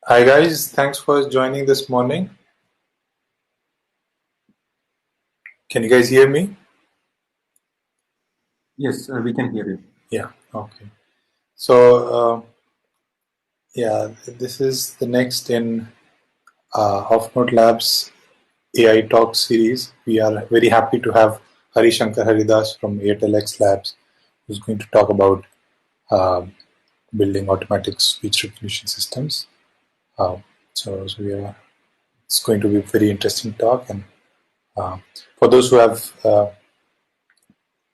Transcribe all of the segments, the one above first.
Hi guys, thanks for joining this morning. Can you guys hear me? Yes, we can hear you. Yeah, okay. So, this is the next in OffNote Labs AI Talk series. We are very happy to have Harishankar Haridas from Airtel X Labs, who's going to talk about uh, building automatic speech recognition systems. Uh, it's going to be a very interesting talk. And for those who have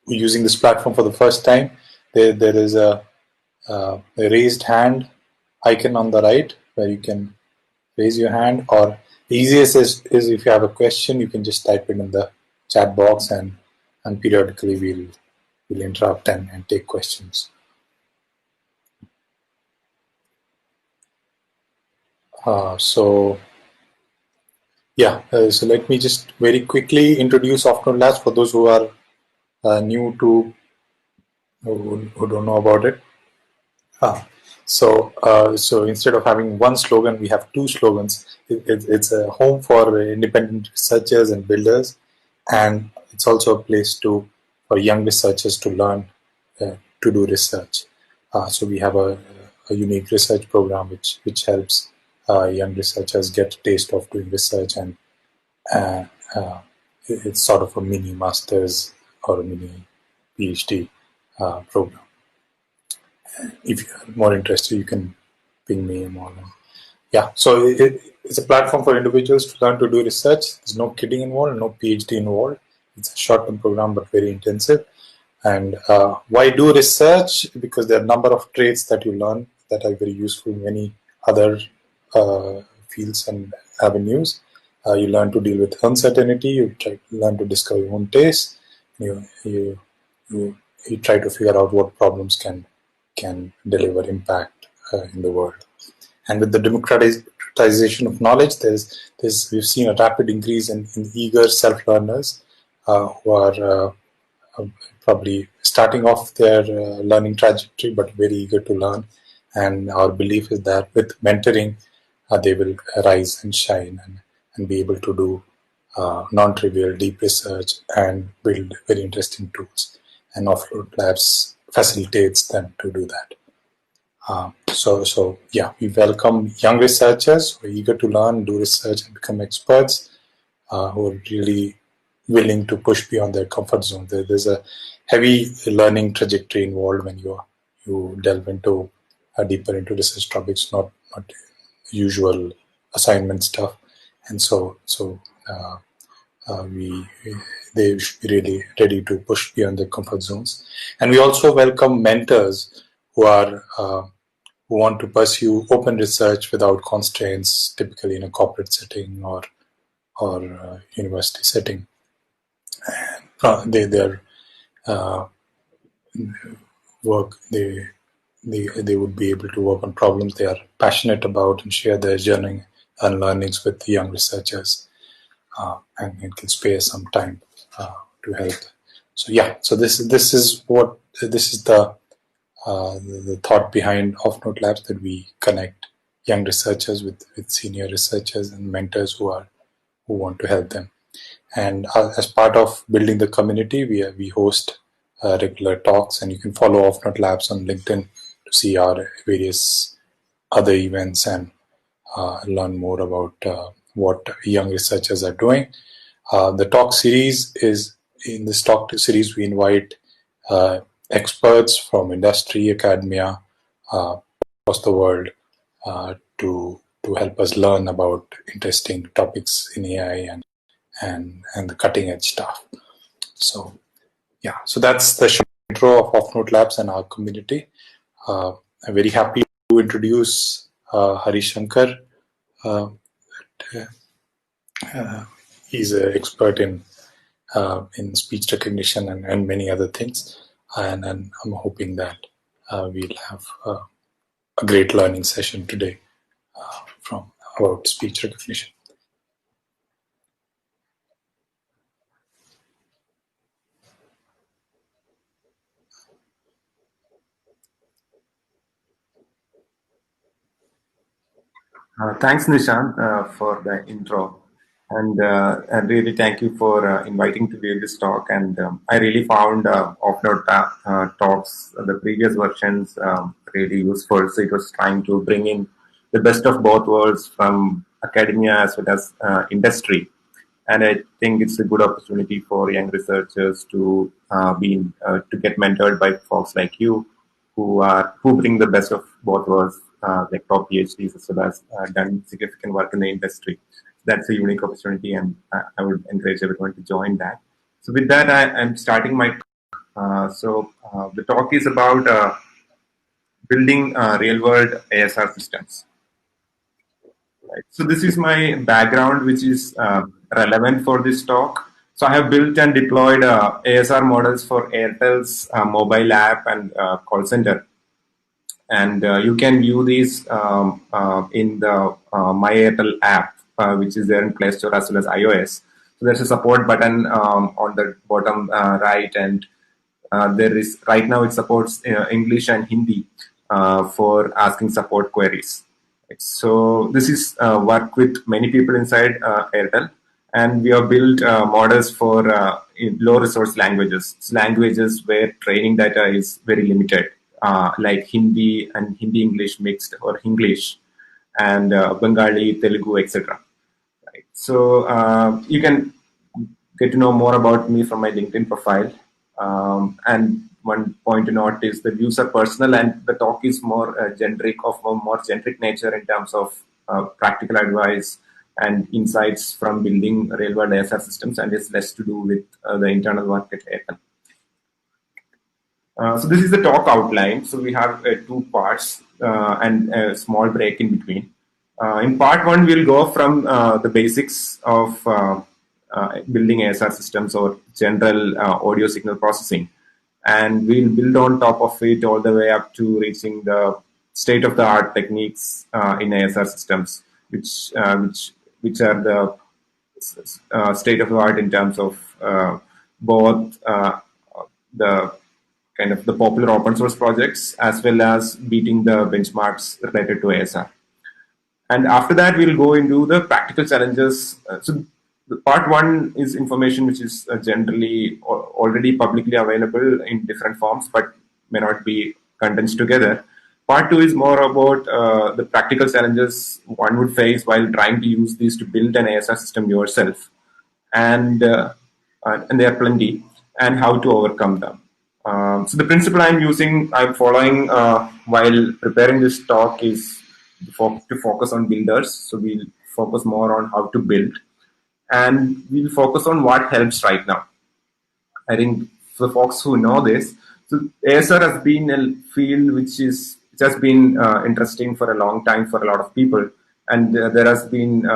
using this platform for the first time, there is a raised hand icon on the right where you can raise your hand, or the easiest is if you have a question, you can just type it in the chat box, and periodically we'll interrupt and take questions. So let me just very quickly introduce OffNote Labs for those who are new to who don't know about it. So instead of having one slogan, we have two slogans. It's a home for independent researchers and builders, and it's also a place for young researchers to learn to do research. So we have a unique research program which helps young researchers get a taste of doing research, and uh, uh, it's sort of a mini master's or a mini PhD program. If you're more interested, you can ping me more. Yeah, so it's a platform for individuals to learn to do research. There's no kidding involved, no PhD involved. It's a short-term program, but very intensive. And why do research? Because there are a number of traits that you learn that are very useful in many other fields and avenues. You learn to deal with uncertainty. You learn to discover your own taste. You you you, you try to figure out what problems can deliver impact in the world. And with the democratization of knowledge, we've seen a rapid increase in eager self-learners who are probably starting off their learning trajectory, but very eager to learn. And our belief is that with mentoring, they will rise and shine and be able to do non-trivial deep research and build very interesting tools. And Offload Labs facilitates them to do that. We welcome young researchers who are eager to learn, do research, and become experts, who are really willing to push beyond their comfort zone. There's a heavy learning trajectory involved when you delve into deeper into research topics, not usual assignment stuff, and uh, we they should be really ready to push beyond their comfort zones. And we also welcome mentors who are who want to pursue open research without constraints, typically in a corporate setting or university setting. Their uh, work they would be able to work on problems they are passionate about and share their journey and learnings with the young researchers, and it can spare some time to help. So this is the thought behind OffNote Labs, that we connect young researchers with senior researchers and mentors who want to help them. And as part of building the community, we host regular talks, and you can follow OffNote Labs on LinkedIn to see our various other events and learn more about what young researchers are doing. The talk series is in this talk series we invite uh, experts from industry, academia, across the world to help us learn about interesting topics in AI and the cutting edge stuff. So that's the short intro of OffNote Labs and our community. I'm very happy to introduce Harishankar. Uh, he's an expert in speech recognition and many other things, and I'm hoping that we'll have a great learning session today from about speech recognition. Thanks, Nishant, for the intro. And really thank you for inviting to give this talk. And I really found OffNote talks, the previous versions, really useful. So it was trying to bring in the best of both worlds from academia as well as industry. And I think it's a good opportunity for young researchers to to get mentored by folks like you, who bring the best of both worlds, like top PhDs as well as done significant work in the industry. That's a unique opportunity, and I would encourage everyone to join that. So with that, I'm starting my. The talk is about building real-world ASR systems. Right. So this is my background, which is relevant for this talk. So I have built and deployed ASR models for Airtel's mobile app and call center, and you can view these in the My Airtel app, which is there in Play Store as well as iOS. So there's a support button on the bottom right, and there is right now it supports English and Hindi for asking support queries. So this is work with many people inside Airtel, and we have built models for low resource languages, languages where training data is very limited, like Hindi and Hindi English mixed or English, and Bengali, Telugu, etc. Right. So you can get to know more about me from my LinkedIn profile. And one point to note is the views are personal, and the talk is more generic, of a more generic nature in terms of practical advice and insights from building real-world ASR systems, and it's less to do with the internal work at Airtel. So this is the talk outline. So we have two parts and a small break in between. In part one, we'll go from the basics of building ASR systems or general audio signal processing, and we'll build on top of it all the way up to reaching the state-of-the-art techniques in ASR systems, which are the state-of-the-art in terms of both the kind of the popular open source projects as well as beating the benchmarks related to ASR. And after that, we'll go into the practical challenges. So the part one is information which is generally already publicly available in different forms, but may not be condensed together. Part two is more about the practical challenges one would face while trying to use these to build an ASR system yourself. And there are plenty, and how to overcome them. So the principle I'm following while preparing this talk is to focus on builders. So we'll focus more on how to build, and we'll focus on what helps right now. I think for the folks who know this, so ASR has been a field which has been interesting for a long time for a lot of people, and there has been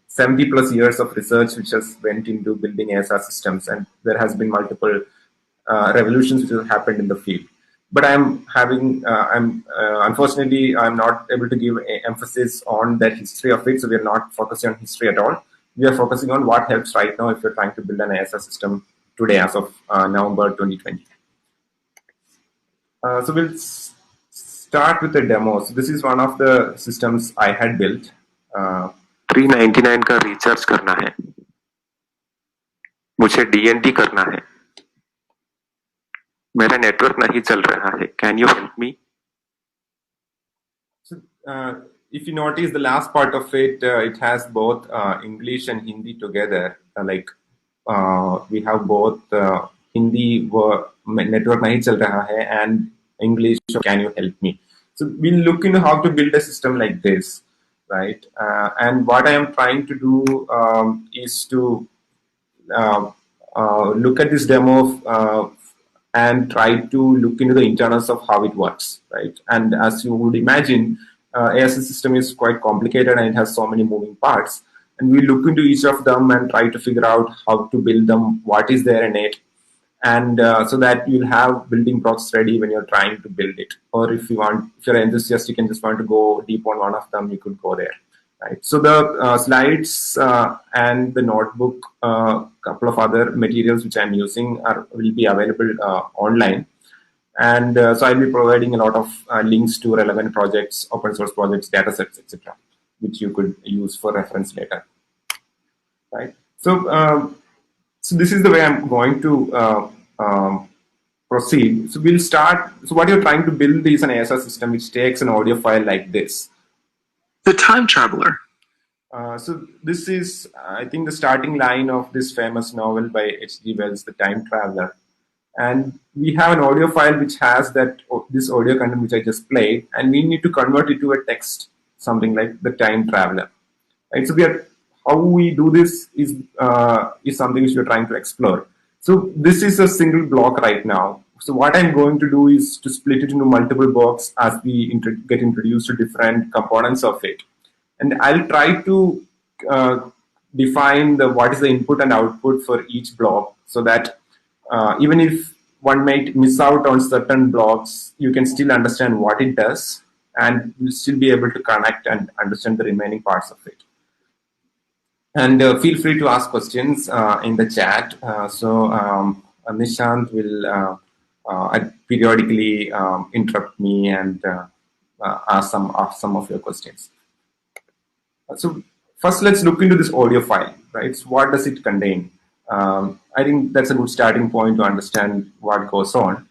70 plus years of research which has went into building ASR systems, and there has been multiple revolutions which have happened in the field. But unfortunately, I'm not able to give emphasis on that history of it. So we're not focusing on history at all. We are focusing on what helps right now if you're trying to build an ASR system today as of November 2020. So we'll start with a demo. So this is one of the systems I had built. 399 का recharge करना है, मुझे DND करना है, मेरा network नहीं चल रहा है. Can you help me? So, if you notice the last part of it, it has both English and Hindi together. We have both Hindi network nahi chal raha hai and English. Can you help me? So we'll look into how to build a system like this, right? And what I am trying to do is to look at this demo and try to look into the internals of how it works, right? And as you would imagine, ASR system is quite complicated and it has so many moving parts. And we look into each of them and try to figure out how to build them, what is there in it, and so that you'll have building blocks ready when you're trying to build it. Or if you're enthusiastic and just want to go deep on one of them, you could go there. Right. So the slides and the notebook, couple of other materials which I'm using will be available online. And so I'll be providing a lot of links to relevant projects, open source projects, datasets, etc. which you could use for reference later, right? So this is the way I'm going to proceed. So we'll start. So what you're trying to build is an ASR system which takes an audio file like this. The Time Traveler. So this is, I think, the starting line of this famous novel by H.G. Wells, The Time Traveler. And we have an audio file which has this audio content which I just played, and we need to convert it to a text, something like The Time Traveler. Right? So how we do this is something which we're trying to explore. So this is a single block right now. So what I'm going to do is to split it into multiple blocks as we get introduced to different components of it. And I'll try to define what is the input and output for each block, so that even if one might miss out on certain blocks, you can still understand what it does, and you'll still be able to connect and understand the remaining parts of it. And feel free to ask questions in the chat. Nishant will periodically interrupt me and ask some of your questions. So first, let's look into this audio file, right? So what does it contain? I think that's a good starting point to understand what goes on.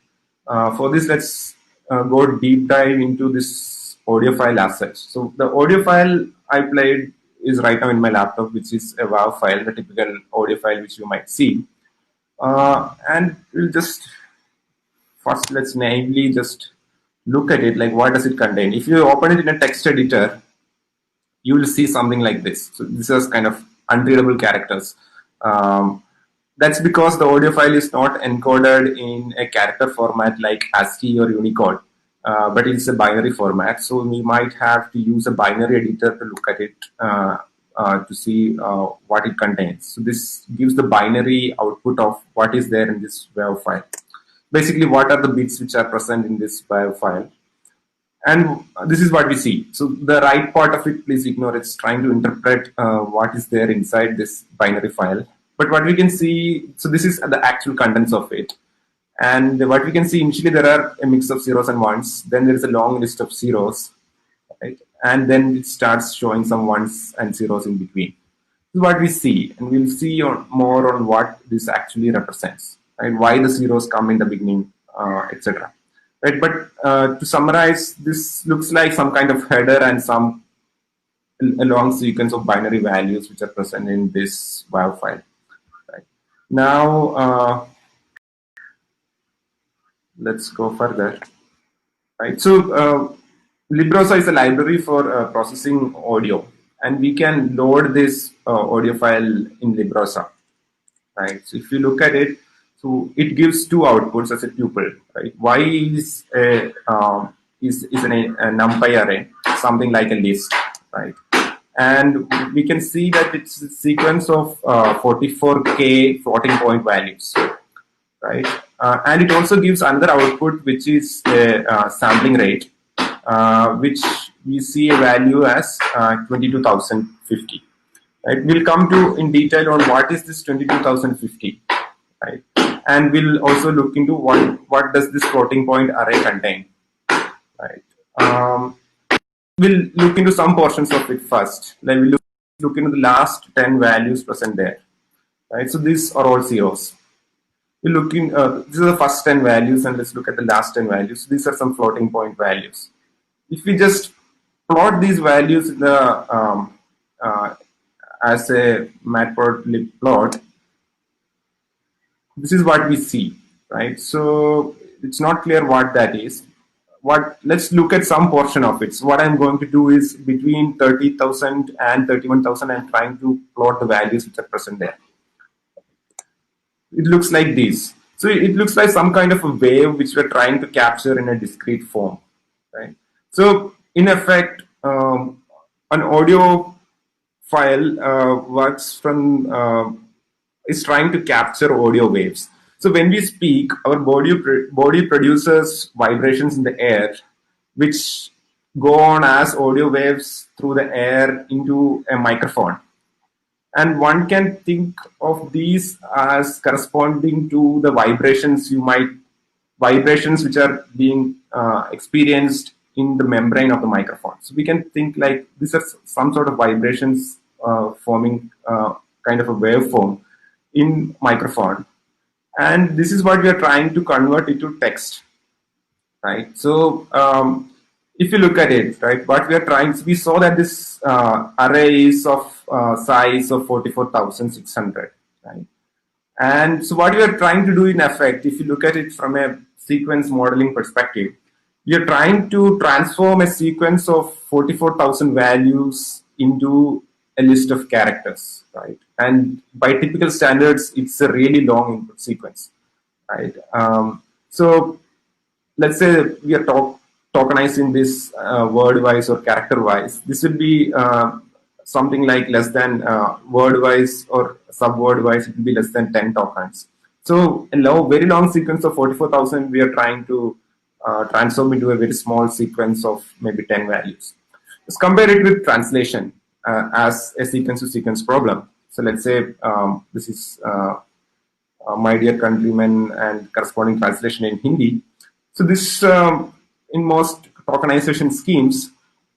For this, let's go deep dive into this audio file as such. So the audio file I played is right now in my laptop, which is a WAV file, the typical audio file which you might see. And we'll just first, let's naively just look at it, like what does it contain? If you open it in a text editor, you will see something like this. So this is kind of unreadable characters. That's because the audio file is not encoded in a character format like ASCII or Unicode, but it's a binary format. So we might have to use a binary editor to look at it to see what it contains. So this gives the binary output of what is there in this WAV file. Basically, what are the bits which are present in this WAV file? And this is what we see. So the right part of it, please ignore. It's trying to interpret what is there inside this binary file. But what we can see, so this is the actual contents of it. And what we can see, initially there are a mix of zeros and ones. Then there is a long list of zeros, right? And then it starts showing some ones and zeros in between. This is what we see. And we'll see more on what this actually represents, right? Why the zeros come in the beginning, etc. Right, but to summarize, this looks like some kind of header and a long sequence of binary values which are present in this WAV file. Right. Now, let's go further. Right. So, Librosa is a library for processing audio, and we can load this audio file in Librosa. Right. So, if you look at it, so it gives two outputs as a tuple, right? Y is a NumPy array, something like a list, right? And we can see that it's a sequence of 44K floating point values, right? And it also gives another output, which is a sampling rate, which we see a value as 22,050. Right? We'll come to in detail on what is this 22,050, right? And we'll also look into what does this floating point array contain, right? We'll look into some portions of it first. Like we'll look into the last 10 values present there, right? So these are all zeros. We'll look in, these are the first 10 values, and let's look at the last 10 values. So these are some floating point values. If we just plot these values in the as a matplotlib plot, this is what we see, right? So it's not clear what that is. Let's look at some portion of it. So what I'm going to do is between 30,000 and 31,000, I'm trying to plot the values which are present there. It looks like this. So it looks like some kind of a wave which we're trying to capture in a discrete form, right? So in effect, an audio file works from is trying to capture audio waves. So when we speak, our body produces vibrations in the air, which go on as audio waves through the air into a microphone. And one can think of these as corresponding to the vibrations which are being experienced in the membrane of the microphone. So we can think like these are some sort of vibrations forming kind of a waveform in microphone. And this is what we are trying to convert into text, right? So if you look at it, right, what we are trying, we saw that this array is of size of 44,600, right? And so what we are trying to do in effect, if you look at it from a sequence modeling perspective, we are trying to transform a sequence of 44,000 values into a list of characters, right? And by typical standards, it's a really long input sequence, right? So let's say we are tokenizing this word-wise or character-wise. This will be something like less than word-wise or sub-word-wise, it will be less than 10 tokens. So a very long sequence of 44,000, we are trying to transform into a very small sequence of maybe 10 values. Let's compare it with translation as a sequence-to-sequence problem. So let's say this is my dear countrymen and corresponding translation in Hindi. So this, in most tokenization schemes,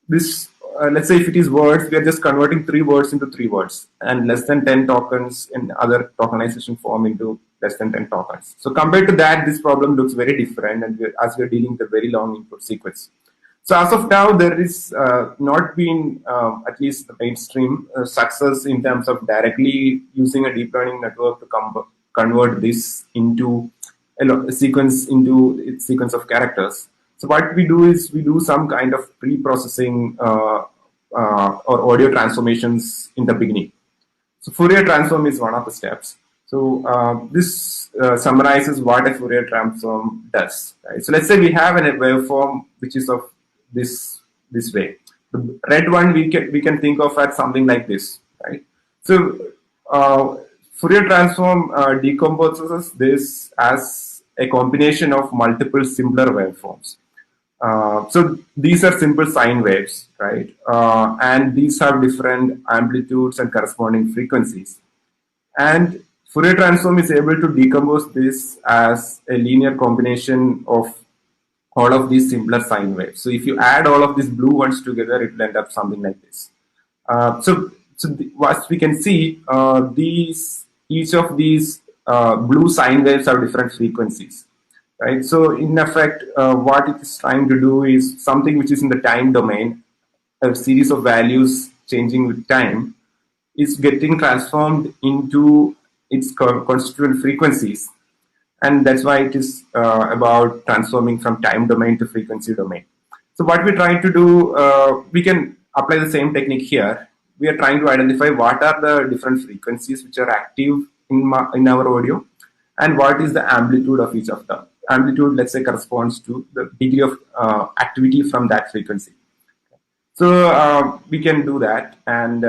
this, let's say if it is words, we are just converting 3 words into 3 words, and less than 10 tokens in other tokenization form into less than 10 tokens. So compared to that, this problem looks very different, and as we're dealing with a very long input sequence. So as of now, there is not been, at least the mainstream, success in terms of directly using a deep learning network to convert this into a sequence into its sequence of characters. So what we do is we do some kind of pre-processing or audio transformations in the beginning. So Fourier transform is one of the steps. So this summarizes what a Fourier transform does. Right? So let's say we have a waveform which is of this way. The red one we can think of as something like this, right? So Fourier transform decomposes this as a combination of multiple simpler waveforms. So these are simple sine waves, right? And these have different amplitudes and corresponding frequencies. And Fourier transform is able to decompose this as a linear combination of all of these simpler sine waves. So if you add all of these blue ones together, it will end up something like this. What we can see, each of these blue sine waves have different frequencies, right? So in effect, what it is trying to do is something which is in the time domain, a series of values changing with time, is getting transformed into its constituent frequencies. And that's why it is about transforming from time domain to frequency domain. So what we're trying to do, we can apply the same technique here. We are trying to identify what are the different frequencies which are active in our audio, and what is the amplitude of each of them. Amplitude, let's say, corresponds to the degree of activity from that frequency. So we can do that, and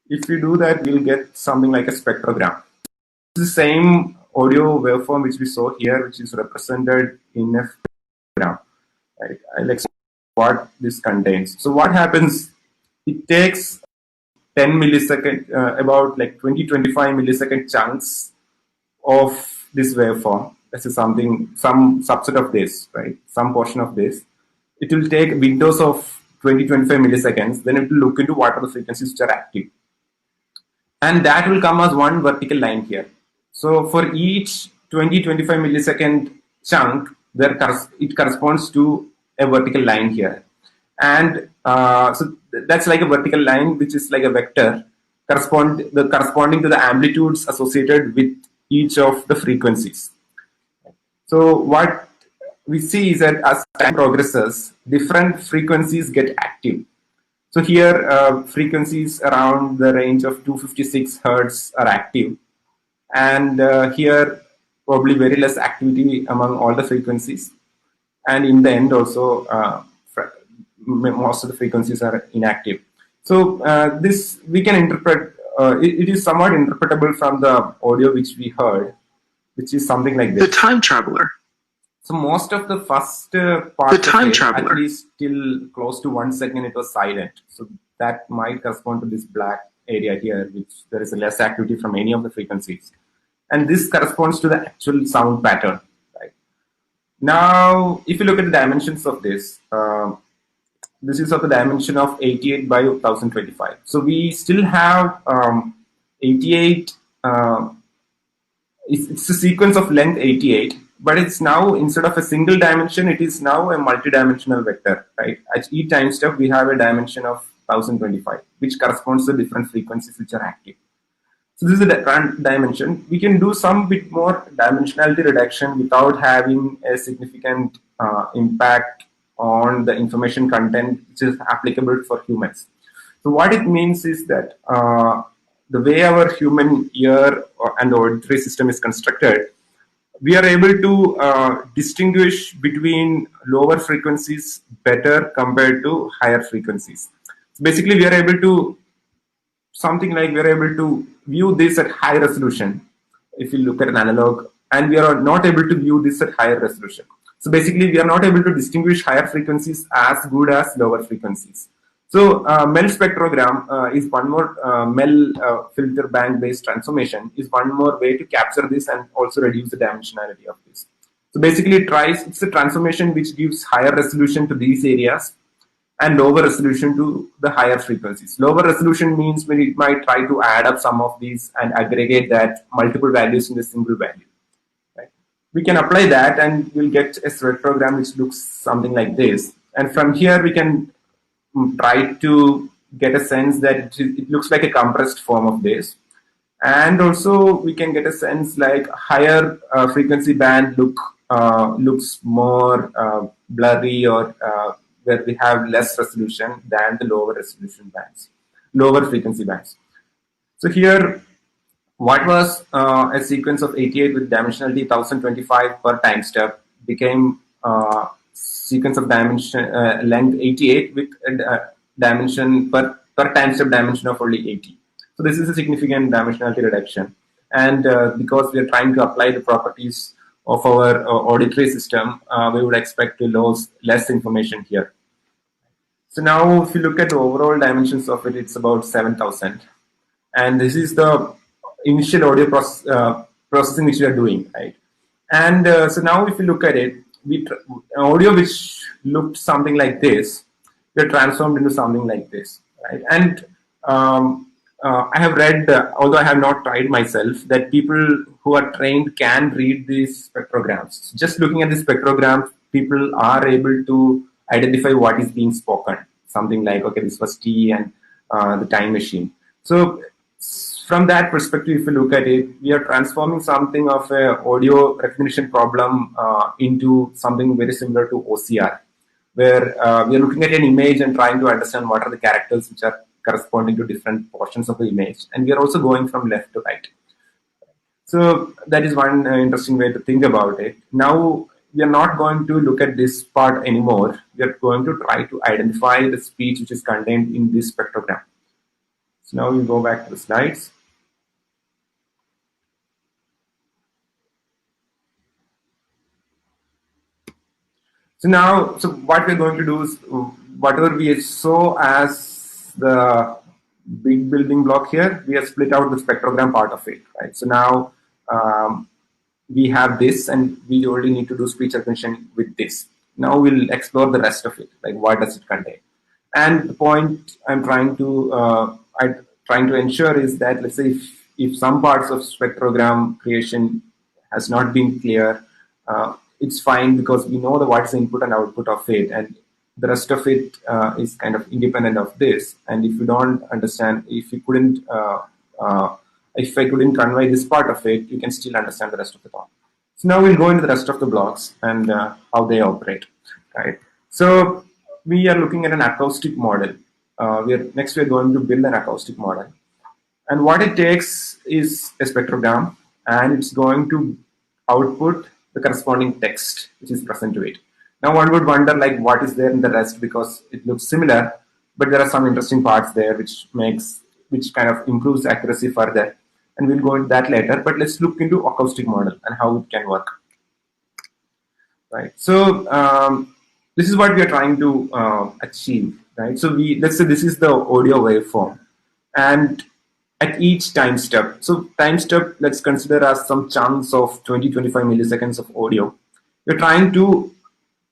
if we do that, we'll get something like a spectrogram. It's the same audio waveform which we saw here, which is represented in a spectrogram. Right? I'll explain what this contains. So what happens? It takes 10 millisecond, about like 20-25 millisecond chunks of this waveform. This is some subset of this, right? Some portion of this. It will take windows of 20-25 milliseconds. Then it will look into what are the frequencies which are active, and that will come as one vertical line here. So for each 20-25 millisecond chunk, it corresponds to a vertical line here. And so that's like a vertical line, which is like a vector corresponding to the amplitudes associated with each of the frequencies. So what we see is that as time progresses, different frequencies get active. So here, frequencies around the range of 256 Hertz are active. And here, probably very less activity among all the frequencies. And in the end also, most of the frequencies are inactive. So this we can interpret, it is somewhat interpretable from the audio which we heard, which is something like this. The time traveler. So most of the first part The time of it, traveler. at least till close to 1 second, it was silent. So that might correspond to this black area here, which there is less activity from any of the frequencies. And this corresponds to the actual sound pattern, right? Now, if you look at the dimensions of this, this is of the dimension of 88 by 1025. So we still have 88. It's a sequence of length 88, but it's now, instead of a single dimension, it is now a multi-dimensional vector, right? At each time step, we have a dimension of 1025, which corresponds to different frequencies which are active. So this is the current dimension. We can do some bit more dimensionality reduction without having a significant impact on the information content which is applicable for humans. So what it means is that the way our human ear and the auditory system is constructed, we are able to distinguish between lower frequencies better compared to higher frequencies. So basically, we are able to something like we are able to view this at high resolution if you look at an analog, and we are not able to view this at higher resolution. So basically, we are not able to distinguish higher frequencies as good as lower frequencies. So MEL spectrogram is one more MEL filter bank based transformation is one more way to capture this and also reduce the dimensionality of this. So basically, it's a transformation which gives higher resolution to these areas and lower resolution to the higher frequencies. Lower resolution means we might try to add up some of these and aggregate that multiple values in a single value. Right? We can apply that and we'll get a spectrogram which looks something like this. And from here we can try to get a sense that it looks like a compressed form of this. And also we can get a sense like higher frequency band looks more blurry or where we have less resolution than the lower resolution bands, lower frequency bands. So here, what was a sequence of 88 with dimensionality 1025 per time step became sequence of dimension length 88 with dimension per time step dimension of only 80. So this is a significant dimensionality reduction. And because we are trying to apply the properties of our auditory system, we would expect to lose less information here. So now if you look at the overall dimensions of it, it's about 7,000. And this is the initial audio processing which we are doing, right? And so now if you look at it, audio which looked something like this, we're transformed into something like this, right? And I have read, although I have not tried myself, that people who are trained can read these spectrograms. Just looking at the spectrograms, people are able to identify what is being spoken. Something like, okay, this was T and the time machine. So from that perspective, if you look at it, we are transforming something of a audio recognition problem into something very similar to OCR, where we are looking at an image and trying to understand what are the characters which are corresponding to different portions of the image. And we are also going from left to right. So that is one interesting way to think about it. Now, we are not going to look at this part anymore. We are going to try to identify the speech which is contained in this spectrogram. So now we go back to the slides. So now, so what we're going to do is whatever we saw as the big building block here, we have split out the spectrogram part of it, right? So now we have this and we only need to do speech recognition with this. Now we'll explore the rest of it, like what does it contain? And the point I'm trying to ensure is that, let's say if some parts of spectrogram creation has not been clear, it's fine because we know what's the input and output of it, and the rest of it is kind of independent of this. And if you don't understand, if I couldn't convey this part of it, you can still understand the rest of it all. So now we'll go into the rest of the blocks and how they operate, right? So we are looking at an acoustic model. Next we're going to build an acoustic model. And what it takes is a spectrogram, and it's going to output the corresponding text which is present to it. Now one would wonder like what is there in the rest, because it looks similar, but there are some interesting parts there which kind of improves accuracy further. And we'll go into that later, but let's look into acoustic model and how it can work. Right. So this is what we are trying to achieve, right? So let's say this is the audio waveform, and at each time step, so time step let's consider as some chunks of 20-25 milliseconds of audio. we're trying to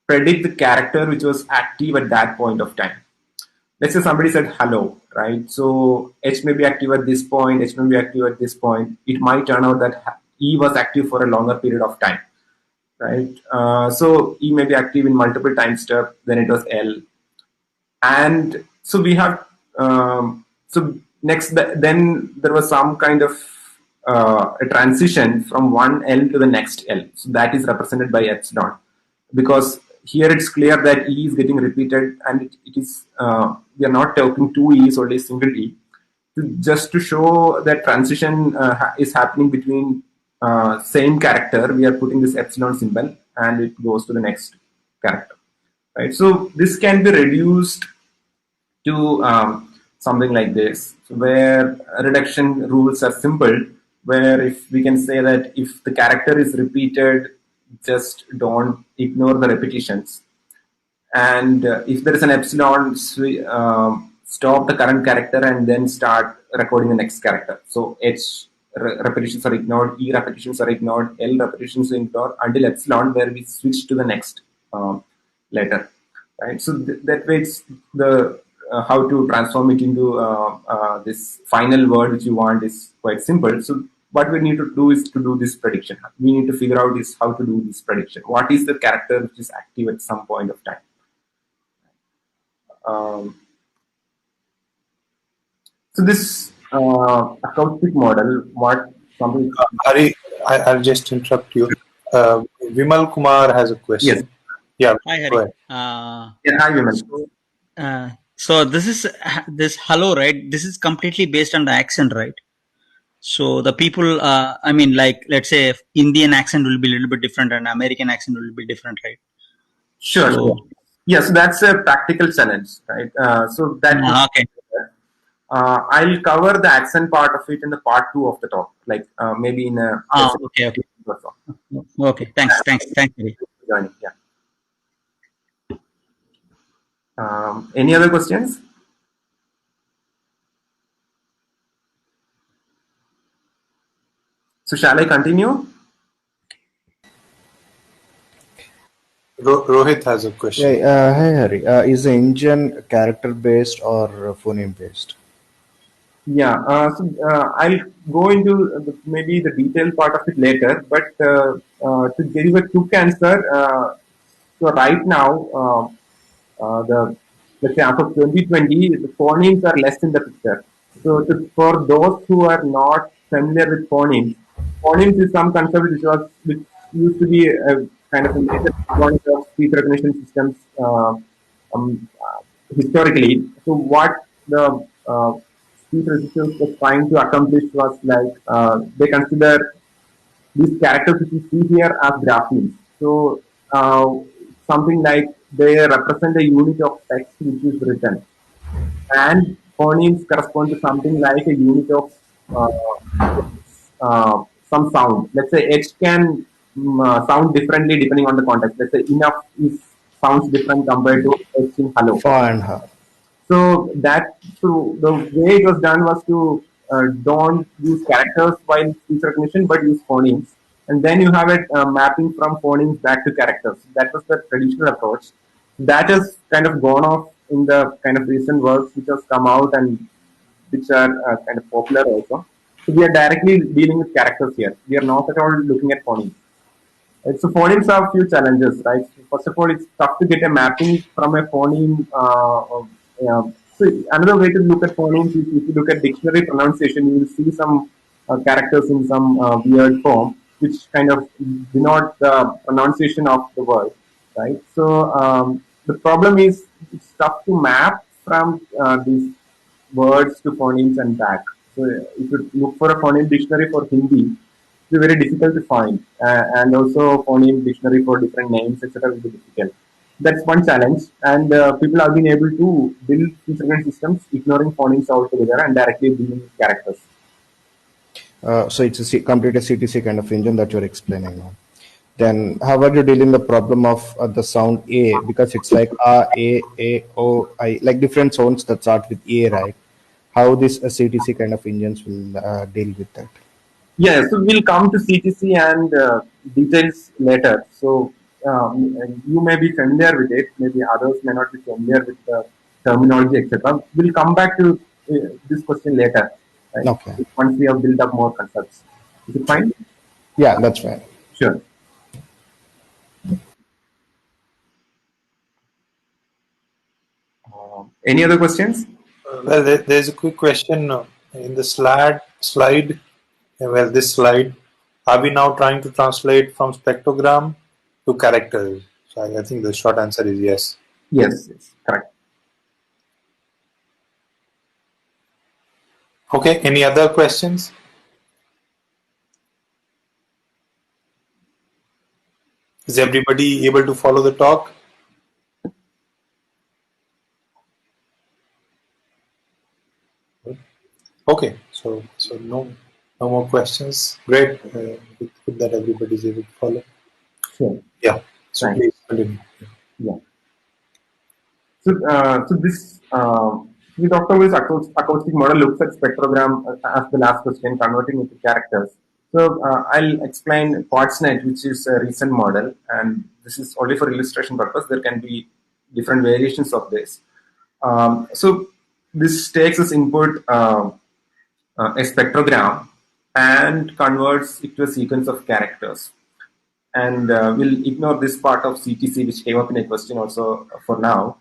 predict the character which was active at that point of time. Let's say somebody said hello, right? So H may be active at this point, H may be active at this point. It might turn out that E was active for a longer period of time, right? So E may be active in multiple time steps, then it was L. And so we have, so next, then there was some kind of a transition from one L to the next L. So that is represented by epsilon, because here it's clear that E is getting repeated, and it is, we are not talking two E's, only a single E. Just to show that transition is happening between same character, we are putting this epsilon symbol, and it goes to the next character, right? So this can be reduced to something like this, where reduction rules are simple, where if we can say that if the character is repeated, just don't ignore the repetitions. And if there is an epsilon, stop the current character and then start recording the next character. So H repetitions are ignored, E repetitions are ignored, L repetitions are ignored until epsilon, where we switch to the next letter, right? So that way it's the how to transform it into this final word which you want is quite simple. So what we need to do is to do this prediction. We need to figure out is how to do this prediction. What is the character which is active at some point of time? So this acoustic model, what something? Hari, I'll just interrupt you. Vimal Kumar has a question. Yes. Yeah. Hi, Go Hari. ahead. Yeah, hi, Vimal. So this is this hello, right? This is completely based on the accent, right? So the people, I mean, like, let's say if Indian accent will be a little bit different and American accent will be different, right? Sure. So, yes, that's a practical challenge, right? So that okay. I'll cover the accent part of it in the part 2 of the talk, like maybe in a. Okay. Okay. Thanks, Hari. Joining. Yeah. Any other questions? So shall I continue? Rohit has a question. Yeah, hi Hari. Is the engine character based or phoneme based? Yeah, I'll go into maybe the detailed part of it later, but to give you a quick answer, so right now, let's say after 2020, the phonemes are less in the picture. So for those who are not familiar with phonemes is some concept which used to be a kind of a major component of speech recognition systems historically. So what the speech resistance was trying to accomplish was like they consider these characters which you see here as graphemes. So something like they represent a unit of text which is written, and phonemes correspond to something like a unit of some sound. Let's say H can sound differently depending on the context. Let's say enough is sounds different compared to H in hello. Fa and ha. So the way it was done was to don't use characters while speech recognition, but use phonemes, and then you have it mapping from phonemes back to characters. That was the traditional approach. That has kind of gone off in the kind of recent works which has come out and which are kind of popular also. So we are directly dealing with characters here. We are not at all looking at phonemes. So phonemes have a few challenges, right? First of all, it's tough to get a mapping from a phoneme. So another way to look at phonemes is if you look at dictionary pronunciation, you will see some characters in some weird form, which kind of denote the pronunciation of the word, right? So the problem is it's tough to map from these words to phonemes and back. So if you look for a phoneme dictionary for Hindi, it's very difficult to find, and also phoneme dictionary for different names, etc. will be difficult. That's one challenge, and people have been able to build different systems ignoring phonemes altogether and directly building characters. So it's a complete CTC kind of engine that you're explaining now. Then how are you dealing the problem of the sound A, because it's like A, O, I, like different sounds that start with A, right? How this CTC kind of engines will deal with that? Yeah, so we'll come to CTC and details later. So you may be familiar with it, maybe others may not be familiar with the terminology, etc. We'll come back to this question later, right? Okay. Once we have built up more concepts. Is it fine? Yeah, that's fine. Sure. Any other questions? Well, there's a quick question in the slide. Well, this slide, are we now trying to translate from spectrogram to characters? So I think the short answer is yes. Yes, correct. Okay, any other questions? Is everybody able to follow the talk? Okay, so no more questions. Great, good that everybody is able to follow. Sure. Yeah, so Thanks. please continue. Yeah. So this we talked about this acoustic model looks at spectrogram as the last question, converting into characters. So I'll explain Quartznet, which is a recent model, and this is only for illustration purpose. There can be different variations of this. So this takes as input a spectrogram and converts it to a sequence of characters. And we'll ignore this part of CTC, which came up in a question also for now.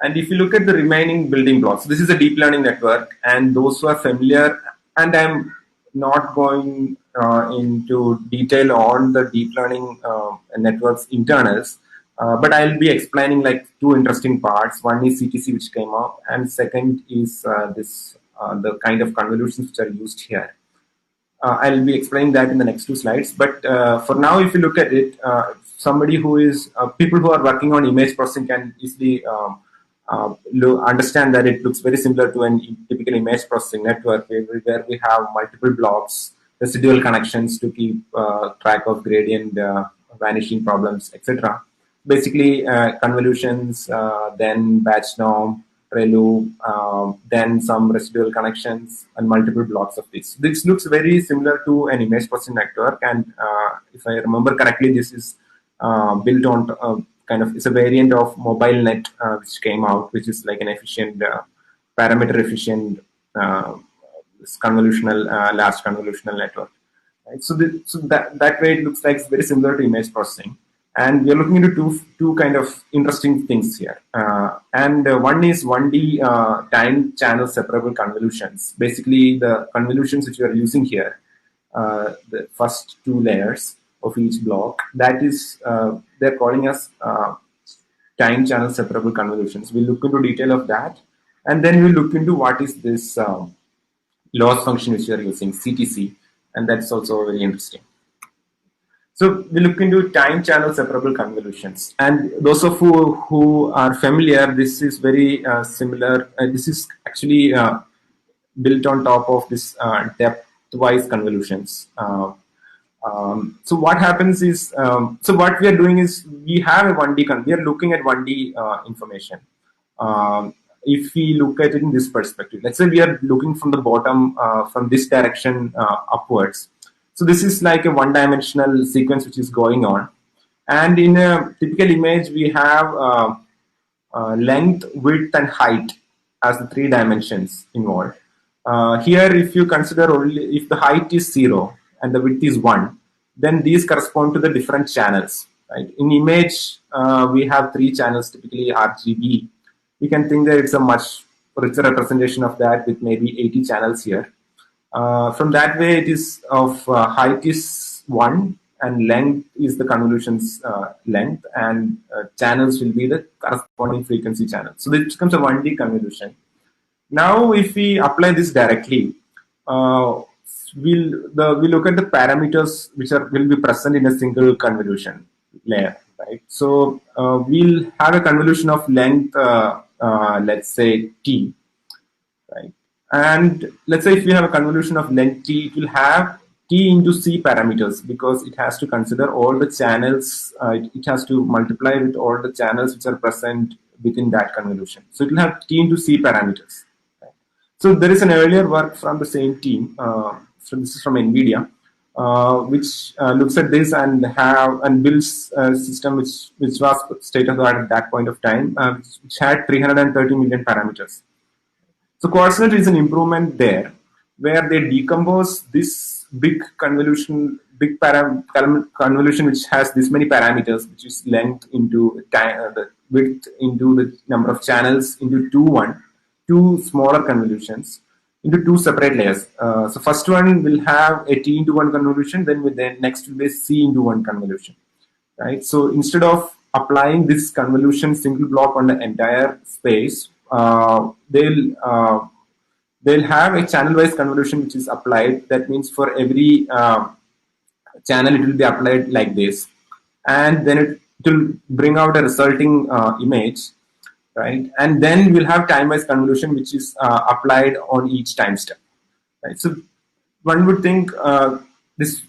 And if you look at the remaining building blocks, this is a deep learning network, and those who are familiar, and I'm not going into detail on the deep learning network's internals, but I'll be explaining like two interesting parts. One is CTC, which came up, and second is the kind of convolutions which are used here. I'll be explaining that in the next two slides. But for now, if you look at it, somebody who is, people who are working on image processing can easily understand that it looks very similar to a typical image processing network where we have multiple blocks, residual connections to keep track of gradient vanishing problems, etc. Basically, convolutions, then batch norm, ReLU, then some residual connections and multiple blocks of this. This looks very similar to an image processing network, and if I remember correctly, this is built on kind of, it's a variant of mobile net which came out, which is like an efficient, parameter efficient convolutional, large convolutional network. Right? So that way it looks like it's very similar to image processing. And we are looking into two kind of interesting things here. One is 1D time channel separable convolutions. Basically, the convolutions which we are using here, the first two layers of each block, that is, they're calling us time channel separable convolutions. We'll look into detail of that. And then we'll look into what is this loss function which we are using, CTC. And that's also very interesting. So we look into time channel separable convolutions, and those of you who are familiar, this is very similar. This is actually built on top of this depth-wise convolutions. So what happens is, so what we are doing is we have a 1D, we are looking at 1D information. If we look at it in this perspective, let's say we are looking from the bottom, from this direction upwards. So this is like a one-dimensional sequence which is going on. And in a typical image, we have length, width, and height as the 3 dimensions involved. Here, if you consider only if the height is 0 and the width is 1, then these correspond to the different channels. Right? In image, we have 3 channels, typically RGB. We can think that it's a much richer representation of that with maybe 80 channels here. From that way, it is of height is 1 and length is the convolution's length, and channels will be the corresponding frequency channel. So this becomes a 1D convolution. Now, if we apply this directly, we'll look at the parameters which will be present in a single convolution layer, right? So we'll have a convolution of length, let's say t, right? And let's say if we have a convolution of length t, it will have t into c parameters because it has to consider all the channels. It has to multiply with all the channels which are present within that convolution. So it will have t into c parameters. Right? So there is an earlier work from the same team. So this is from NVIDIA, which looks at this and builds a system which was state of the art at that point of time, which had 330 million parameters. So Quartznet is an improvement there, where they decompose this big convolution, convolution which has this many parameters, which is length into the width into the number of channels into two smaller convolutions into two separate layers. So first one will have a T into 1 convolution, then next will be a C into 1 convolution, right? So instead of applying this convolution single block on the entire space, they'll have a channel-wise convolution which is applied. That means for every channel it will be applied like this, and then it will bring out a resulting image, right? And then we'll have time-wise convolution which is applied on each time step, right? So one would think this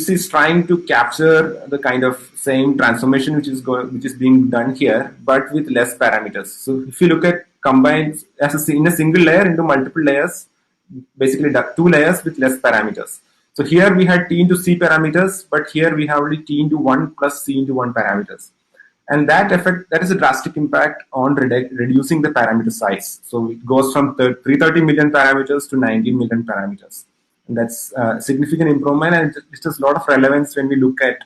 is trying to capture the kind of same transformation which is being done here, but with less parameters. So if you look at combined in a single layer into multiple layers, basically 2 layers with less parameters. So here we had T into C parameters, but here we have only T into 1 plus C into 1 parameters. And that is a drastic impact on reducing the parameter size. So it goes from 330 million parameters to 19 million parameters. And that's a significant improvement, and it has a lot of relevance when we look at,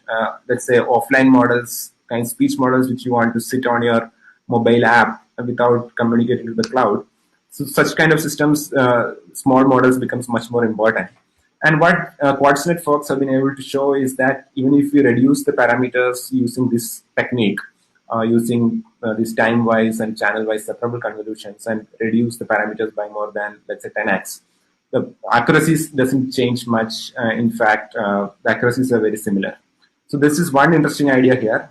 let's say, offline models, kind of speech models, which you want to sit on your mobile app without communicating to the cloud. So such kind of systems, small models becomes much more important. And what Quartznet folks have been able to show is that even if we reduce the parameters using this technique, using these time-wise and channel-wise separable convolutions, and reduce the parameters by more than, let's say, 10x, the accuracies doesn't change much. In fact, the accuracies are very similar. So this is one interesting idea here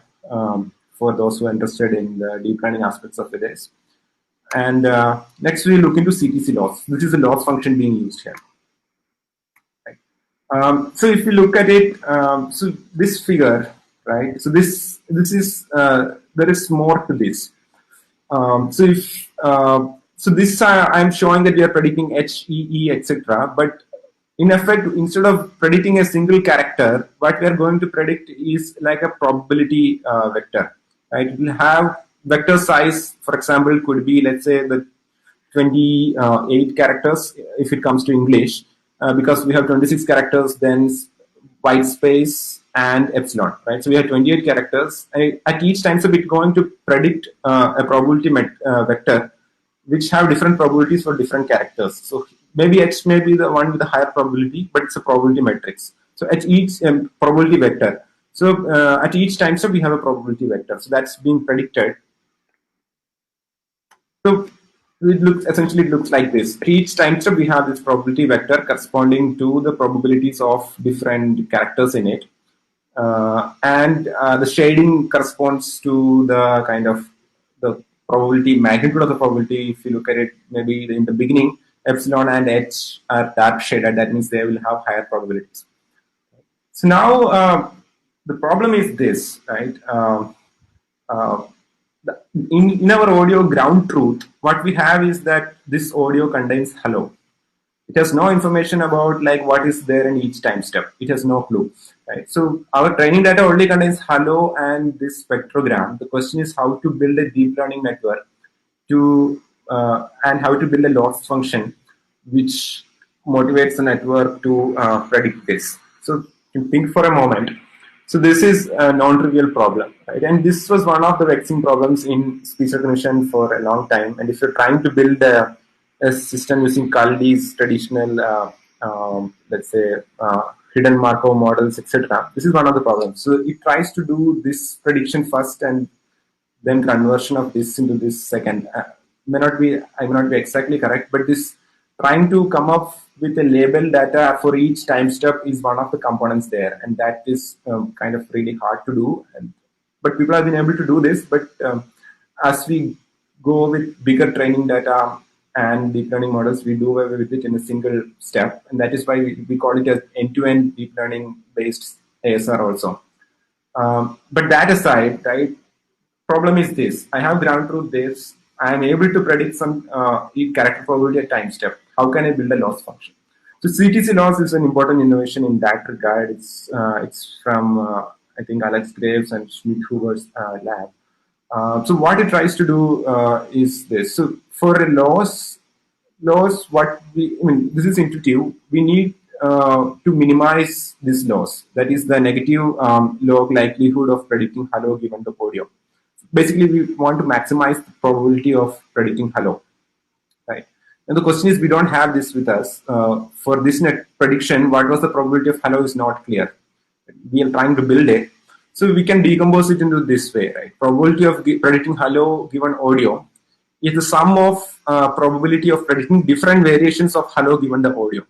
for those who are interested in the deep learning aspects of this. And next we look into CTC loss, which is a loss function being used here. So if you look at it, so this figure, right? So this is there is more to this. So this I'm showing that we are predicting H, E, E, etc. But in effect, instead of predicting a single character, what we are going to predict is like a probability vector, right? It will have vector size, for example, could be, let's say, the 28 characters if it comes to English. Because we have 26 characters, then white space and epsilon, right? So we have 28 characters. At each time step, it's going to predict a probability vector, which have different probabilities for different characters. So maybe X may be the one with the higher probability, but it's a probability matrix. So at each probability vector. So at each time step, we have a probability vector. So that's being predicted. So it looks like this. At each time step, we have this probability vector corresponding to the probabilities of different characters in it. And the shading corresponds to the kind of the probability, magnitude of the probability. If you look at it, maybe in the beginning, epsilon and H are dark shaded. That means they will have higher probabilities. So now the problem is this, right? In our audio ground truth, what we have is that this audio contains hello. It has no information about like what is there in each time step. It has no clue, right? So our training data only contains hello and this spectrogram. The question is how to build a deep learning network and how to build a loss function which motivates the network to predict this. So you think for a moment. So this is a non-trivial problem, right? And this was one of the vexing problems in speech recognition for a long time. And if you're trying to build a system using Kaldi's traditional, let's say, hidden Markov models, etc., this is one of the problems. So it tries to do this prediction first and then conversion of this into this second. I may not be exactly correct, but this trying to come up with a label data for each time step is one of the components there, and that is kind of really hard to do. But people have been able to do this. But as we go with bigger training data and deep learning models, we do away with it in a single step, and that is why we call it as end-to-end deep learning based ASR also. But that aside, right? Problem is this: I have ground truth this. I am able to predict some character probability at time step. How can I build a loss function? So CTC Loss is an important innovation in that regard. It's from I think Alex Graves and Schmidt Hoover's lab. So what it tries to do is this. So for a loss, this is intuitive. We need to minimize this loss. That is the negative log likelihood of predicting hello given the audio. Basically, we want to maximize the probability of predicting hello, right? And the question is, we don't have this with us. For this net prediction, what was the probability of hello is not clear. We are trying to build it. So we can decompose it into this way, right? Probability of predicting hello given audio is the sum of probability of predicting different variations of hello given the audio.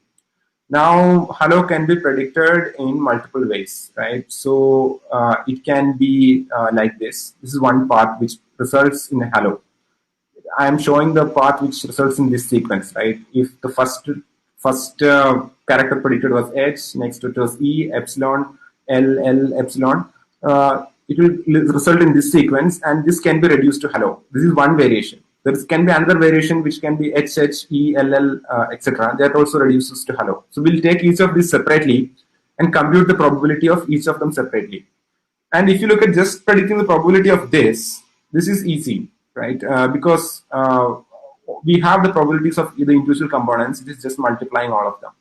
Now, hello can be predicted in multiple ways, right? So it can be like this. This is one path which results in a hello. I am showing the path which results in this sequence, right? If the first character predicted was H, next it was E, epsilon, L, epsilon. It will result in this sequence, and this can be reduced to hello. This is one variation. There can be another variation which can be H, E, L, etc. That also reduces to hello. So we'll take each of these separately and compute the probability of each of them separately. And if you look at just predicting the probability of this is easy, right? Because we have the probabilities of the individual components. It is just multiplying all of them,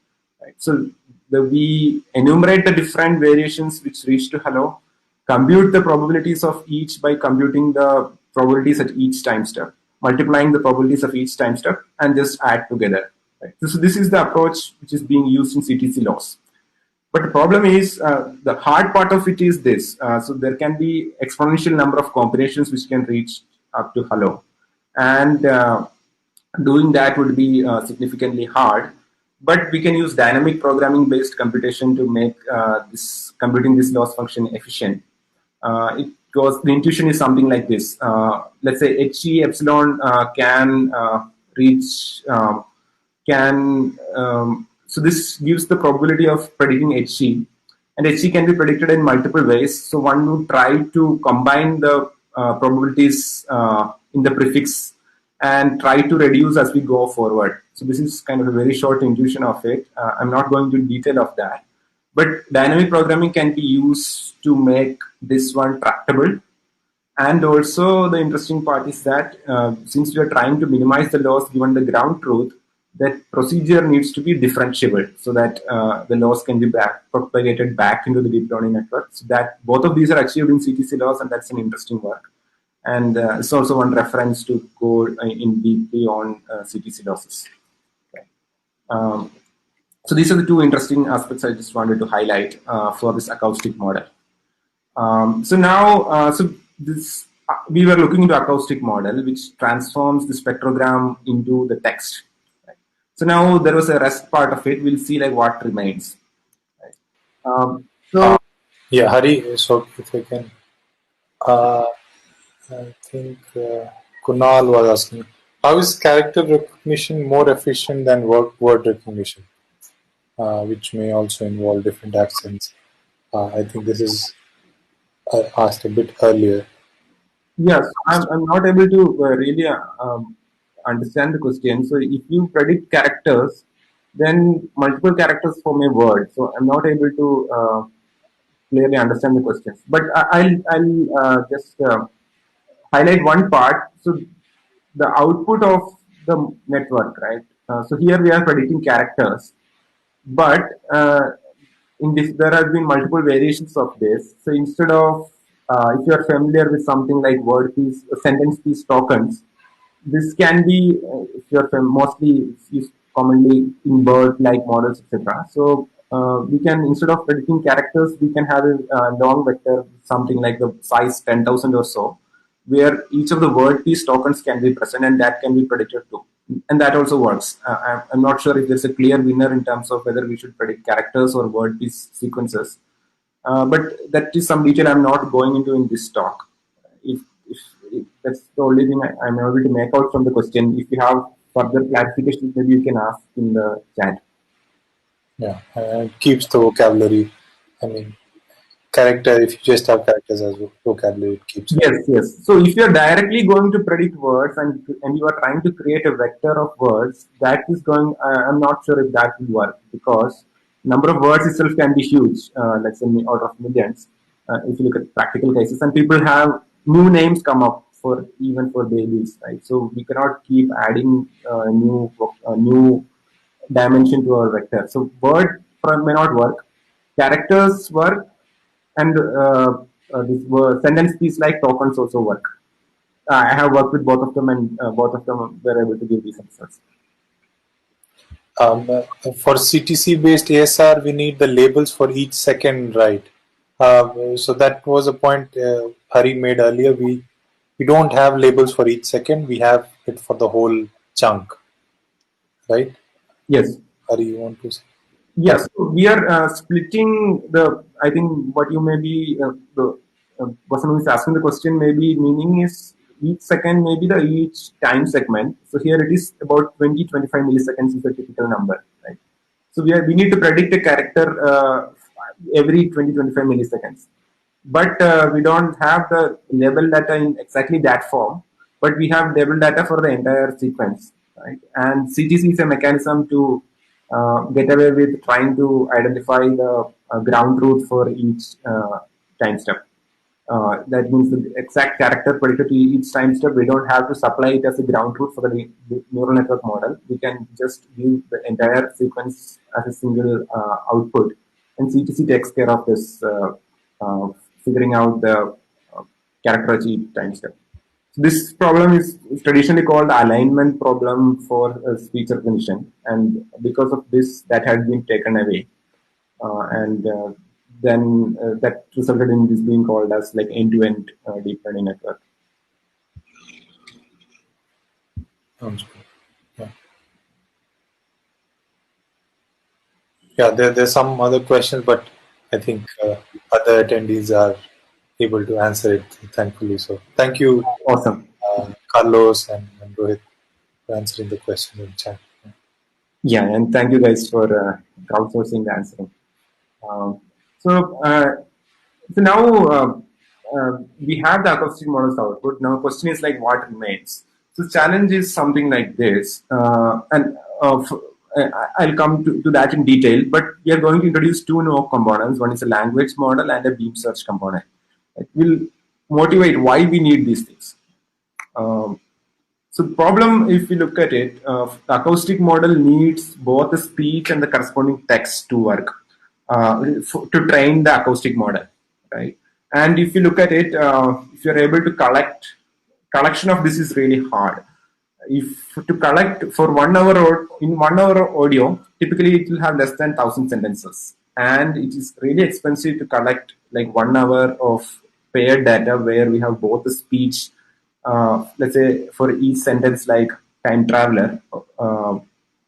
right? So we enumerate the different variations which reach to hello, compute the probabilities of each by computing the probabilities at each time step, multiplying the probabilities of each time step, and just add together, right? So this is the approach which is being used in CTC Loss. But the problem is, the hard part of it is this. So there can be exponential number of combinations which can reach up to hello. And doing that would be significantly hard. But we can use dynamic programming based computation to make computing this loss function efficient. The intuition is something like this. Let's say HE epsilon can reach, so this gives the probability of predicting HE, and HE can be predicted in multiple ways. So one would try to combine the probabilities in the prefix and try to reduce as we go forward. So this is kind of a very short intuition of it. I'm not going into detail of that. But dynamic programming can be used to make this one tractable. And also the interesting part is that since we are trying to minimize the loss given the ground truth, that procedure needs to be differentiable so that the loss can be propagated back into the deep learning network. So that both of these are achieved in CTC Loss, and that's an interesting work. And it's also one reference to go in deeply on CTC losses. Okay. So these are the two interesting aspects I just wanted to highlight for this acoustic model. So now, we were looking into acoustic model, which transforms the spectrogram into the text. Right? So now there was a rest part of it. We'll see like what remains. Right? Yeah, Hari. So if I can, I think Kunal was asking, how is character recognition more efficient than word recognition, which may also involve different accents? I think this is asked a bit earlier. Yes, I'm not able to really understand the question. So if you predict characters, then multiple characters form a word. So I'm not able to clearly understand the questions. But I'll just highlight one part. So the output of the network, right? So here we are predicting characters, but in this there have been multiple variations of this. So instead of if you are familiar with something like word piece, sentence piece tokens, this can be if you are mostly used commonly in BERT-like models, etc. So we can, instead of predicting characters, we can have a long vector, something like the size 10,000 or so, where each of the word piece tokens can be present, and that can be predicted too. And that also works. I'm not sure if there's a clear winner in terms of whether we should predict characters or word piece sequences. But that is some detail I'm not going into in this talk. If that's the only thing I'm able to make out from the question. If you have further clarifications, maybe you can ask in the chat. Yeah, and keeps the vocabulary. I mean, character, if you just have characters as vocabulary, it keeps it. Yes. So if you're directly going to predict words and you are trying to create a vector of words, that is going, I'm not sure if that will work, because number of words itself can be huge, let's say order of millions, if you look at practical cases, and people have new names come up for even for babies, right? So we cannot keep adding new dimension to our vector. So word may not work, characters work, and this sentence piece like tokens also work. I have worked with both of them, and both of them were able to give these answers. For CTC based ASR, we need the labels for each second, right? So that was a point Hari made earlier. We don't have labels for each second. We have it for the whole chunk, right? Yes. Hari, you want to say? Yes, so we are splitting the. I think what you may be the person who is asking the question maybe meaning is each second, maybe the each time segment. So here it is about 20-25 milliseconds is a typical number, right? So we need to predict a character every 20-25 milliseconds, but we don't have the label data in exactly that form. But we have label data for the entire sequence, right? And CTC is a mechanism to get away with trying to identify the ground truth for each time step. That means the exact character predicted to each time step, we don't have to supply it as a ground truth for the neural network model. We can just give the entire sequence as a single output, and CTC takes care of this figuring out the character at each time step. So this problem is traditionally called the alignment problem for speech recognition, and because of this, that had been taken away, and then that resulted in this being called as like end-to-end deep learning network. Sounds good. Yeah, there's some other questions, but I think other attendees are able to answer it, thankfully. So thank you, Awesome. Carlos and Rohit, for answering the question in chat. Yeah, and thank you guys for crowdsourcing the answering. So now we have the acoustic models output. Now, question is like, what remains? So, the challenge is something like this, and I'll come to that in detail. But we are going to introduce two new components. One is a language model and a beam search component. It will motivate why we need these things. So the problem, if we look at it, the acoustic model needs both the speech and the corresponding text to work to train the acoustic model, right? And if you look at it, if you're able to collection of this is really hard. If to collect for 1 hour or in 1 hour audio, typically it will have less than 1,000 sentences, and it is really expensive to collect like 1 hour of paired data where we have both the speech. Let's say for each sentence like time traveler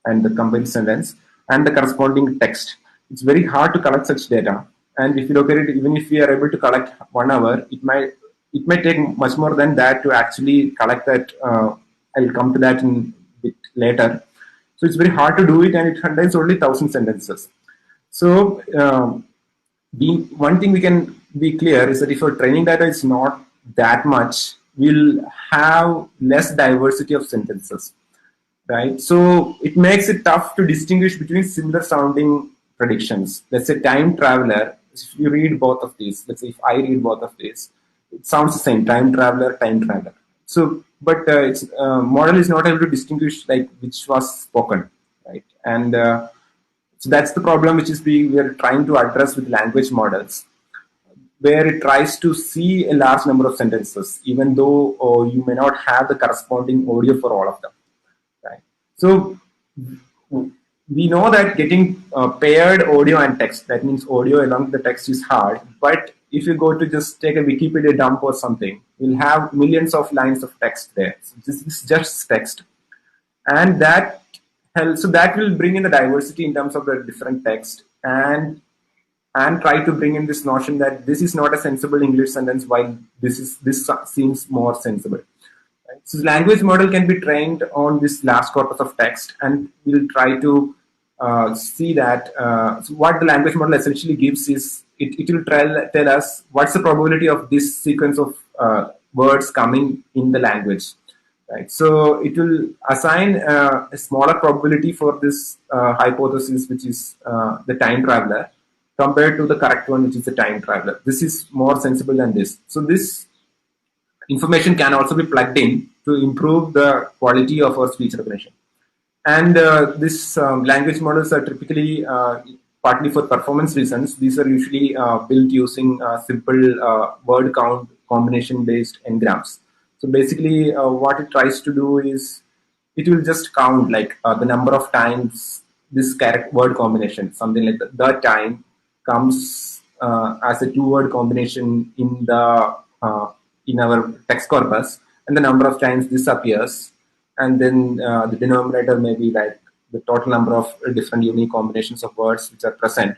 and the complete sentence and the corresponding text. It's very hard to collect such data. And if you look at it, even if we are able to collect 1 hour, it might take much more than that to actually collect that. I'll come to that in a bit later. So it's very hard to do it, and it contains only 1,000 sentences. So one thing we can be clear is that if our training data is not that much, we'll have less diversity of sentences, right? So it makes it tough to distinguish between similar sounding predictions. Let's say time traveler, if you read both of these, let's say if I read both of these, it sounds the same, time traveler. So, but its model is not able to distinguish like which was spoken, right? And so that's the problem which is we are trying to address with language models, where it tries to see a large number of sentences, even though you may not have the corresponding audio for all of them, right? So we know that getting paired audio and text, that means audio along with the text, is hard. But if you go to just take a Wikipedia dump or something, you'll have millions of lines of text there. So this is just text. And that helps, so that will bring in the diversity in terms of the different text, and try to bring in this notion that this is not a sensible English sentence, while this seems more sensible. Right? So the language model can be trained on this large corpus of text, and we'll try to see that. So what the language model essentially gives is it will tell us what's the probability of this sequence of words coming in the language. Right, so it will assign a smaller probability for this hypothesis, which is the time traveler, compared to the correct one, which is the time traveler. This is more sensible than this. So this information can also be plugged in to improve the quality of our speech recognition. And this language models are typically partly for performance reasons. These are usually built using simple word count combination based n-grams. So basically what it tries to do is it will just count like the number of times this word combination, something like the time comes as a two-word combination in the in our text corpus, and the number of times this appears, and then the denominator may be like the total number of different unique combinations of words which are present.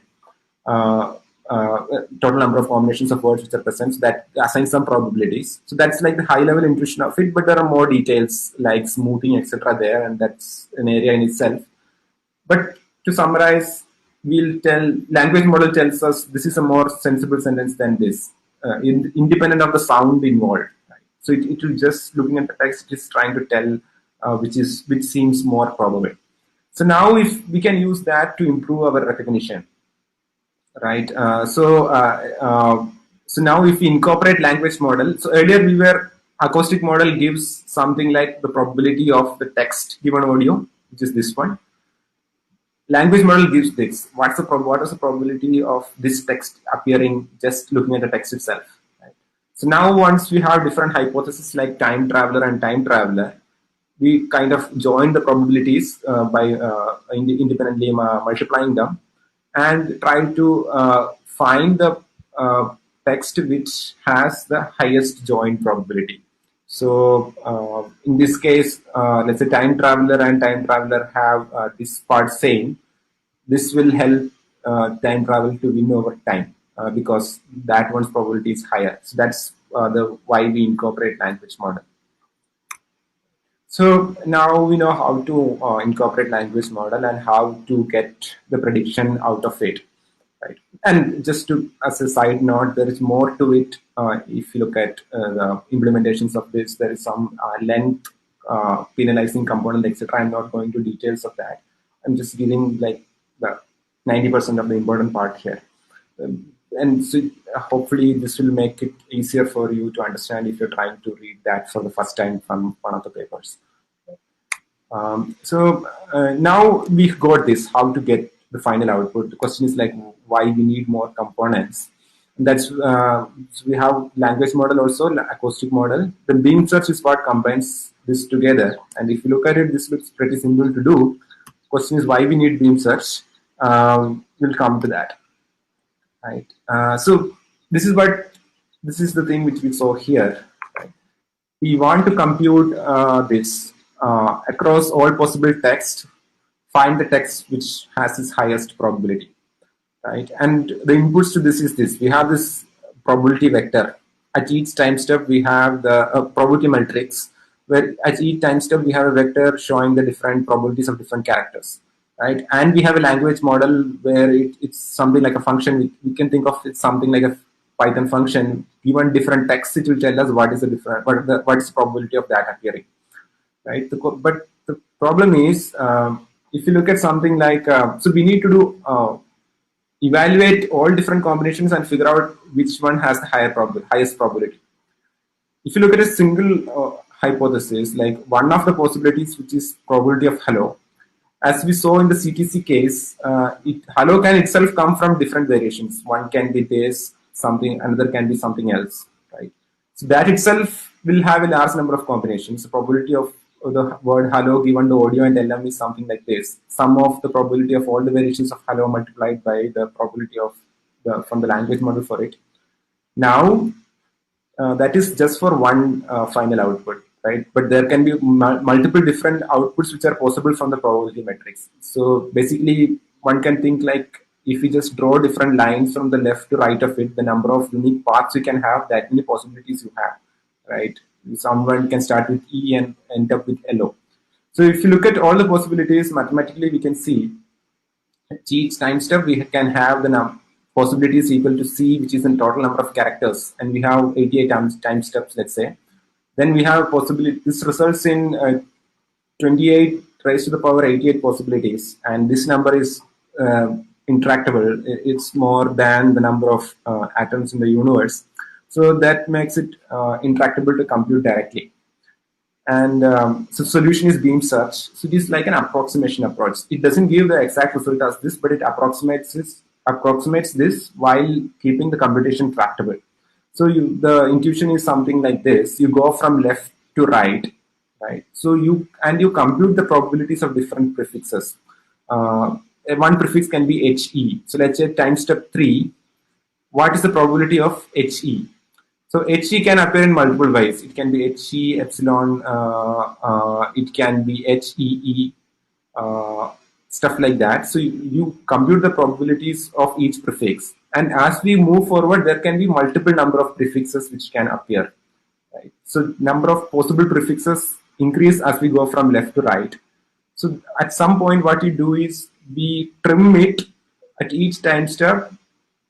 Total number of combinations of words which are present, so that assigns some probabilities. So that's like the high level intuition of it, but there are more details like smoothing, etc. there, and that's an area in itself. But to summarize, language model tells us this is a more sensible sentence than this, independent of the sound involved. Right? So it will just, looking at the text, it is trying to tell which seems more probable. So now if we can use that to improve our recognition, right? So now if we incorporate language model, so earlier acoustic model gives something like the probability of the text given audio, which is this one. Language model gives this. What is the probability of this text appearing just looking at the text itself? Right? So now once we have different hypotheses like time traveler and time traveler, we kind of join the probabilities by independently multiplying them, and try to find the text which has the highest join probability. So in this case, let's say time traveler and time traveler have this part same. This will help time travel to win over time because that one's probability is higher. So that's why we incorporate language model. So now we know how to incorporate language model and how to get the prediction out of it, right? And just as a side note, there is more to it. If you look at the implementations of this, there is some length penalizing component, etc. I'm not going to details of that. I'm just giving like the 90% of the important part here. And so hopefully this will make it easier for you to understand if you're trying to read that for the first time from one of the papers. Now we've got this, how to get the final output. The question is like why we need more components. And that's so we have language model also, acoustic model. The beam search is what combines this together. And if you look at it, this looks pretty simple to do. The question is why we need beam search. We'll come to that. Right. So this is the thing which we saw here. Right? We want to compute this across all possible text, find the text which has its highest probability. Right. And the inputs to this is this. We have this probability vector. At each time step, we have the probability matrix, where at each time step we have a vector showing the different probabilities of different characters. Right, and we have a language model where it's something like a function. We can think of it something like a Python function. Given different text, it will tell us what is the probability of that appearing. Right, but the problem is if you look at something like so we need to do evaluate all different combinations and figure out which one has the highest probability. If you look at a single hypothesis, like one of the possibilities, which is probability of hello. As we saw in the CTC case, hello can itself come from different variations. One can be this, something, another can be something else, right? So that itself will have a large number of combinations. The probability of the word hello given to audio and LM is something like this. Sum of the probability of all the variations of hello multiplied by the probability of from the language model for it. Now, that is just for one final output. Right, but there can be multiple different outputs which are possible from the probability matrix. So basically, one can think like if we just draw different lines from the left to right of it, the number of unique paths you can have, that many possibilities you have. Right, someone can start with E and end up with LO. So if you look at all the possibilities mathematically, we can see at each time step we can have the possibility is equal to C, which is the total number of characters, and we have 88 time steps, let's say, then we have possibility. This results in 28 raised to the power 88 possibilities, and this number is intractable. It's more than the number of atoms in the universe, so that makes it intractable to compute directly. And so solution is beam search. So it is like an approximation approach. It doesn't give the exact result as this, but it approximates this while keeping the computation tractable. So the intuition is something like this: you go from left to right, right? So you compute the probabilities of different prefixes. One prefix can be HE. So let's say time step 3. What is the probability of HE? So HE can appear in multiple ways. It can be HE epsilon. It can be HEE. Stuff like that. So you compute the probabilities of each prefix, and as we move forward, there can be multiple number of prefixes which can appear. Right? So number of possible prefixes increase as we go from left to right. So at some point, what you do is we trim it at each time step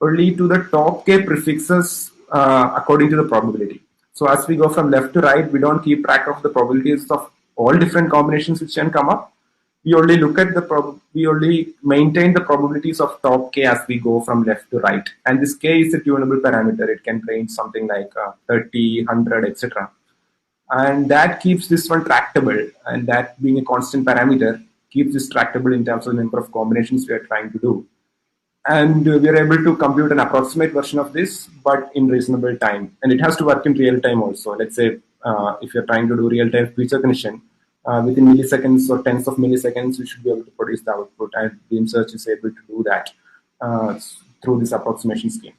only to the top k prefixes according to the probability. So as we go from left to right, we don't keep track of the probabilities of all different combinations which can come up. We only look at we only maintain the probabilities of top k as we go from left to right. And this k is a tunable parameter. It can range something like 30, 100, etc. And that keeps this one tractable. And that being a constant parameter keeps this tractable in terms of the number of combinations we are trying to do. And we are able to compute an approximate version of this, but in reasonable time. And it has to work in real time also. Let's say if you're trying to do real-time speech recognition, within milliseconds or tens of milliseconds, you should be able to produce the output. And beam search is able to do that through this approximation scheme.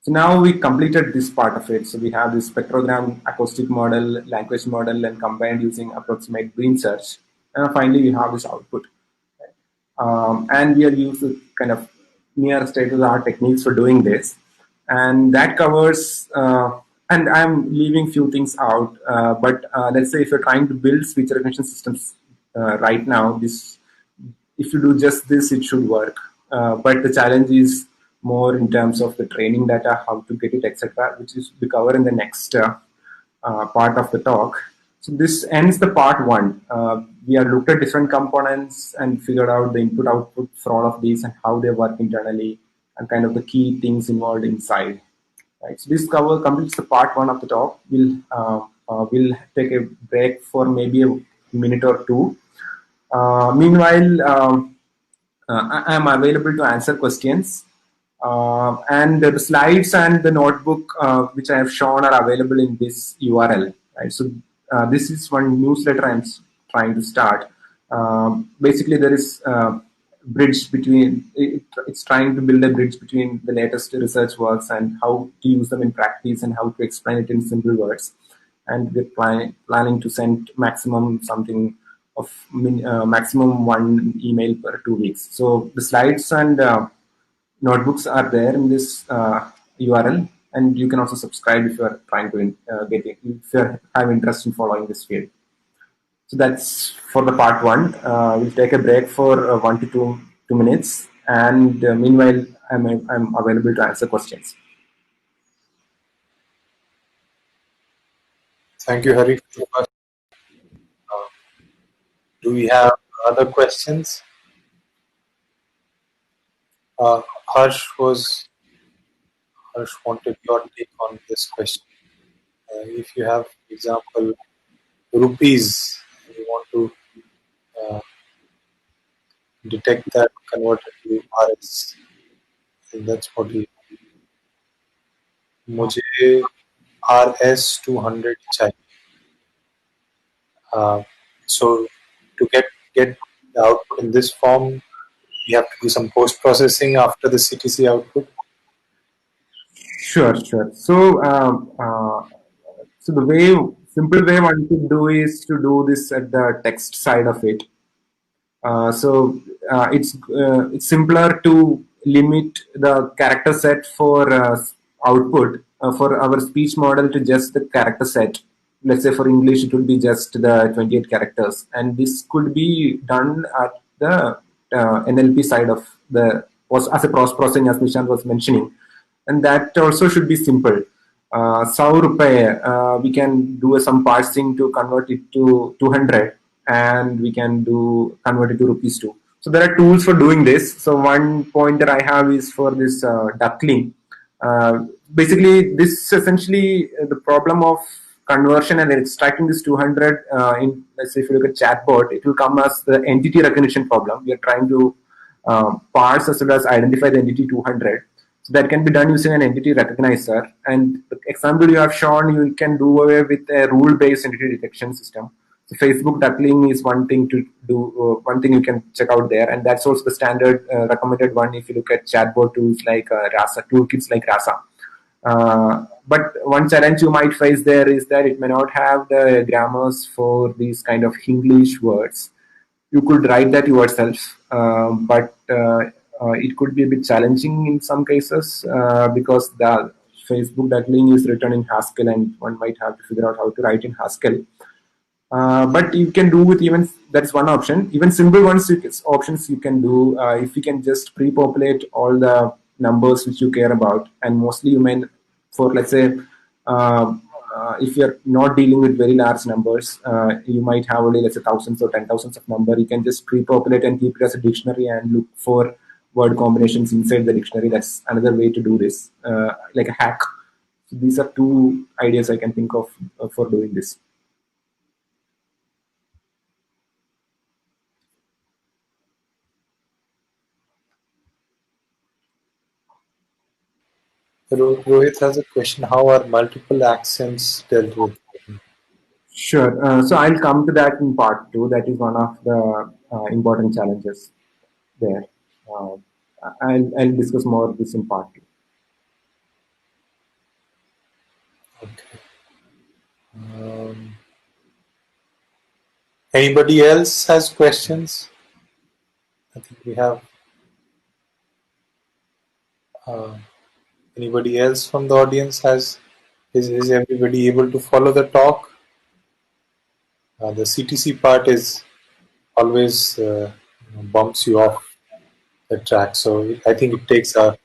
So now we completed this part of it. So we have this spectrogram, acoustic model, language model, and combined using approximate beam search. And finally, we have this output. And we are using kind of near state-of-the-art techniques for doing this. And that covers, and I'm leaving few things out, but let's say if you're trying to build speech recognition systems right now, if you do just this, it should work. But the challenge is more in terms of the training data, how to get it, etc., which is we cover in the next part of the talk. So this ends the part 1. We have looked at different components and figured out the input output for all of these and how they work internally and kind of the key things involved inside. Right. So this completes the part 1 of the talk. We'll take a break for maybe a minute or two. Meanwhile, I am available to answer questions. And the slides and the notebook which I have shown are available in this URL. Right. So this is one newsletter I'm trying to start. Basically, there is a bridge between, it's trying to build a bridge between the latest research works and how to use them in practice and how to explain it in simple words. And we're planning to send maximum something of maximum 1 email per 2 weeks. So the slides and notebooks are there in this URL. And you can also subscribe if you are trying to if you have interest in following this field. So that's for the part 1. We'll take a break for 1 to 2 minutes, and meanwhile, I'm available to answer questions. Thank you, Hari. Do we have other questions? Harsh wanted your take on this question. If you have, for example, rupees, and you want to detect that converted to RS, and that's what he. मुझे RS 200 चाहिए. So to get the output in this form, you have to do some post processing after the CTC output. Sure. So, so the simple way one could do is to do this at the text side of it. So it's simpler to limit the character set for output for our speech model to just the character set. Let's say for English, it would be just the 28 characters, and this could be done at the NLP side of the as a processing, as Nishant was mentioning, and that also should be simple. 100 rupees, we can do some parsing to convert it to 200, and we can convert it to rupees too. So there are tools for doing this. So one pointer I have is for this duckling. Basically, this essentially the problem of conversion and extracting this 200 in, let's say if you look at chatbot, it will come as the entity recognition problem. We are trying to parse as well as identify the entity 200. So that can be done using an entity recognizer. And the example you have shown, you can do away with a rule-based entity detection system. So Facebook duckling is one thing to do, one thing you can check out there, and that's also the standard recommended one if you look at chatbot tools like Rasa, toolkits like Rasa. But one challenge you might face there is that it may not have the grammars for these kind of English words. You could write that yourself, but it could be a bit challenging in some cases because the Facebook duckling is written in Haskell, and one might have to figure out how to write in Haskell. But you can do with even, that's one option. Even simple options you can do if you can just pre-populate all the numbers which you care about, and mostly you may, for let's say, if you're not dealing with very large numbers, you might have only, let's say, thousands or 10,000s of number. You can just pre-populate and keep it as a dictionary and look for word combinations inside the dictionary. That's another way to do this, like a hack. So these are two ideas I can think of for doing this. Rohit has a question. How are multiple accents dealt with? Sure. So I'll come to that in part 2. That is one of the important challenges there. I'll discuss more of this in part 2. Okay. Anybody else has questions? I think we have. Anybody else from the audience has? Is everybody able to follow the talk? The CTC part is always bumps you off the track, so I think it takes a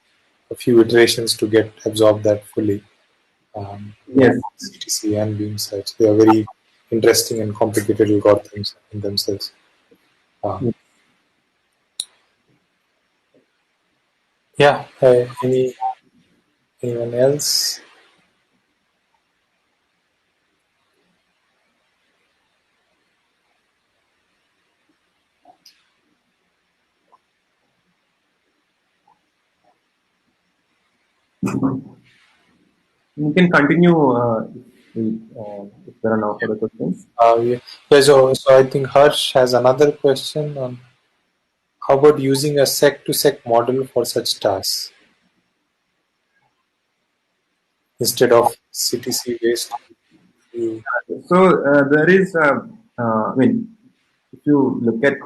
few iterations to get absorbed that fully. Yes. CTC and Beam Search, they are very interesting and complicated algorithms in themselves. Yeah. Anyone else? You can continue if there are no further questions. Yeah. So I think Harsh has another question on how about using a sec-to-sec model for such tasks instead of CTC based. So there is, I mean, if you look at,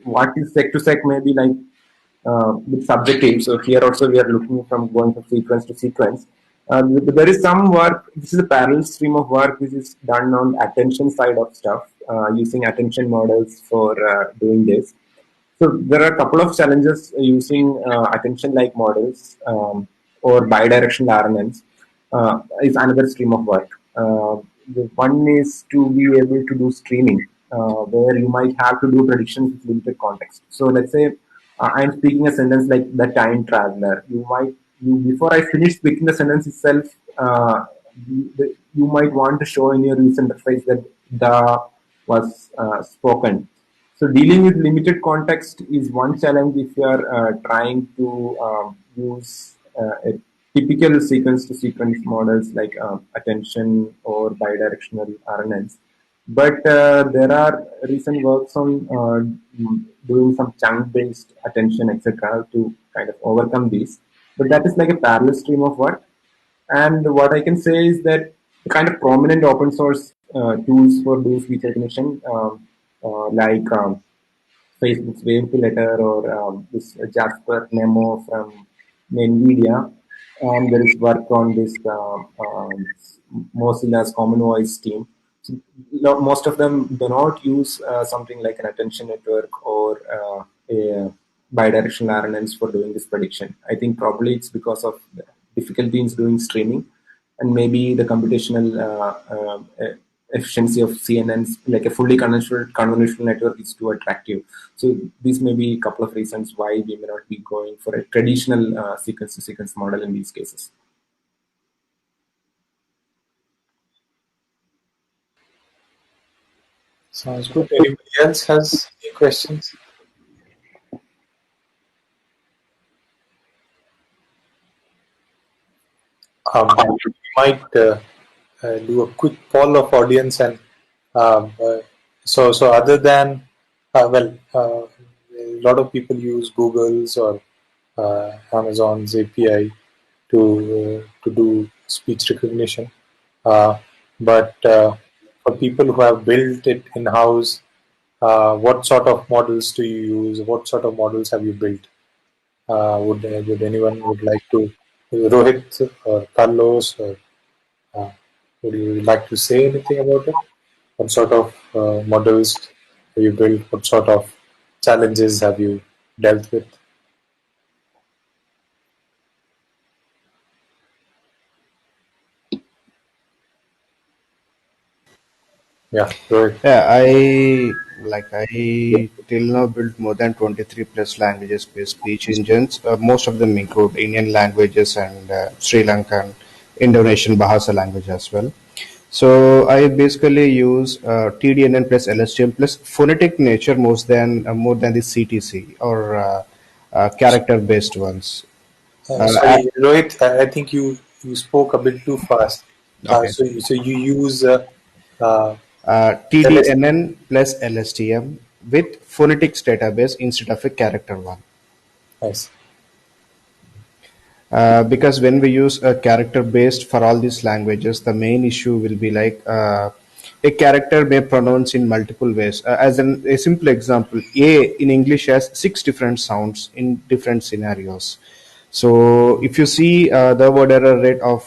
what is sec-to-sec may be like bit subjective. So here also we are looking from going from sequence to sequence. There is some work, this is a parallel stream of work which is done on attention side of stuff, using attention models for doing this. So there are a couple of challenges using attention-like models or bidirectional RNNs is another stream of work. The one is to be able to do streaming, where you might have to do predictions with limited context. So let's say I'm speaking a sentence like the time traveler. Before I finish speaking the sentence itself, you might want to show in your user interface that the was spoken. So dealing with limited context is one challenge if you are trying to use a typical sequence-to-sequence models like attention or bidirectional RNNs. But there are recent works on doing some chunk-based attention, etc., to kind of overcome these. But that is like a parallel stream of work. And what I can say is that the kind of prominent open source tools for doing speech recognition, like Facebook's Wave to Letter or this Jasper Nemo from NVIDIA, and there is work on this Mozilla's Common Voice team. So, most of them do not use something like an attention network or a bidirectional RNNs for doing this prediction. I think probably it's because of the difficulty in doing streaming, and maybe the computational efficiency of CNNs, like a fully convolutional network, is too attractive. So these may be a couple of reasons why we may not be going for a traditional sequence-to-sequence model in these cases. Sounds good. Anybody else has any questions? We might do a quick poll of audience, and so other than a lot of people use Google's or Amazon's API to do speech recognition, but for people who have built it in house, what sort of models do you use? What sort of models have you built? Would anyone would like to, Rohit or Carlos, or would you like to say anything about it? What sort of models have you built? What sort of challenges have you dealt with? Yeah, Rohit. Yeah, I till now built more than 23 plus languages based speech engines. Most of them include Indian languages and Sri Lankan, Indonesian Bahasa language as well. So I basically use TDNN plus LSTM plus phonetic nature more than the CTC or character based ones. Sorry, Rohit, I think you spoke a bit too fast. Okay. So you use LS. TDNN plus LSTM with phonetics database instead of a character one. Nice. Because when we use a character based for all these languages, the main issue will be like a character may pronounce in multiple ways. A simple example, A in English has 6 different sounds in different scenarios. So if you see the word error rate of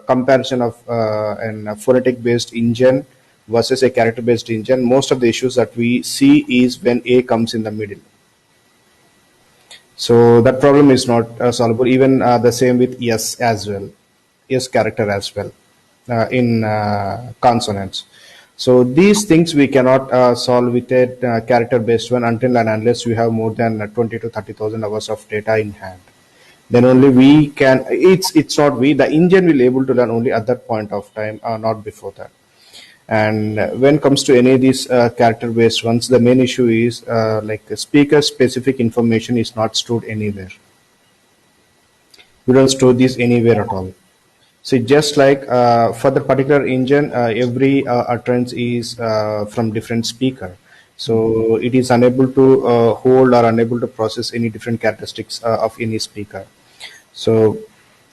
comparison of a phonetic based engine versus a character based engine, most of the issues that we see is when A comes in the middle. So that problem is not solvable. Even the same with yes as well, yes character as well in consonants. So these things we cannot solve with a character-based one until and unless we have more than 20 to 30,000 hours of data in hand. Then only we can. It's not we. The engine will able to learn only at that point of time, not before that. And when it comes to any of these character-based ones, the main issue is like speaker-specific information is not stored anywhere. We don't store these anywhere at all. So just like for the particular engine, every utterance is from different speaker. So it is unable to hold or unable to process any different characteristics of any speaker. So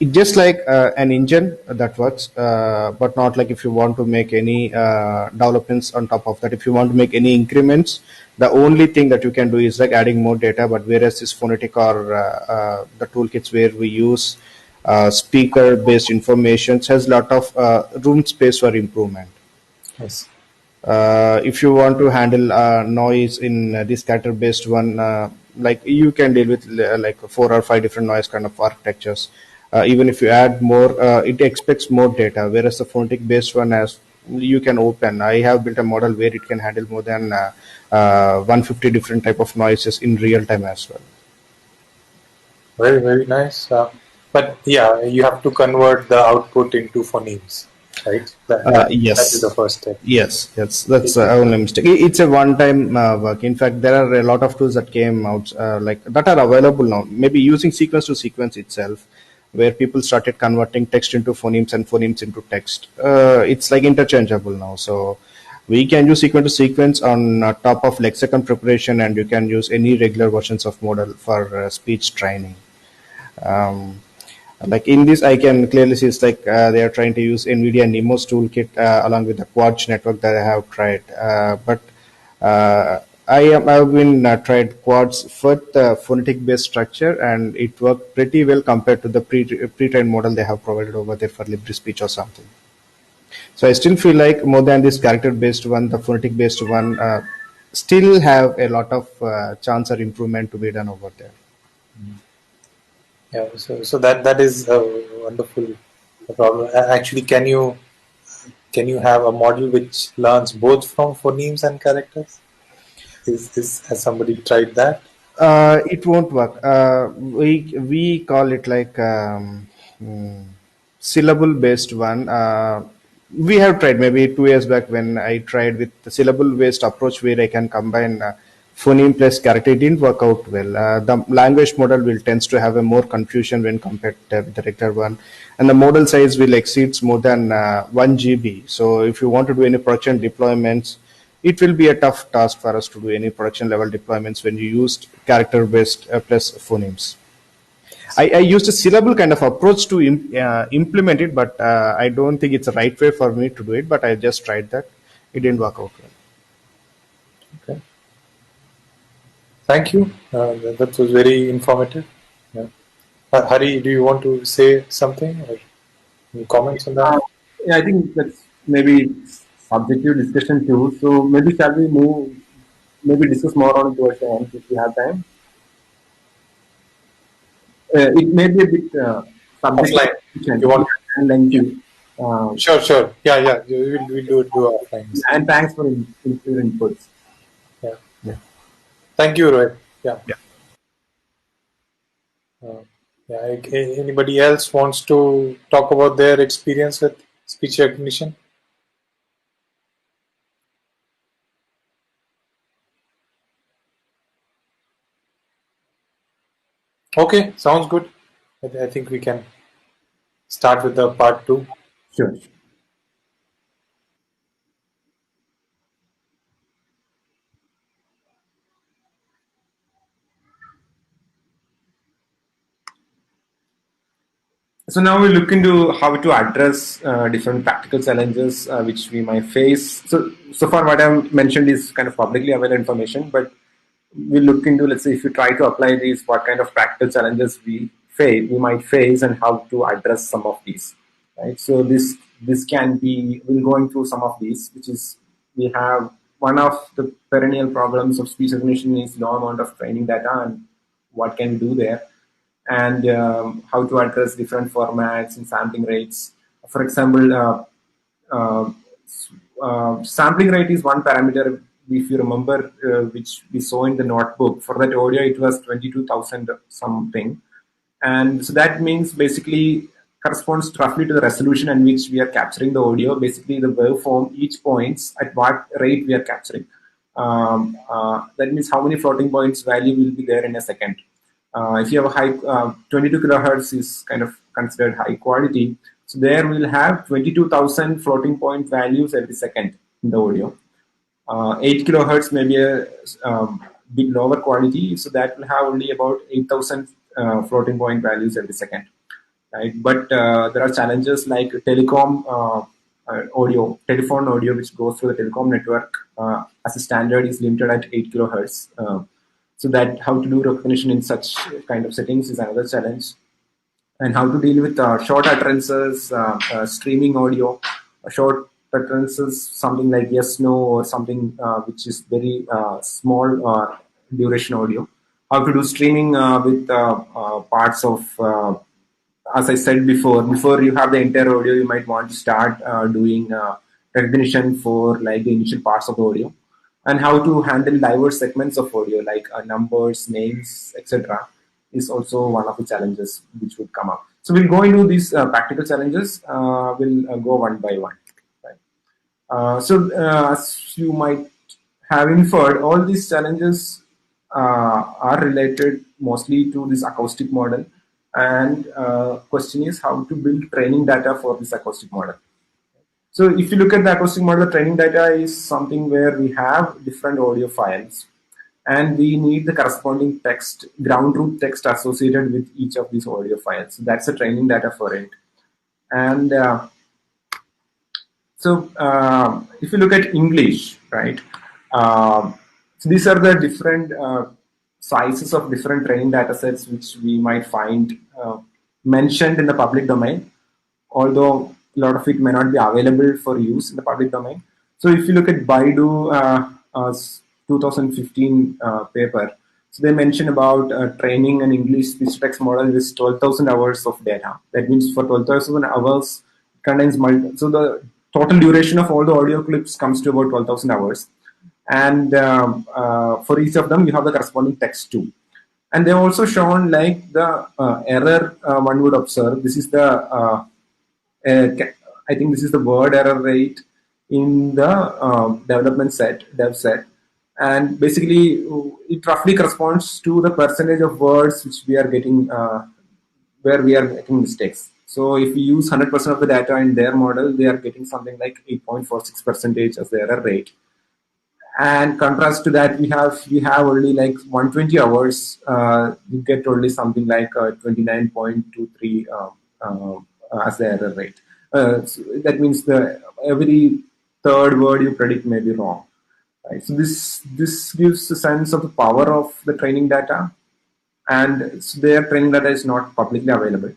it's just like an engine that works, but not like if you want to make any developments on top of that. If you want to make any increments, the only thing that you can do is like adding more data. But whereas this phonetic or the toolkits where we use speaker-based information has a lot of room space for improvement. Yes. If you want to handle noise in this character-based one, like you can deal with like 4 or 5 different noise kind of architectures. Even if you add more, it expects more data, whereas the phonetic-based one has you can open. I have built a model where it can handle more than 150 different type of noises in real time as well. Very, very nice. But yeah, you have to convert the output into phonemes, right? Yes. That is the first step. Yes, that's only mistake. It's a one-time work. In fact, there are a lot of tools that came out like that are available now. Maybe using sequence to sequence itself, where people started converting text into phonemes and phonemes into text. It's like interchangeable now. So we can use sequence to sequence on top of lexicon preparation, and you can use any regular versions of model for speech training. Like in this, I can clearly see it's like they are trying to use NVIDIA NeMO's toolkit along with the Quartz network that I have tried. But I've been tried Quartz for the phonetic-based structure, and it worked pretty well compared to the pre-trained model they have provided over there for LibriSpeech or something. So I still feel like more than this character-based one, the phonetic-based one still have a lot of chance or improvement to be done over there. Yeah, so that is a wonderful problem. Actually, can you have a model which learns both from phonemes and characters? Has somebody tried that? It won't work. We call it like mm, syllable based one. We have tried maybe 2 years back when I tried with the syllable based approach where I can combine phoneme plus character. It didn't work out well. The language model will tends to have a more confusion when compared to the director one, and the model size will exceeds more than 1 GB. So if you want to do any production deployments, it will be a tough task for us to do any production level deployments when you used character based plus phonemes. I used a syllable kind of approach to implement it, but I don't think it's the right way for me to do it. But I just tried that. It didn't work out well. Okay. Thank you. That was very informative. Yeah. Hari, do you want to say something or any comments on that? Yeah, I think that's maybe subjective discussion too. So maybe shall we move, maybe discuss more on it towards the end if we have time. It may be a bit subjective Offline. You want? and lengthy. Sure. Yeah. We'll do offline. And thanks for your inputs. Yeah. Thank you, Rohit. Yeah. Anybody else wants to talk about their experience with speech recognition? Okay, sounds good. I think we can start with the part 2. Sure. So now we look into how to address different practical challenges which we might face. So far what I've mentioned is kind of publicly available information, but we'll look into, let's say, if you try to apply these, what kind of practical challenges we might face and how to address some of these. Right. So this can be, we'll going through some of these, which is, we have one of the perennial problems of speech recognition is low amount of training data and what can we do there, and how to address different formats and sampling rates. For example, sampling rate is one parameter, if you remember, which we saw in the notebook. For that audio, it was 22,000 something. And so that means basically corresponds roughly to the resolution in which we are capturing the audio. Basically, the waveform, each points at what rate we are capturing. That means how many floating points value will be there in a second. If you have a high, 22 kilohertz is kind of considered high quality. So there we'll have 22,000 floating point values every second in the audio. 8 kilohertz may be a bit lower quality, so that will have only about 8,000 floating point values every second. Right? But there are challenges like telecom audio, telephone audio, which goes through the telecom network as a standard is limited at 8 kilohertz. So that how to do recognition in such kind of settings is another challenge. And how to deal with short utterances, streaming audio, short utterances, something like yes, no, or something which is very small duration audio. How to do streaming with parts of, as I said before you have the entire audio, you might want to start doing recognition for like the initial parts of the audio. And how to handle diverse segments of audio like numbers, names, etc. is also one of the challenges which would come up. So we'll go into these practical challenges. We'll go one by one. Right? As you might have inferred, all these challenges are related mostly to this acoustic model. And question is how to build training data for this acoustic model. So if you look at the acoustic model, the training data is something where we have different audio files and we need the corresponding text, ground truth text associated with each of these audio files. So that's the training data for it. And if you look at English, right, so these are the different sizes of different training data sets which we might find mentioned in the public domain, although a lot of it may not be available for use in the public domain. So if you look at Baidu 2015 paper. So they mentioned about training an English speech-to-text model with 12,000 hours of data. That means for 12,000 hours, contains so the total duration of all the audio clips comes to about 12,000 hours. And for each of them, you have the corresponding text too. And they've also shown like the error one would observe. This is the I think this is the word error rate in the dev set, and basically it roughly corresponds to the percentage of words which we are getting where we are making mistakes. So if we use 100% of the data in their model, they are getting something like 8.46% as the error rate. And contrast to that, we have only like 120 hours. You get only something like 29.23 as the error rate. So that means every third word you predict may be wrong. Right? So this gives a sense of the power of the training data, and so their training data is not publicly available,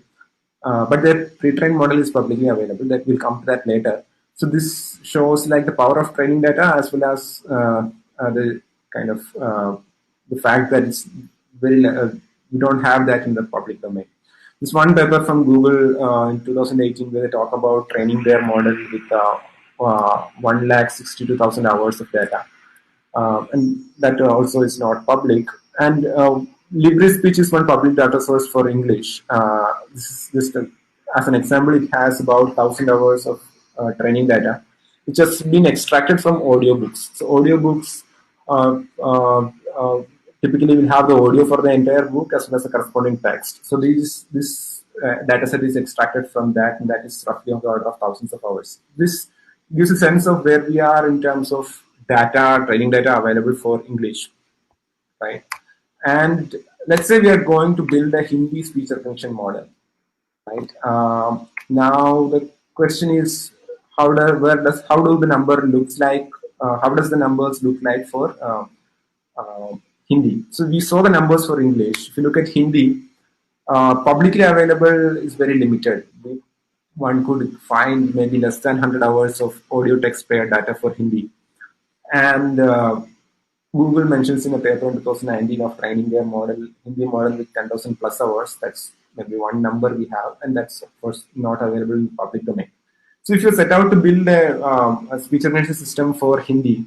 but their pre-trained model is publicly available. That we'll come to that later. So this shows like the power of training data, as well as the kind of the fact that it's very we don't have that in the public domain. This one paper from Google in 2018 where they talk about training their model with 1,62,000 hours of data, and that also is not public. And LibreSpeech is one public data source for English. This is just as an example, it has about 1,000 hours of training data, which has been extracted from audiobooks. So audiobooks typically will have the audio for the entire book as well as the corresponding text. So this data set is extracted from that, and that is roughly on the order of thousands of hours. This gives a sense of where we are in terms of data, training data available for English, right? And let's say we are going to build a Hindi speech recognition model, right? Now the question is, how do the number looks like? How does the numbers look like for Hindi? So we saw the numbers for English. If you look at Hindi, publicly available is very limited. One could find maybe less than 100 hours of audio text pair data for Hindi. And Google mentions in a paper in 2019 of training their Hindi model with 10,000 plus hours. That's maybe one number we have, and that's of course not available in the public domain. So if you set out to build a speech recognition system for Hindi,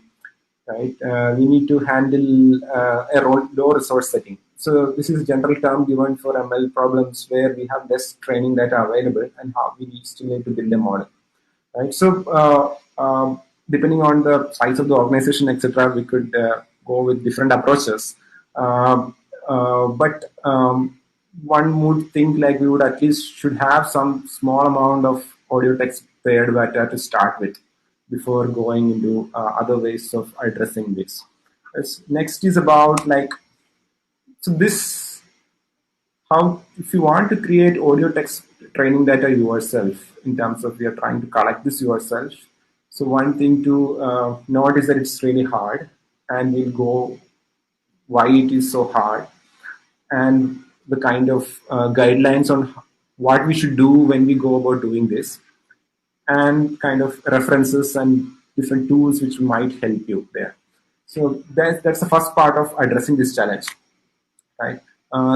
right, we need to handle a low resource setting. So this is a general term given for ML problems where we have less training data available and how we still need to build a model, right? So depending on the size of the organization, etc., we could go with different approaches. But one would think like we would at least should have some small amount of audio text paired data to start with before going into other ways of addressing this. Next is about like, so this, how if you want to create audio text training data yourself, in terms of we are trying to collect this yourself. So one thing to note is that it's really hard, and we'll go why it is so hard, and the kind of guidelines on what we should do when we go about doing this, and kind of references and different tools which might help you there. So that's the first part of addressing this challenge, right?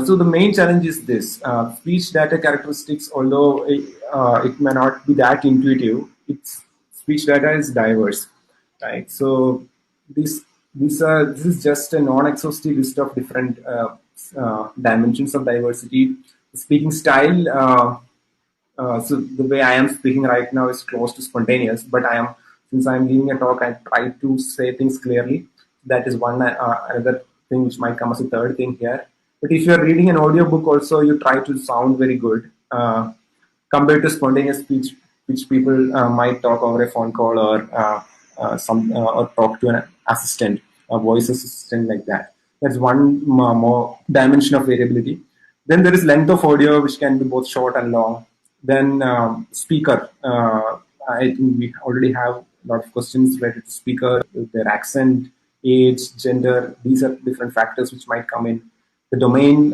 So the main challenge is this: speech data characteristics, although it may not be that intuitive, speech data is diverse, right? So this is just a non-exhaustive list of different dimensions of diversity. Speaking style, so the way I am speaking right now is close to spontaneous, but since I'm giving a talk, I try to say things clearly. That is one another thing which might come as a third thing here. But if you're reading an audiobook also, you try to sound very good compared to spontaneous speech, which people might talk over a phone call or or talk to an assistant, a voice assistant like that. That's one more dimension of variability. Then there is length of audio, which can be both short and long. Then speaker. I think we already have a lot of questions related to speaker, their accent, age, gender. These are different factors which might come in. The domain,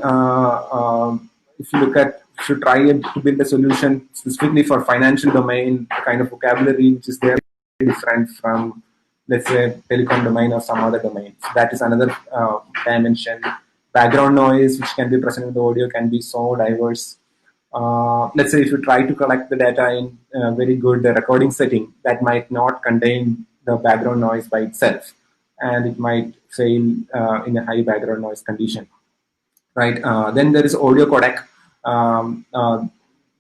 if you try to build a solution specifically for financial domain, the kind of vocabulary which is there is different from let's say telecom domain or some other domain. So that is another dimension. Background noise which can be present in the audio can be so diverse. Let's say if you try to collect the data in very good recording setting, that might not contain the background noise by itself, and it might fail in a high background noise condition, right? Then there is audio codec.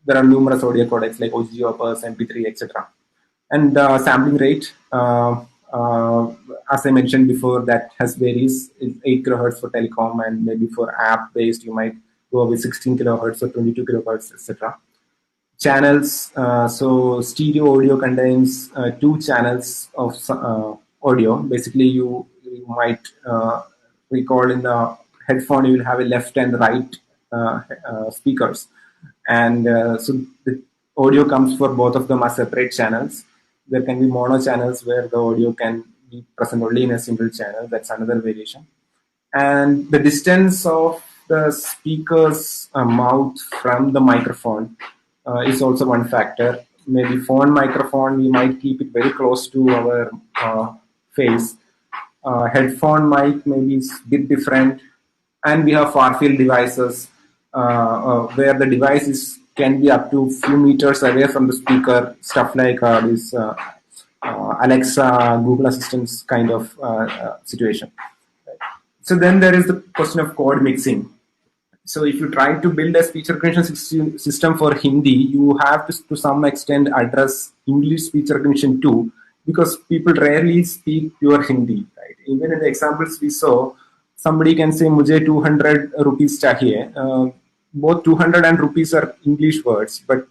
There are numerous audio codecs like OGG, Opus, MP3, etc. And sampling rate, as I mentioned before, that has varies. It's 8 kilohertz for telecom, and maybe for app based you might go with 16 kilohertz or 22 kilohertz, etc. Channels, so stereo audio contains 2 channels of audio. Basically, you might recall in the headphone you will have a left and right speakers, and so the audio comes for both of them as separate channels. There can be mono channels where the audio can be present only in a single channel. That's another variation. And the distance of the speaker's mouth from the microphone is also one factor. Maybe phone microphone, we might keep it very close to our face. Headphone mic maybe is a bit different. And we have far field devices where the device can be up to few meters away from the speaker, stuff like this Alexa, Google Assistants kind of situation. So then there is the question of code mixing. So if you try to build a speech recognition system for Hindi, you have to some extent address English speech recognition too, because people rarely speak pure Hindi. Right? Even in the examples we saw, somebody can say, "Mujhe 200 rupees chahiye." Both 200 and rupees are English words, but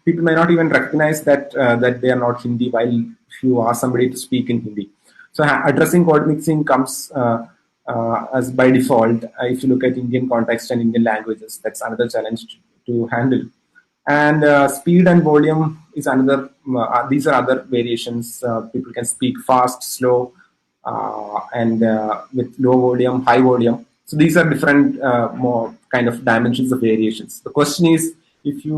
people may not even recognize that that they are not Hindi while if you ask somebody to speak in Hindi. So addressing code mixing comes as by default. If you look at Indian context and Indian languages, that's another challenge to handle. And speed and volume is another. These are other variations. People can speak fast, slow, and with low volume, high volume. So these are different more kind of dimensions of variations. The question is, if you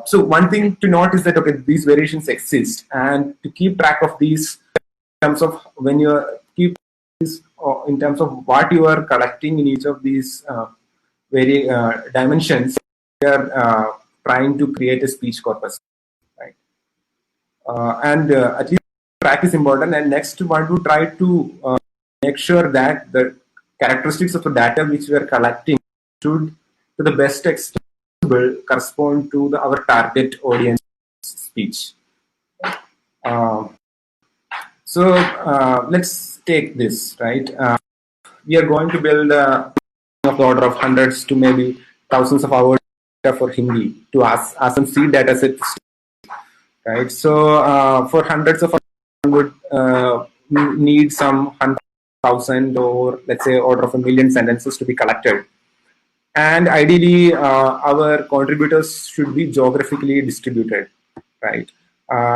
so one thing to note is that okay, these variations exist, and to keep track of these in terms of when you keep this in terms of what you are collecting in each of these dimensions, we are trying to create a speech corpus, right? And at least track is important. And next, we want to try to make sure that the characteristics of the data which we are collecting should, to the best extent possible, correspond to our target audience speech. So let's take this, right? We are going to build of the order of hundreds to maybe thousands of hours for Hindi to ask some seed data sets, right? So for hundreds of hours, would need some 100,000 or let's say order of 1,000,000 sentences to be collected. And ideally, our contributors should be geographically distributed, right?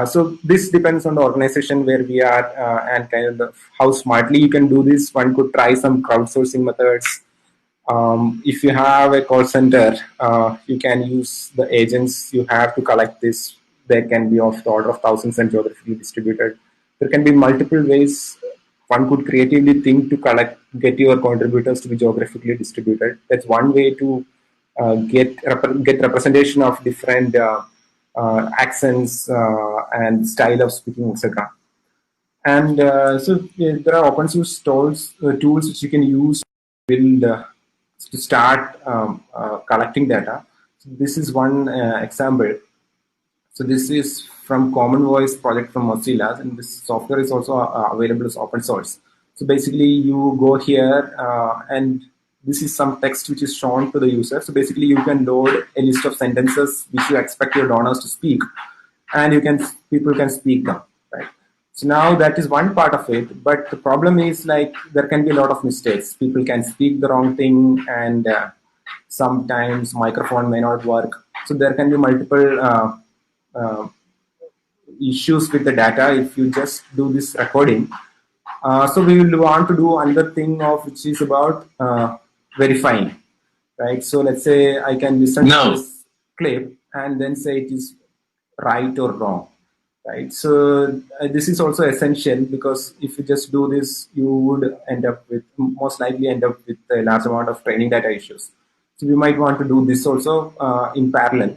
So this depends on the organization where we are and kind of how smartly you can do this. One could try some crowdsourcing methods. If you have a call center, you can use the agents you have to collect this. They can be of the order of thousands and geographically distributed. There can be multiple ways one could creatively think to get your contributors to be geographically distributed. That's one way to get representation of different accents and style of speaking, etc. And so there are open source tools which you can use to build to start collecting data. So this is one example. So this is from Common Voice project from Mozilla, and this software is also available as open source. So basically, you go here, and this is some text which is shown to the user. So basically, you can load a list of sentences which you expect your donors to speak, and people can speak them, right? So now that is one part of it, but the problem is like there can be a lot of mistakes. People can speak the wrong thing, and sometimes microphone may not work. So there can be multiple issues with the data if you just do this recording. So we will want to do another thing of which is about verifying, right? So let's say I can listen to this clip and then say it is right or wrong. right? So this is also essential, because if you just do this, you would most likely end up with a large amount of training data issues. So we might want to do this also in parallel.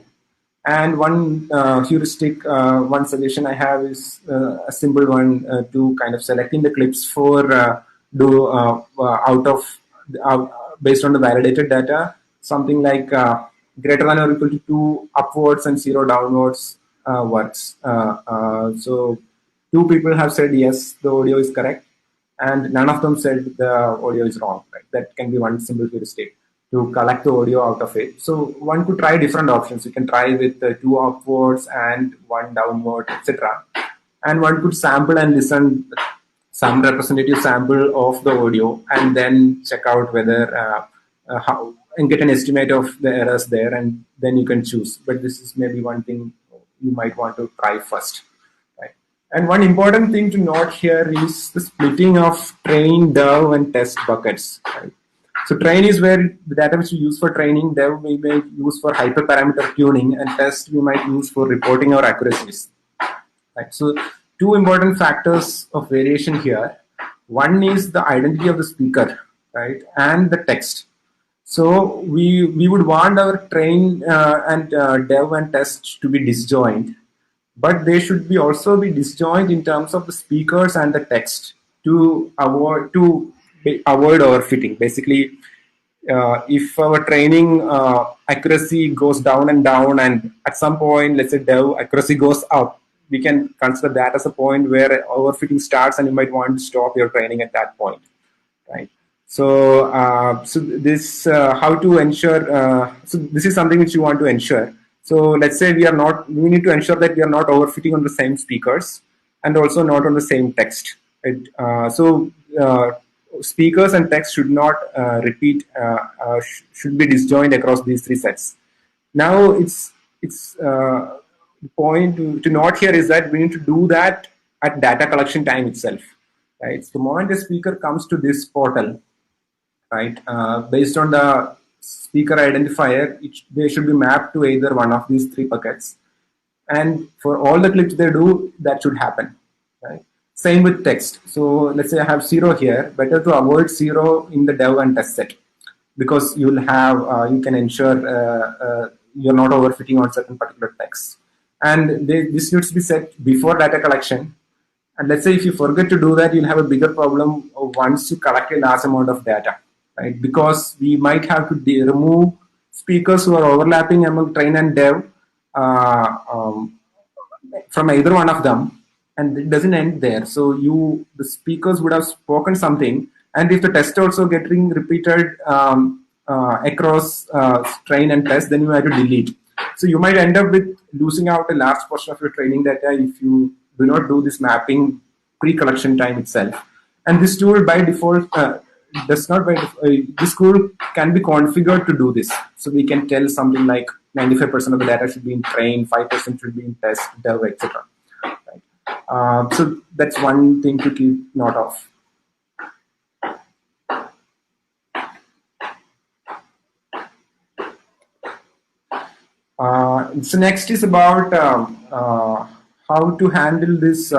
And one heuristic, one suggestion I have is a simple one to kind of selecting the clips for based on the validated data, something like greater than or equal to 2 upwards and 0 downwards works. So 2 people have said yes, the audio is correct, and none of them said the audio is wrong. Right? That can be one simple heuristic to collect the audio out of it. So one could try different options. You can try with 2 upwards and 1 downward, etc. And one could sample and listen some representative sample of the audio, and then check out whether how, and get an estimate of the errors there, and then you can choose. But this is maybe one thing you might want to try first. Right? And one important thing to note here is the splitting of train, dev, and test buckets. Right? So train is where the data which we use for training, dev we may use for hyperparameter tuning, and test we might use for reporting our accuracies. Right? So 2 important factors of variation here. One is the identity of the speaker, right, and the text. So we would want our train and dev and test to be disjoint, but they should be also be disjoint in terms of the speakers and the text to avoid overfitting. Basically, if our training accuracy goes down and down, and at some point, let's say dev accuracy goes up, we can consider that as a point where overfitting starts, and you might want to stop your training at that point, right? So, so this how to ensure. So this is something which you want to ensure. So let's say we need to ensure that we are not overfitting on the same speakers, and also not on the same text. Right? Speakers and text should not repeat. Should be disjoint across these 3 sets. Now it's the point to note here is that we need to do that at data collection time itself. Right? So the moment a speaker comes to this portal, right, based on the speaker identifier, they should be mapped to either one of these 3 buckets. And for all the clips they do, that should happen. Right? Same with text. So let's say I have 0 here. Better to avoid 0 in the dev and test set, because you'll have you can ensure you're not overfitting on certain particular text. And this needs to be set before data collection. And let's say if you forget to do that, you'll have a bigger problem once you collect a large amount of data, right? Because we might have to remove speakers who are overlapping among train and dev from either one of them, and it doesn't end there. So the speakers would have spoken something, and if the test also getting repeated across train and test, then you have to delete. So you might end up with losing out a large portion of your training data if you do not do this mapping pre-collection time itself. And this tool by default does not. This tool can be configured to do this. So we can tell something like 95% of the data should be in train, 5% should be in test, dev, etc. Right? So that's one thing to keep note of. So next is about how to handle this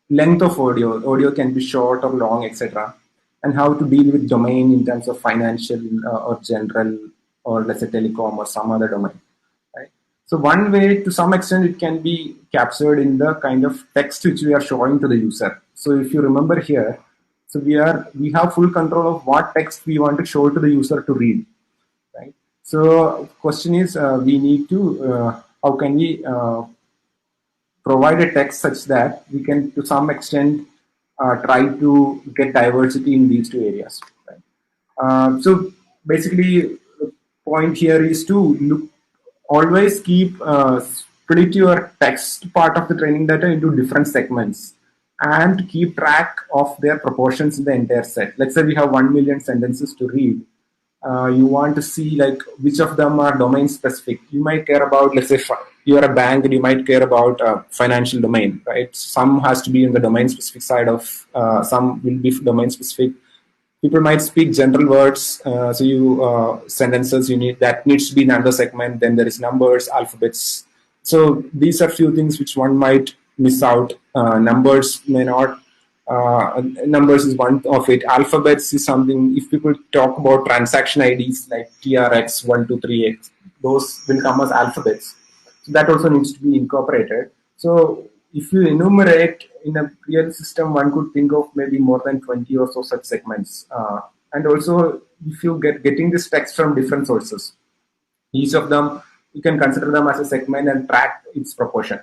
length of audio. Audio can be short or long, etc. And how to deal with domain in terms of financial or general, or let's say telecom or some other domain. Right? So one way, to some extent, it can be captured in the kind of text which we are showing to the user. So if you remember here, so we have full control of what text we want to show to the user to read. Right? So question is, we need to, how can we provide a text such that we can, to some extent, try to get diversity in these 2 areas. Right? So basically, the point here is to always keep split your text part of the training data into different segments, and to keep track of their proportions in the entire set. Let's say we have 1 million sentences to read. You want to see like which of them are domain specific. You might care about, let's say you're a bank, and you might care about financial domain, right? Some has to be in the domain specific side of, some will be domain specific. People might speak general words, so you sentences that needs to be in another segment. Then there is numbers, alphabets. So these are few things which one might miss out. Numbers may not. Numbers is one of it. Alphabets is something. If people talk about transaction IDs like TRX 123X, those will come as alphabets. So that also needs to be incorporated. So if you enumerate in a real system, one could think of maybe more than 20 or so such segments. And also, if you getting this text from different sources, each of them, you can consider them as a segment and track its proportion.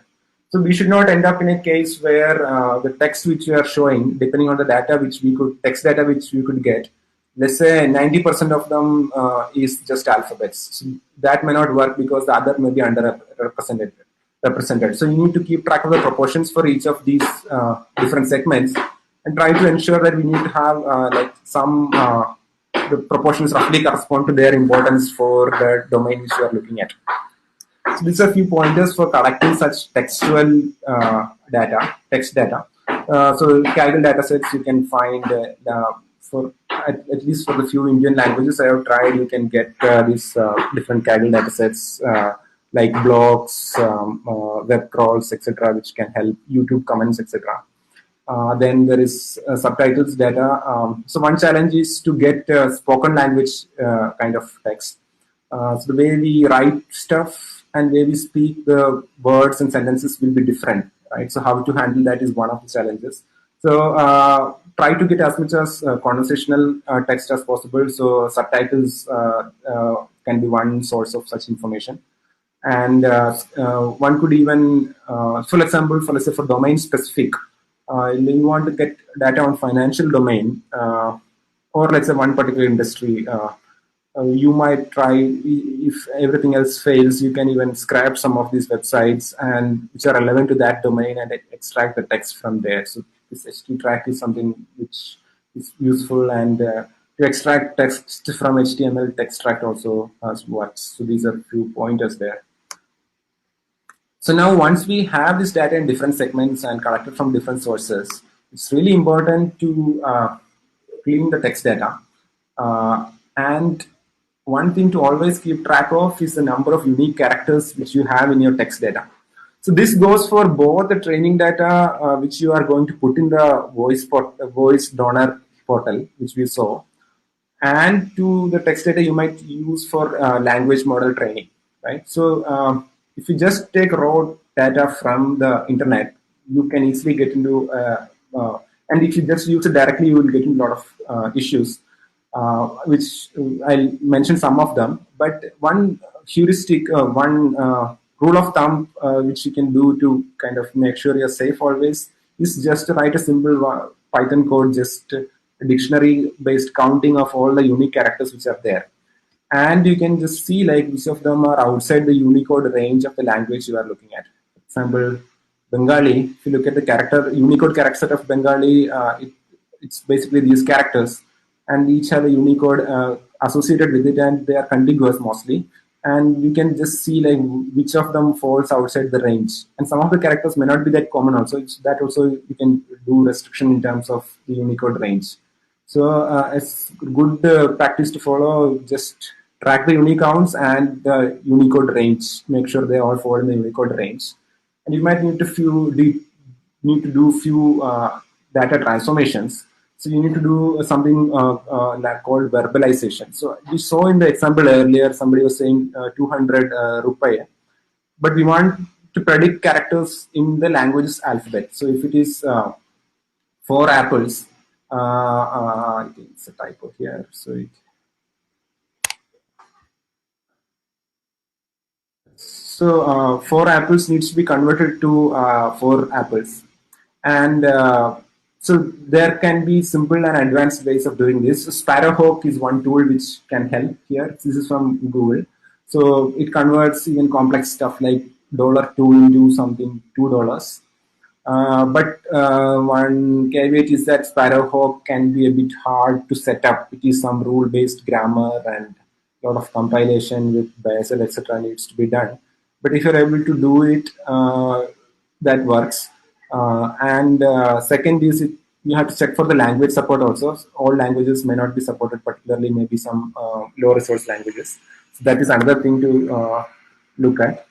So we should not end up in a case where the text which we are showing, depending on the data which we could, text data which we could get, let's say 90% of them is just alphabets. So that may not work because the other may be underrepresented. So you need to keep track of the proportions for each of these different segments and try to ensure that we need to have like some the proportions roughly correspond to their importance for the domain which you are looking at. So these are a few pointers for collecting such textual data, text data. So Kaggle datasets you can find for at least for the few Indian languages I have tried. You can get these different Kaggle datasets like blogs, web crawls, etc., which can help YouTube comments, etc. Then there is subtitles data. So one challenge is to get spoken language kind of text. So the way we write stuff and way we speak, the words and sentences will be different, right? So how to handle that is one of the challenges. So try to get as much as conversational text as possible. So subtitles can be one source of such information. And one could even, for example, for let's say for domain specific, you want to get data on financial domain, or let's say one particular industry. You might try, if everything else fails, you can even scrap some of these websites and which are relevant to that domain and extract the text from there. So this httrack is something which is useful, and to extract text from HTML, textract also works. So these are a few pointers there. So now once we have this data in different segments and collected from different sources, it's really important to clean the text data. And one thing to always keep track of is the number of unique characters which you have in your text data. So this goes for both the training data which you are going to put in the voice donor portal, which we saw, and to the text data you might use for language model training, right? So if you just take raw data from the internet, you can easily get into, and if you just use it directly, you will get into a lot of issues. Which I'll mention some of them, but one heuristic, one rule of thumb which you can do to kind of make sure you're safe always is just to write a simple Python code, just a dictionary-based counting of all the unique characters which are there. And you can just see like which of them are outside the Unicode range of the language you are looking at. For example, Bengali, if you look at the Unicode character set of Bengali, it's basically these characters, and each have a Unicode associated with it, and they are contiguous mostly. And you can just see like which of them falls outside the range. And some of the characters may not be that common also. It's that also you can do restriction in terms of the Unicode range. So it's good practice to follow. Just track the Unicounts and the Unicode range. Make sure they all fall in the Unicode range. And you might need to do few data transformations. So you need to do something called verbalization. So we saw in the example earlier, somebody was saying 200 rupaye, but we want to predict characters in the language's alphabet. So if it is 4 apples, I think it's a typo here. So 4 apples needs to be converted to 4 apples, and so there can be simple and advanced ways of doing this. So Sparrowhawk is one tool which can help here. This is from Google. So it converts even complex stuff like $2 into something $2. But one caveat is that Sparrowhawk can be a bit hard to set up. It is some rule-based grammar, and a lot of compilation with Basel, etc. needs to be done. But if you're able to do it, that works. And second is you have to check for the language support also. All languages may not be supported, particularly maybe some low resource languages. So that is another thing to look at.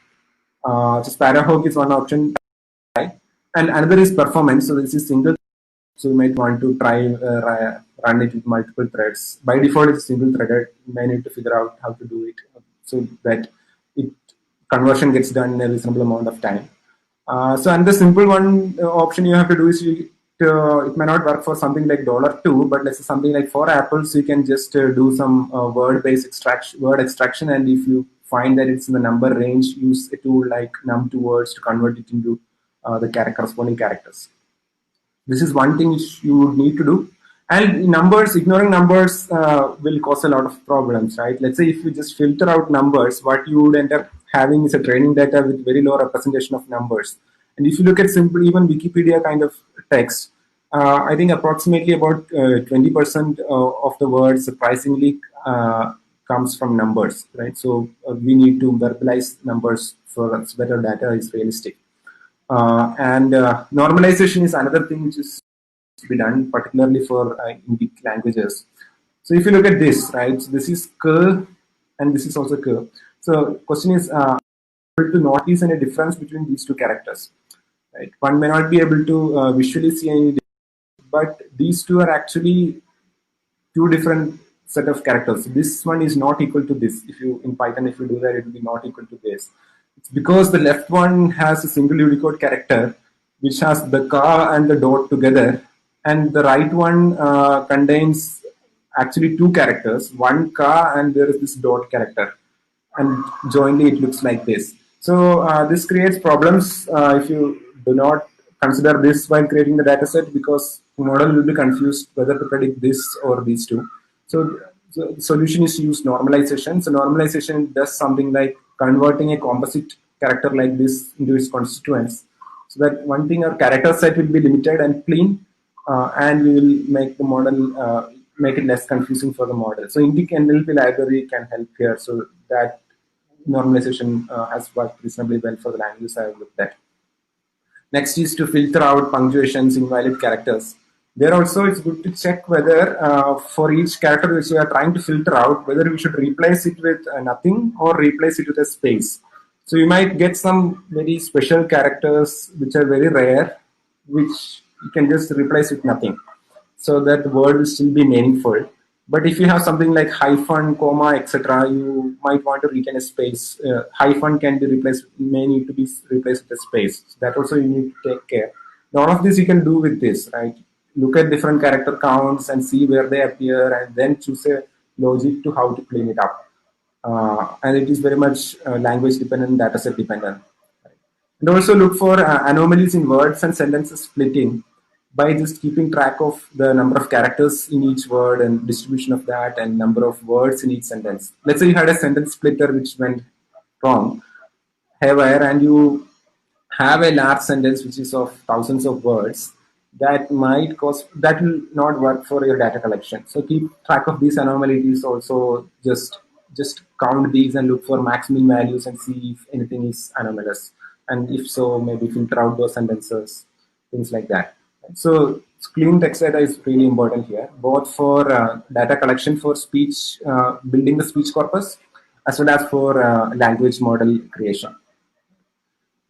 So Sparrowhawk is one option. And another is performance. So this is single. So you might want to try run it with multiple threads. By default, it's single threaded. You may need to figure out how to do it so that it conversion gets done in a reasonable amount of time. So and the simple one option you have to do is it may not work for something like $2, but let's say something like for apples, you can just do some word-based extraction, and if you find that it's in the number range, use a tool like num2words to convert it into the corresponding characters. This is one thing which you would need to do. And numbers, ignoring numbers will cause a lot of problems, right? Let's say if you just filter out numbers, what you would end up having is a training data with very low representation of numbers. And if you look at simple, even Wikipedia kind of text, I think approximately about 20% of the words surprisingly comes from numbers, right? So we need to verbalize numbers so that our data is realistic. And normalization is another thing which is to be done, particularly for Indic languages. So if you look at this, right, so this is K and this is also K. So question is, able to notice any difference between these two characters, right? One may not be able to visually see any difference, but these two are actually two different set of characters. This one is not equal to this. If you in Python, if you do that, it will be not equal to this. It's because the left one has a single Unicode character which has the ka and the dot together, and the right one contains actually two characters, one ka and there is this dot character, and jointly it looks like this. So this creates problems if you do not consider this while creating the dataset, because the model will be confused whether to predict this or these two. So the solution is to use normalization. So normalization does something like converting a composite character like this into its constituents. So that one thing, our character set will be limited and clean, and we will make the model make it less confusing for the model. So Indic NLP library can help here. So that normalization has worked reasonably well for the languages I have looked at. Next is to filter out punctuations, invalid characters. There also it's good to check whether for each character which we are trying to filter out, whether we should replace it with nothing or replace it with a space. So you might get some very special characters which are very rare, which you can just replace with nothing, so that the word will still be meaningful. But if you have something like hyphen, comma, etc., you might want to retain a space. Hyphen can be replaced, may need to be replaced with a space. So that also you need to take care. None of this you can do with this, right? Look at different character counts and see where they appear, and then choose a logic to how to clean it up. And it is very much language dependent, dataset dependent. Right? And also look for anomalies in words and sentences splitting, by just keeping track of the number of characters in each word and distribution of that and number of words in each sentence. Let's say you had a sentence splitter which went wrong, however, and you have a large sentence which is of thousands of words, that might cause, that will not work for your data collection. So keep track of these anomalies also, just count these and look for maximum values and see if anything is anomalous. And if so, maybe filter out those sentences, things like that. So clean text data is really important here, both for data collection for speech, building the speech corpus, as well as for language model creation.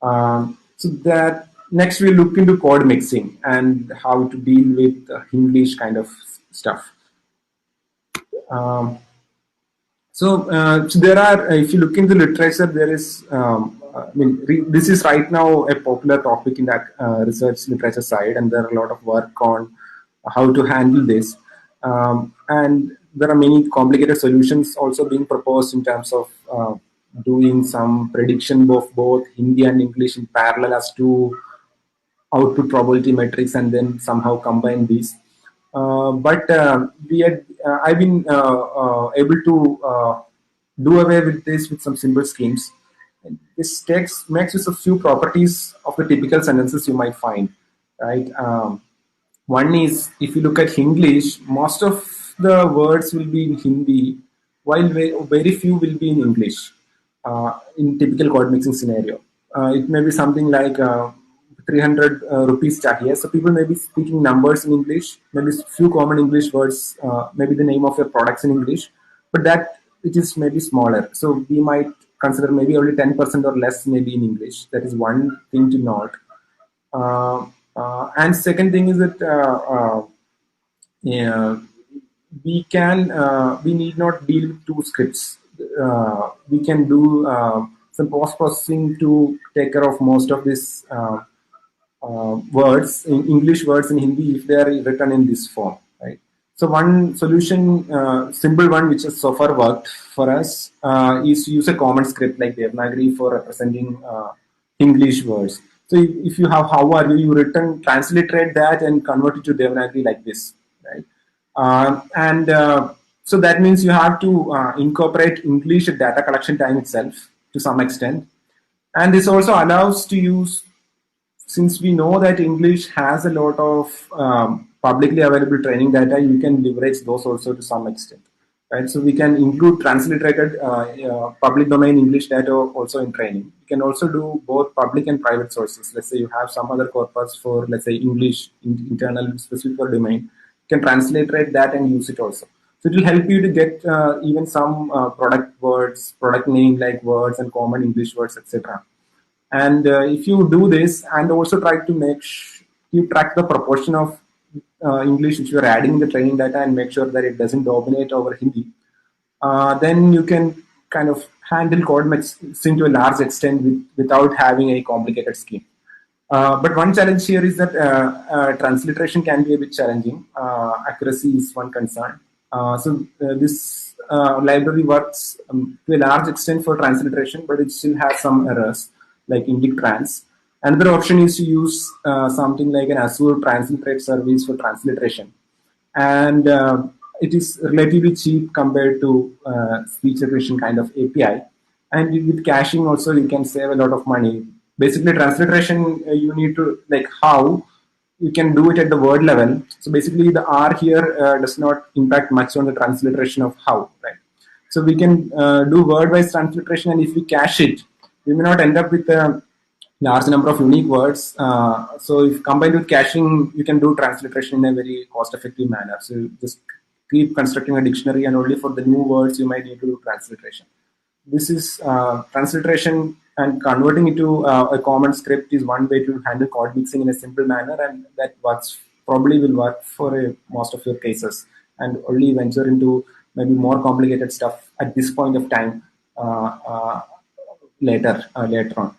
So that next we look into code mixing and how to deal with English kind of stuff. So there are, if you look into literature, there is, I mean, this is right now a popular topic in that research literature side, and there are a lot of work on how to handle this. And there are many complicated solutions also being proposed in terms of doing some prediction of both Hindi and English in parallel as to output probability metrics, and then somehow combine these. But I've been able to do away with this with some simple schemes. This text makes use of few properties of the typical sentences you might find, right? One is, if you look at English, most of the words will be in Hindi, while very few will be in English in typical code mixing scenario. It may be something like 300 rupees chahiye. So people may be speaking numbers in English, maybe few common English words, maybe the name of your products in English, but that it is maybe smaller. So we might consider maybe only 10% or less maybe in English. That is one thing to note. And second thing is that yeah, we need not deal with two scripts. We can do some post processing to take care of most of this words in English words in Hindi if they are written in this form, right? So one solution, simple one, which has so far worked for us, is to use a common script like Devanagari for representing English words. So if you have how are you transliterate that and convert it to Devanagari like this, right? And so that means you have to incorporate English at data collection time itself to some extent. And this also allows to use, since we know that English has a lot of publicly available training data, you can leverage those also to some extent. Right? So we can include transliterated public domain English data also in training. You can also do both public and private sources. Let's say you have some other corpus for, let's say, English internal specific for domain. You can transliterate that and use it also. So it will help you to get even some product words, product name like words and common English words, etc. And if you do this and also try to you track the proportion of English which you are adding in the training data and make sure that it doesn't dominate over Hindi, then you can kind of handle code mixing to a large extent without having a complicated scheme. But one challenge here is that transliteration can be a bit challenging. Accuracy is one concern. So this library works to a large extent for transliteration, but it still has some errors like Indic trans. Another option is to use something like an ASR transliterate service for transliteration. And it is relatively cheap compared to speech recognition kind of API. And with caching also, you can save a lot of money. Basically, transliteration, you need to, like how you can do it at the word level. So basically, the R here does not impact much on the transliteration of how, right? So we can do word-wise transliteration, and if we cache it, we may not end up with a large number of unique words. So if combined with caching, you can do transliteration in a very cost-effective manner. So you just keep constructing a dictionary, and only for the new words you might need to do transliteration. This is transliteration, and converting it to a common script is one way to handle code mixing in a simple manner, and that probably will work for most of your cases, and only venture into maybe more complicated stuff at this point of time later on.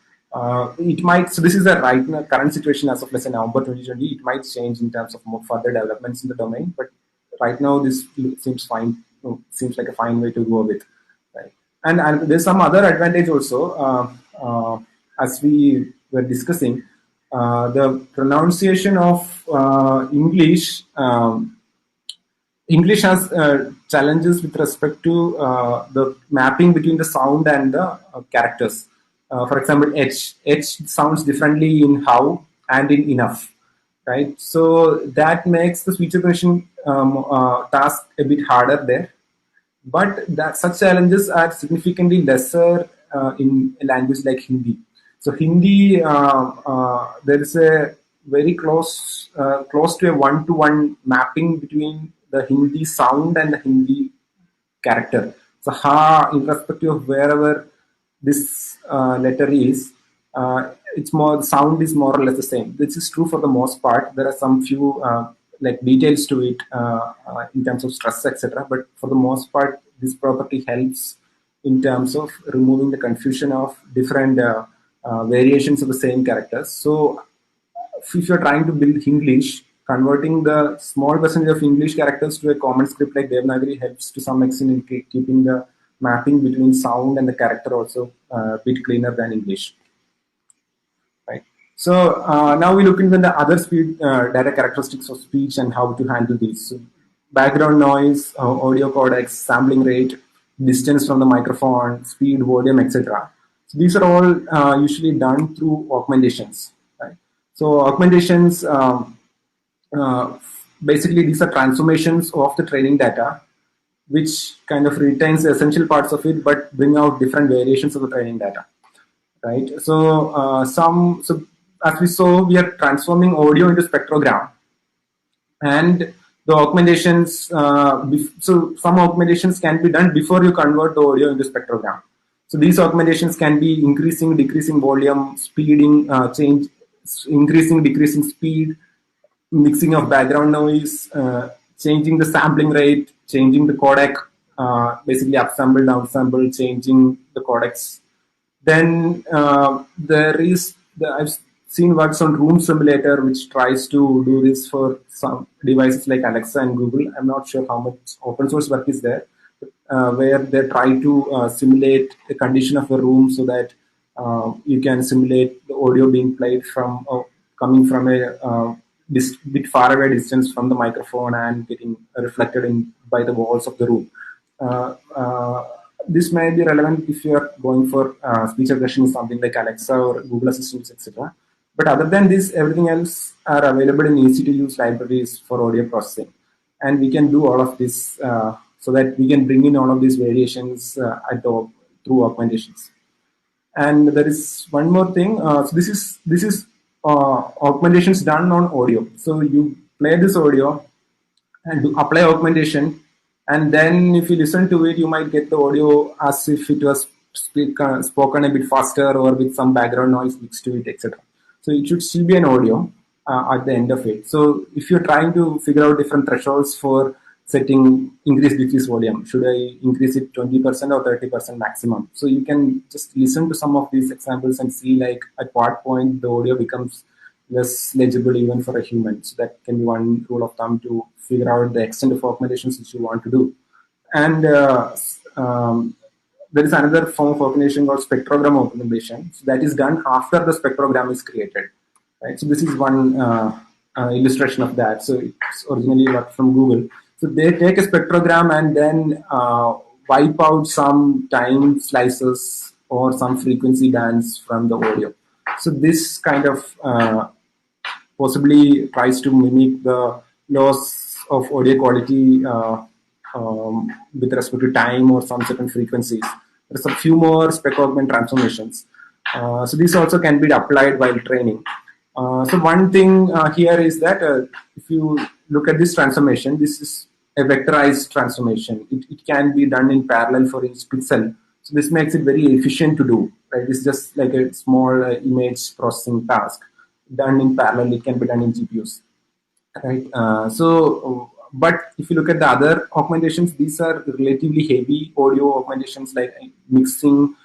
It might, so this is the current situation as of, let's say, November 2020. It might change in terms of more further developments in the domain, but right now this seems fine. Seems like a fine way to go with, right? And there's some other advantage also, as we were discussing, the pronunciation of English. English has challenges with respect to the mapping between the sound and the characters. For example, H sounds differently in how and in enough, right? So that makes the speech recognition task a bit harder there. But such challenges are significantly lesser in a language like Hindi. So Hindi, there is a very close to a one-to-one mapping between the Hindi sound and the Hindi character. So ha, irrespective of wherever this letter is, the sound is more or less the same. This is true for the most part. There are some few like details to it in terms of stress, etc. But for the most part, this property helps in terms of removing the confusion of different variations of the same characters. So if you're trying to build English, converting the small percentage of English characters to a common script like Devanagari helps to some extent in keeping the mapping between sound and the character also a bit cleaner than English. Right. So now we look into the other speed data characteristics of speech and how to handle these. So background noise, audio codecs, sampling rate, distance from the microphone, speed, volume, etc. So these are all usually done through augmentations. Right? So augmentations, basically these are transformations of the training data, which kind of retains the essential parts of it, but bring out different variations of the training data. Right. So so as we saw, we are transforming audio into spectrogram, and the augmentations. So some augmentations can be done before you convert the audio into spectrogram. So these augmentations can be increasing, decreasing volume, speeding, increasing, decreasing speed, mixing of background noise, changing the sampling rate, changing the codec, basically upsample, downsample, changing the codecs. Then there is I've seen works on Room Simulator, which tries to do this for some devices like Alexa and Google. I'm not sure how much open source work is there, where they try to simulate the condition of a room so that you can simulate the audio being played from coming from a bit far away distance from the microphone and getting reflected in by the walls of the room. This may be relevant if you are going for speech recognition, something like Alexa or Google Assistants, etc. But other than this, everything else are available in easy to use libraries for audio processing. And we can do all of this so that we can bring in all of these variations through augmentations. And there is one more thing. So this is augmentations done on audio. So you play this audio and apply augmentation, and then if you listen to it, you might get the audio as if it was spoken a bit faster or with some background noise mixed to it, etc. So it should still be an audio at the end of it. So if you're trying to figure out different thresholds for setting increase decrease volume, should I increase it 20% or 30% maximum? So you can just listen to some of these examples and see like at what point the audio becomes less legible even for a human. So that can be one rule of thumb to figure out the extent of augmentations which you want to do. And there is another form of augmentation called spectrogram augmentation. So that is done after the spectrogram is created. Right? So this is one illustration of that. So it's originally worked from Google. So they take a spectrogram and then wipe out some time slices or some frequency bands from the audio. So this kind of possibly tries to mimic the loss of audio quality with respect to time or some certain frequencies. There's a few more Specaugment transformations. So this also can be applied while training. So one thing here is that if you look at this transformation, this is a vectorized transformation. It can be done in parallel for each pixel. So this makes it very efficient to do. Right? It's just like a small image processing task done in parallel. It can be done in GPUs. Right? But if you look at the other augmentations, these are relatively heavy audio augmentations like mixing,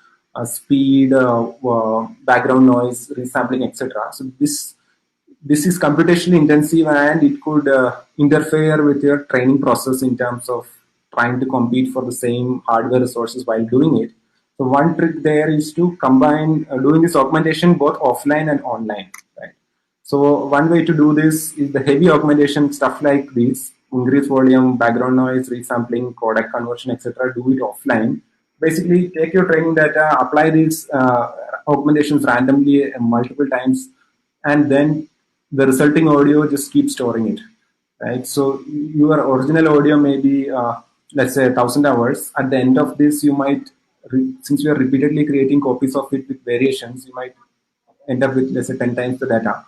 speed, background noise, resampling, etc. So this is computationally intensive and it could interfere with your training process in terms of trying to compete for the same hardware resources while doing it. So one trick there is to combine doing this augmentation both offline and online. Right? So one way to do this is the heavy augmentation stuff like this, increase volume, background noise, resampling, codec conversion, etc. Do it offline. Basically, take your training data, apply these augmentations randomly multiple times, and then the resulting audio just keep storing it. Right. So your original audio may be, let's say, 1,000 hours. At the end of this, you might, since you are repeatedly creating copies of it with variations, you might end up with, let's say, 10 times the data.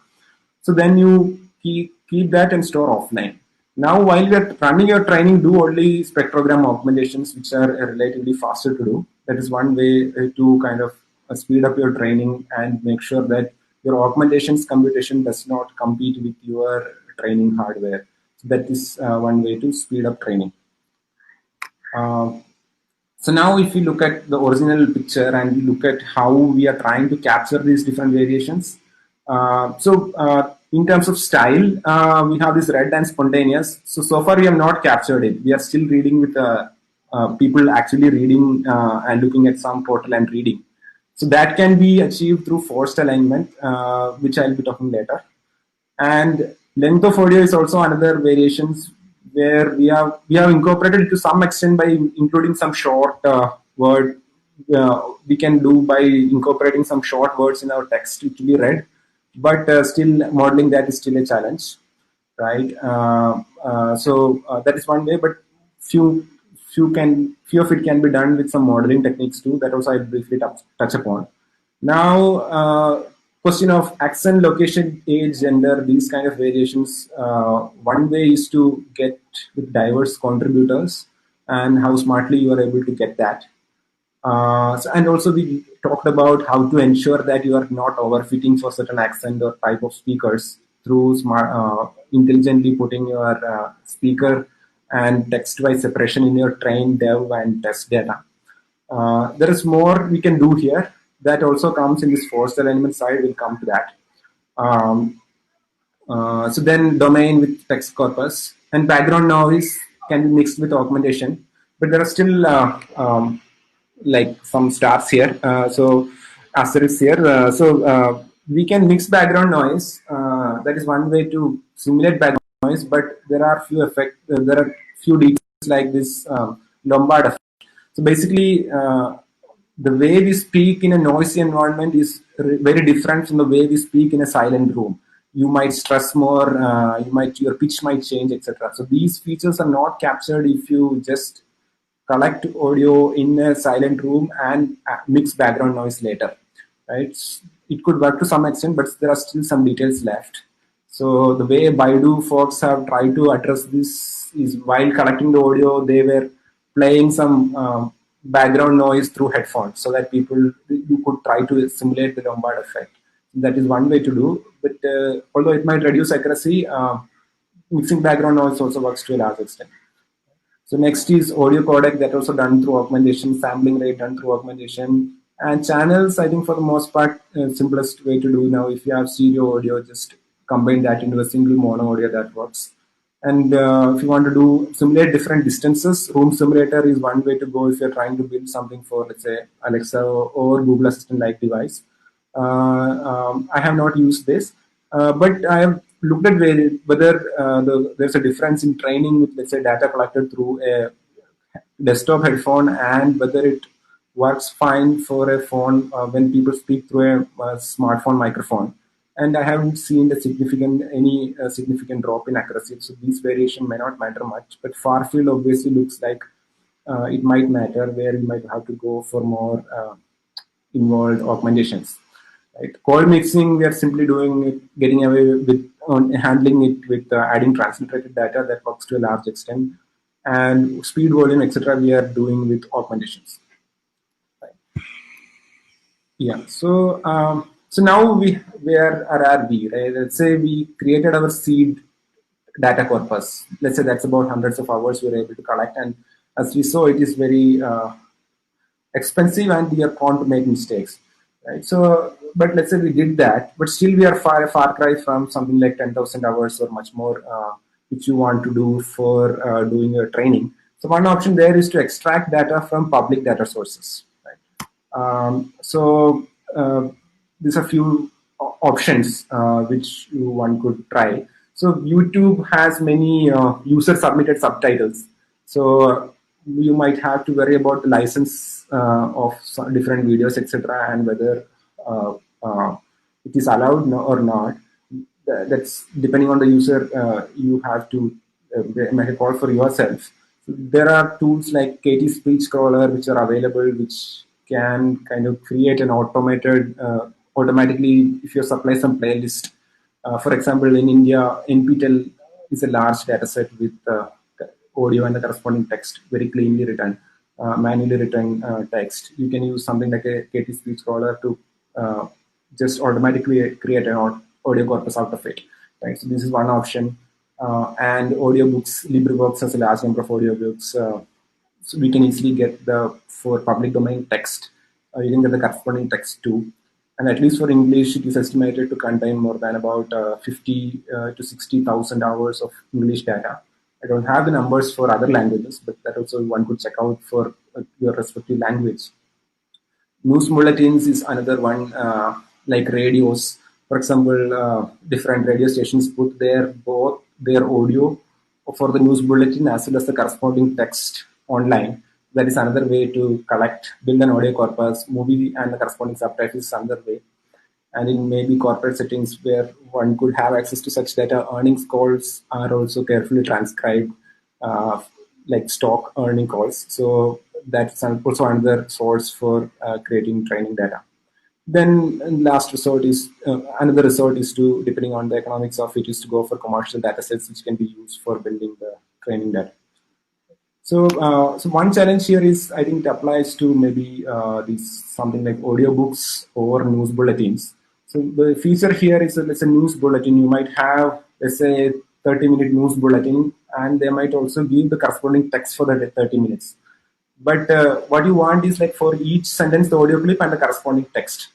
So then you keep that and store offline. Now, while you are running your training, do only spectrogram augmentations, which are relatively faster to do. That is one way to kind of speed up your training and make sure that your augmentations computation does not compete with your training hardware. So that is one way to speed up training. So now if you look at the original picture and you look at how we are trying to capture these different variations. In terms of style, we have this red and spontaneous. So far we have not captured it. We are still reading with people actually reading and looking at some portal and reading. So that can be achieved through forced alignment, which I'll be talking later. And length of audio is also another variations where we have incorporated to some extent by including some short word. We can do by incorporating some short words in our text to be read, but still modeling that is still a challenge, right? That is one way, but few of it can be done with some modeling techniques too. That also I briefly touch upon. Now, question of accent, location, age, gender, these kind of variations. One way is to get with diverse contributors and how smartly you are able to get that. And also we talked about how to ensure that you are not overfitting for certain accent or type of speakers through intelligently putting your speaker and text-wise separation in your train, dev, and test data. There is more we can do here that also comes in this forced alignment side. We'll come to that. So then domain with text corpus and background noise can be mixed with augmentation, but there are still like some stars here. So asterisks here. We can mix background noise. That is one way to simulate background noise, but there are few there are few details like this Lombard effect. So basically, the way we speak in a noisy environment is very different from the way we speak in a silent room. You might stress more, your pitch might change, etc. So these features are not captured if you just collect audio in a silent room and mix background noise later, right? It could work to some extent, but there are still some details left. So the way Baidu folks have tried to address this is while collecting the audio, they were playing some background noise through headphones so that you could try to simulate the Lombard effect. That is one way to do, but although it might reduce accuracy, mixing background noise also works to a large extent. So next is audio codec, that also done through augmentation, sampling rate done through augmentation, and channels. I think for the most part, simplest way to do now. If you have stereo audio, just combine that into a single mono audio, that works. And if you want to do simulate different distances, room simulator is one way to go if you're trying to build something for, let's say, Alexa or Google Assistant like device. I have not used this, but I have looked at whether there's a difference in training with, let's say, data collected through a desktop headphone and whether it works fine for a phone when people speak through a smartphone microphone. And I haven't seen any significant drop in accuracy. So these variation may not matter much, but far field obviously looks like it might matter, where you might have to go for more involved augmentations. Right. Cold mixing, we are simply doing it, getting away with handling it with adding transliterated data that works to a large extent, and speed, volume, etc. We are doing with augmentations. Right. Yeah. So now where are we? Right? Let's say we created our seed data corpus. Let's say that's about hundreds of hours we were able to collect, and as we saw, it is very expensive and we are prone to make mistakes, right? So, but let's say we did that, but still we are far cry from something like 10,000 hours or much more, which you want to do for doing your training. So one option there is to extract data from public data sources, right? There's a few options which one could try. So YouTube has many user submitted subtitles. So you might have to worry about the license of some different videos, etc., and whether it is allowed or not. That's depending on the user. You have to make a call for yourself. So there are tools like KT Speech Crawler which are available, which can kind of create an automatically if you supply some playlist. For example, in India, NPTEL is a large data set with audio and the corresponding text, very cleanly written, manually written text. You can use something like a KT Speech Crawler to just automatically create an audio corpus out of it. Right. So this is one option. And audiobooks, LibreWorks has a large number of audiobooks. So we can easily get for public domain text. You can get the corresponding text too. And at least for English, it is estimated to contain more than about 50 to 60,000 hours of English data. I don't have the numbers for other languages, but that also one could check out for your respective language. News bulletins is another one, like radios. For example, different radio stations put both their audio for the news bulletin as well as the corresponding text online. That is another way to build an audio corpus. Movie and the corresponding subtitles is another way. And in maybe corporate settings where one could have access to such data, earnings calls are also carefully transcribed, like stock earning calls. So that's also another source for creating training data. Then last resort is another resort is to, depending on the economics of it, is to go for commercial data sets which can be used for building the training data. So one challenge here is, I think it applies to maybe these something like audiobooks or news bulletins. So the feature here is, let's say, news bulletin. You might have, let's say, 30-minute news bulletin, and they might also give the corresponding text for the 30 minutes. But what you want is like for each sentence, the audio clip and the corresponding text.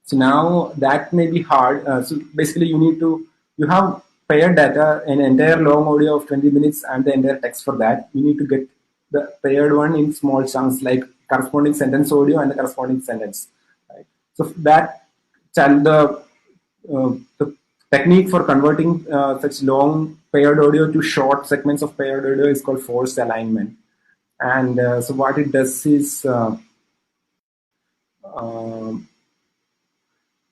So now that may be hard. So basically you have paired data, an entire long audio of 20 minutes and the entire text for that. You need to get the paired one in small chunks, like corresponding sentence audio and the corresponding sentence. Right? So that the technique for converting such long paired audio to short segments of paired audio is called forced alignment. And so what it does is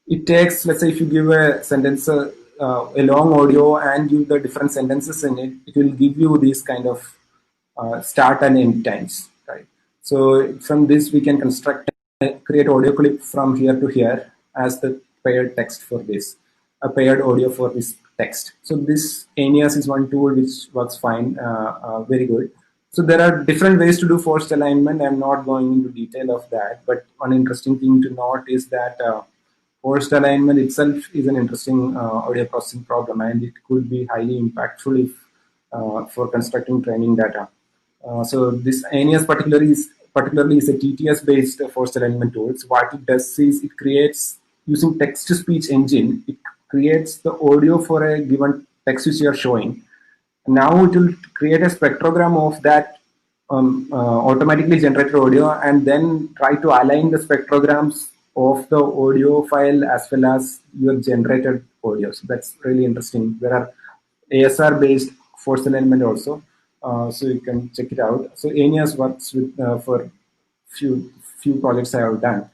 it takes, let's say, if you give a sentence, a long audio and give the different sentences in it, it will give you these kind of start and end times, right? So from this, we can create audio clip from here to here as the paired text for this, a paired audio for this text. So this Aeneas is one tool which works fine, very good. So there are different ways to do forced alignment. I'm not going into detail of that, but one interesting thing to note is that forced alignment itself is an interesting audio processing problem, and it could be highly impactful if for constructing training data. So this Aeneas particularly is a TTS-based forced alignment tool. So what it does is it creates, using text-to-speech engine, it creates the audio for a given text which you are showing. Now it will create a spectrogram of that automatically generated audio, and then try to align the spectrograms of the audio file as well as your generated audio. So that's really interesting. There are ASR based force alignment also, so you can check it out. So Aeneas works with for few projects I have done,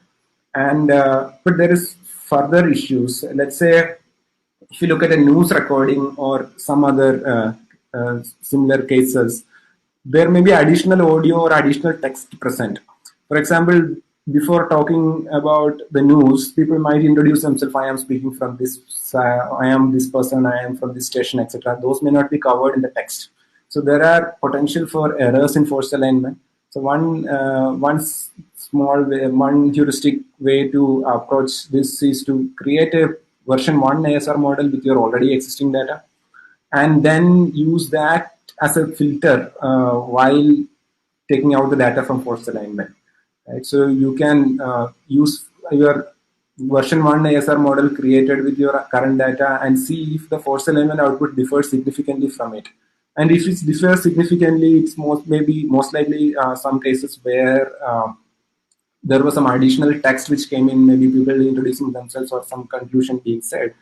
and but there is further issues. Let's say if you look at a news recording or some other similar cases, there may be additional audio or additional text present. For example, before talking about the news, people might introduce themselves. I am speaking from this. I am this person. I am from this station, etc. Those may not be covered in the text. So there are potential for errors in forced alignment. So one heuristic way to approach this is to create a version 1 ASR model with your already existing data, and then use that as a filter while taking out the data from forced alignment. Right? So you can use your version 1 ASR model created with your current data and see if the forced alignment output differs significantly from it. And if it differs significantly, it's most likely some cases where there was some additional text which came in, maybe people introducing themselves or some conclusion being said,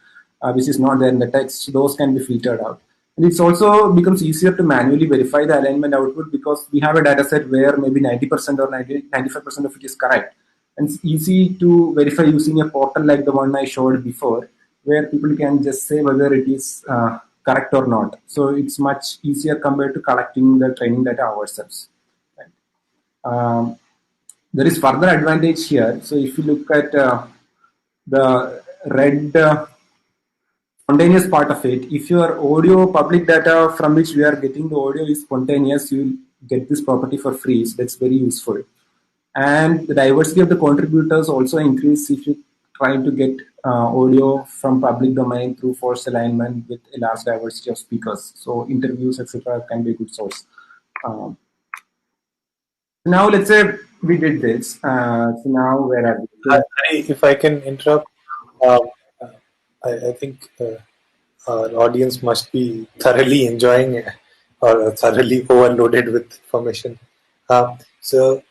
which is not there in the text. Those can be filtered out. And it's also becomes easier to manually verify the alignment output because we have a data set where maybe 90% or 95% of it is correct. And it's easy to verify using a portal like the one I showed before, where people can just say whether it is correct or not. So it's much easier compared to collecting the training data ourselves. Right? There is further advantage here. So if you look at the red spontaneous part of it, if your audio public data from which we are getting the audio is spontaneous, you get this property for free. So that's very useful. And the diversity of the contributors also increase if you try to get audio from public domain through forced alignment with a large diversity of speakers. So interviews, etc., can be a good source. Now let's say we did this. So now where are we? If I can interrupt, I think our audience must be thoroughly enjoying or thoroughly overloaded with information. So,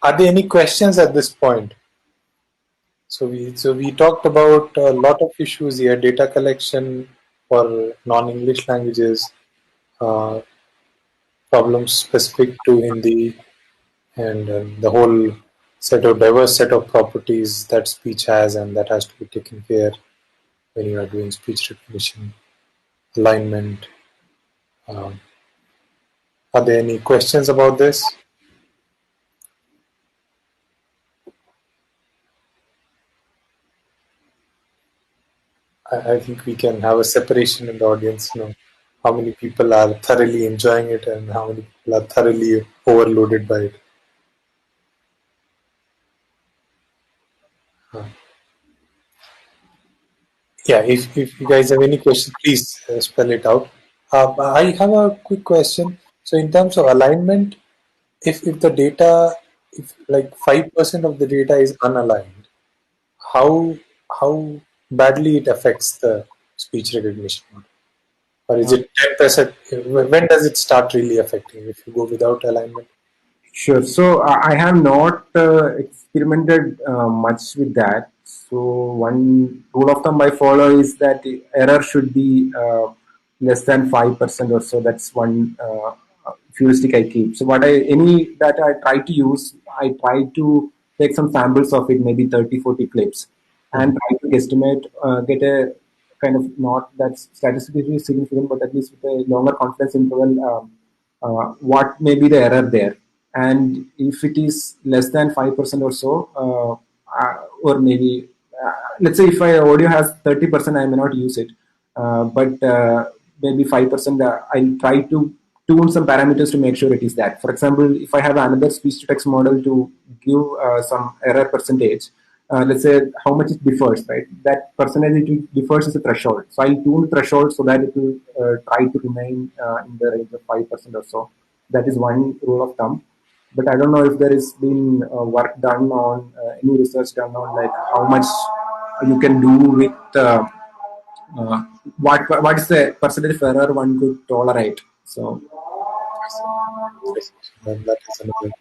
are there any questions at this point? So we talked about a lot of issues here: data collection for non-English languages, problems specific to Hindi, and the whole diverse set of properties that speech has, and that has to be taken care when you are doing speech recognition, alignment. Are there any questions about this? I think we can have a separation in the audience now. how many people are thoroughly enjoying it and how many people are thoroughly overloaded by it. Yeah, if you guys have any questions, please spell it out. I have a quick question. So in terms of alignment, if the data, if like 5% of the data is unaligned, how how badly it affects the speech recognition model? Or is it 10%? When does it start really affecting if you go without alignment? Sure. So I have not experimented much with that. So one rule of thumb I follow is that the error should be less than 5% or so. That's one heuristic I keep. So any that I try to use, I try to take some samples of it, maybe 30, 40 clips, and try to guesstimate, get a kind of not that statistically significant, but at least with a longer confidence interval. What may be the error there, and if it is less than 5% or so, or maybe let's say if my audio has 30%, I may not use it, but maybe 5%, I'll try to tune some parameters to make sure it is that. For example, if I have another speech to text model to give some error percentage, let's say how much it differs, right? That percentage it differs is a threshold. So I'll tune the threshold so that it will try to remain in the range of 5% or so. That is one rule of thumb. But I don't know if there has been work done on any research done on like how much you can do with uh, what is the percentage of error one could tolerate. So That is another.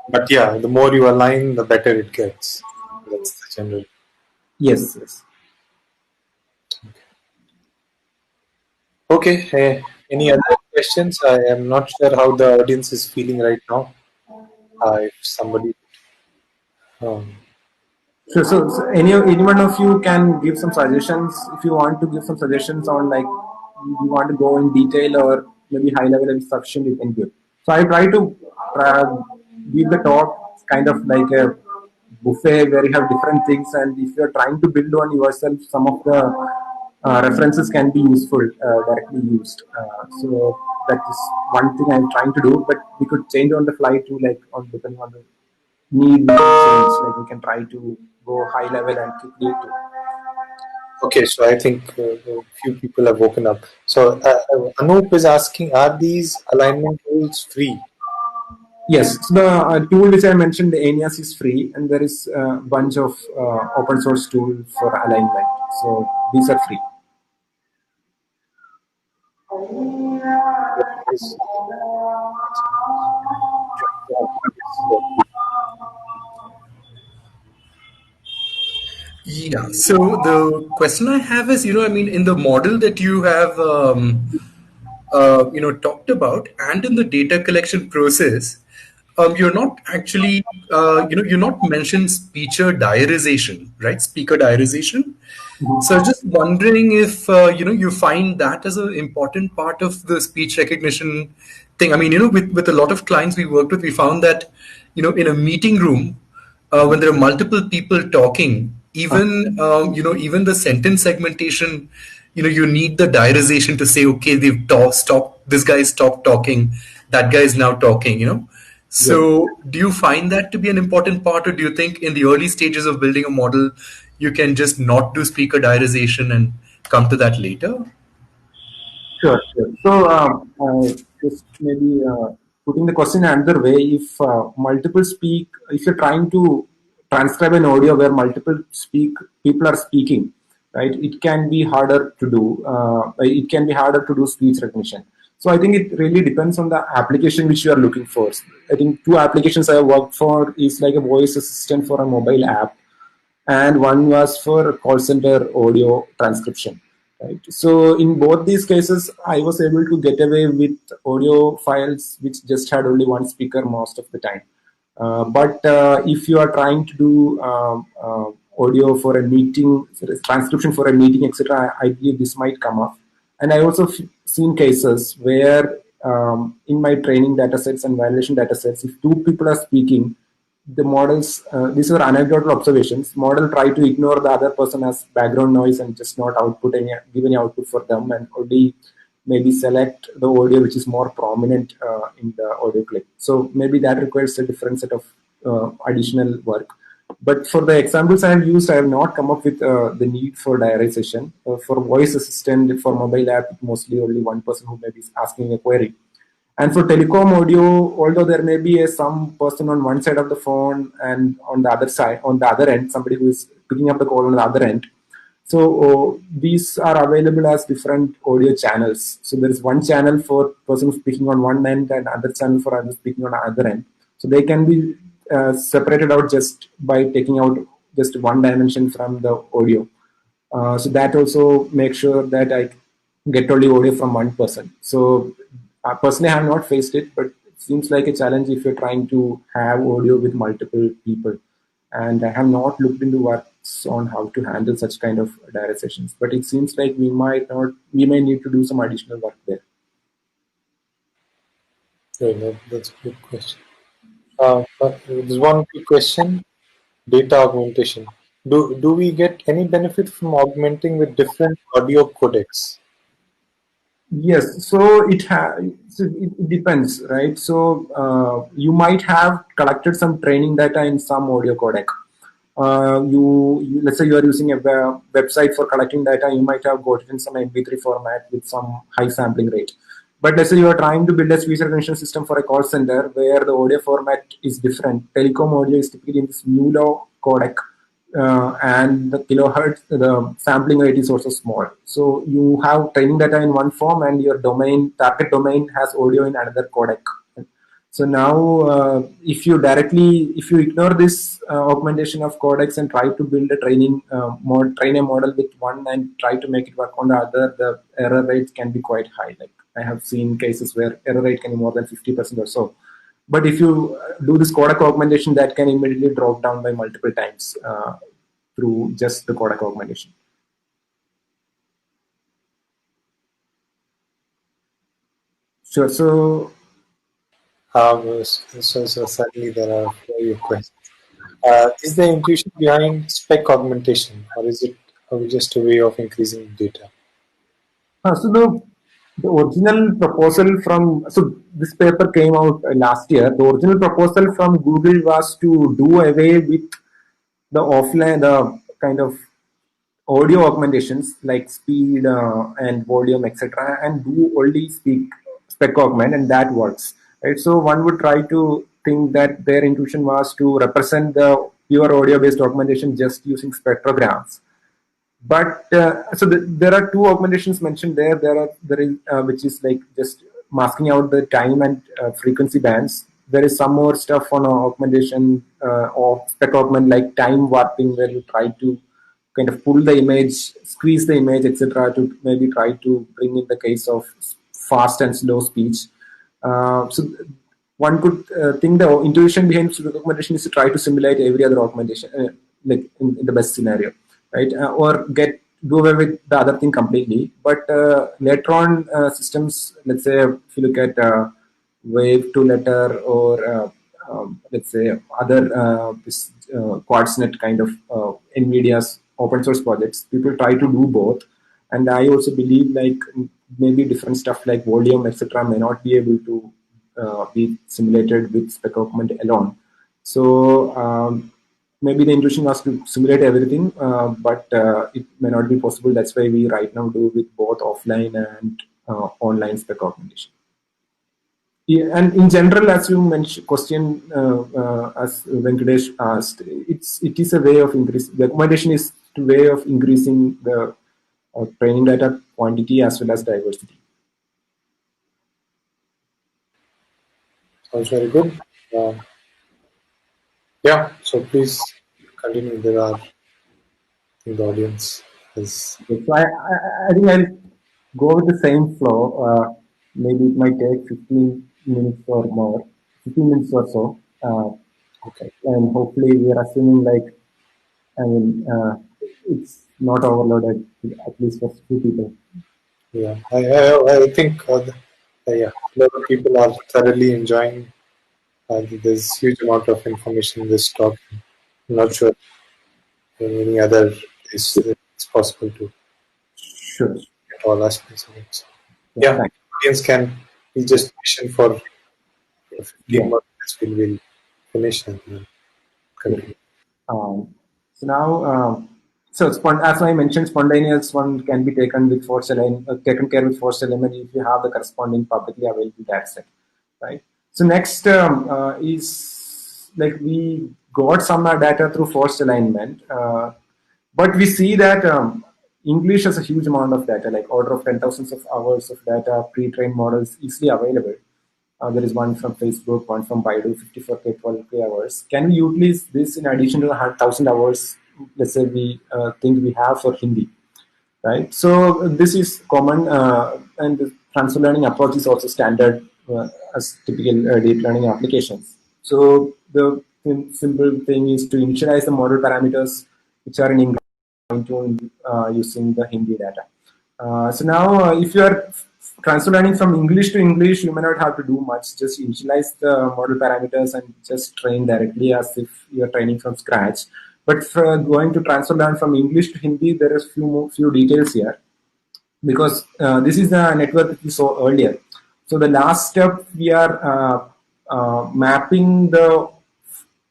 But yeah, the more you align, the better it gets. That's the general. yes. Okay. Any other questions? I am not sure how the audience is feeling right now. If somebody. Um, So any one of you can give some suggestions if you want to give some suggestions on like you want to go in detail or maybe high level instruction you can give. So I try to give the talk kind of like a buffet where you have different things, and if you're trying to build on yourself, some of the references can be useful directly used. So that is one thing I'm trying to do, but we could change on the fly too, like on depending on the need we can change. Like we can try to go high level and quickly to. okay, so I think a few people have woken up. So Anup is asking, are these alignment rules free? Yes, so the tool which I mentioned, the Anias, is free, and there is a bunch of open source tools for alignment. So these are free. Yeah. So the question I have is, I mean, in the model that you have, talked about, and in the data collection process, you're not actually, you're not mentioned speaker diarization, right? Speaker diarization. So I was just wondering if you find that as an important part of the speech recognition thing. I mean, with a lot of clients we worked with, we found that in a meeting room, when there are multiple people talking, even the sentence segmentation, you need the diarization to say, okay, they've stopped. This guy stopped talking. That guy is now talking. Yes. So, do you find that to be an important part, or do you think in the early stages of building a model, you can just not do speaker diarization and come to that later? Sure, sure. So, just maybe putting the question another way, if if you're trying to transcribe an audio where multiple people are speaking, right, it can be harder to do. It can be harder to do speech recognition. So, I think it really depends on the application which you are looking for. I think two applications I have worked for is like a voice assistant for a mobile app, and one was for call center audio transcription. Right. So in both these cases, I was able to get away with audio files which just had only one speaker most of the time. But if you are trying to do audio for a meeting, transcription for a meeting, etc., I believe this might come up. And I also seen cases where in my training datasets and validation datasets, if two people are speaking, the models, these were anecdotal observations. Model try to ignore the other person as background noise and just not output give any output for them, and only maybe select the audio which is more prominent in the audio clip. So maybe that requires a different set of additional work. But for the examples I have used, I have not come up with the need for diarization. For voice assistant, for mobile app, mostly only one person who may be asking a query. And for telecom audio, although there may be some person on one side of the phone and on the other side, on the other end, somebody who is picking up the call on the other end. So these are available as different audio channels. So there is one channel for person speaking on one end and other channel for others speaking on the other end. So they can be separated out just by taking out just one dimension from the audio. So that also makes sure that I get only audio from one person. So personally, I have not faced it, but it seems like a challenge if you're trying to have audio with multiple people. And I have not looked into works on how to handle such kind of diarizations, but it seems like we may need to do some additional work there. Yeah, that's a good question. There's one quick question: data augmentation. Do we get any benefit from augmenting with different audio codecs? Yes, so it depends, right? So you might have collected some training data in some audio codec. Let's say you are using a website for collecting data, you might have got it in some MP3 format with some high sampling rate. But let's say you are trying to build a speech recognition system for a call center where the audio format is different. Telecom audio is typically in this MULO codec, and the kilohertz, the sampling rate is also small. So you have training data in one form and your target domain has audio in another codec. So now, if you ignore this augmentation of codecs and try to build a train a model with one and try to make it work on the other, the error rates can be quite high. Like I have seen cases where error rate can be more than 50% or so. But if you do this codec augmentation, that can immediately drop down by multiple times through just the codec augmentation. Sure. So Sadly, there are a few questions. Is the intuition behind spec augmentation, or is it just a way of increasing data? So the original proposal this paper came out last year. The original proposal from Google was to do away with the offline, the kind of audio augmentations like speed and volume, etc., and do only spec augment, and that works, right? So one would try to think that their intuition was to represent the pure audio based augmentation just using spectrograms. But there are two augmentations mentioned there. There is which is like just masking out the time and frequency bands. There is some more stuff on augmentation or spec augment like time warping, where you try to kind of pull the image, squeeze the image, etc., to maybe try to bring in the case of fast and slow speech. So one could think the intuition behind augmentation is to try to simulate every other augmentation, like in the best scenario, right? Or do away with the other thing completely. But later on, systems, let's say if you look at wave to letter or let's say other Quartznet kind of NVIDIA's open source projects, people try to do both. And I also believe like maybe different stuff like volume, etc., may not be able to be simulated with spec augment alone. So maybe the intuition was to simulate everything, but it may not be possible. That's why we right now do with both offline and online spec augmentation. Yeah, and in general, as you mentioned, as Venkatesh asked, it is a way of increasing the augmentation is a way of increasing the training data quantity as well as diversity. Sounds very good. Yeah, so please continue. There are in the audience. So I think I'll go with the same flow. Maybe it might take 15 minutes or more, 15 minutes or so. Okay. And hopefully we are assuming it's not overloaded, at least for few people. Yeah, I think yeah, a lot of people are thoroughly enjoying. There's huge amount of information in this talk. I'm not sure in any other is it's possible to Sure. get all aspects of it. Yeah, thanks. audience can we just mission for 15 more minutes. We'll finish and continue. Um, so now, as I mentioned, spontaneous one can be taken with forced element, taken care with forced element if you have the corresponding publicly available data set, right? So next is like we got some data through forced alignment, but we see that English has a huge amount of data, like order of 10,000s of hours of data, pre-trained models easily available. There is one from Facebook, one from Baidu, 54K, 12K hours. Can we utilize this in addition to the 1,000 hours, let's say we think we have for Hindi, right? So this is common, and the transfer learning approach is also standard as typical deep learning applications. So the simple thing is to initialize the model parameters which are in English fine-tuned using the Hindi data. So now, if you are transfer learning from English to English, you may not have to do much. Just initialize the model parameters and just train directly as if you are training from scratch. But for going to transfer learn from English to Hindi, there is few details here, because this is the network we saw earlier. So the last step, we are mapping the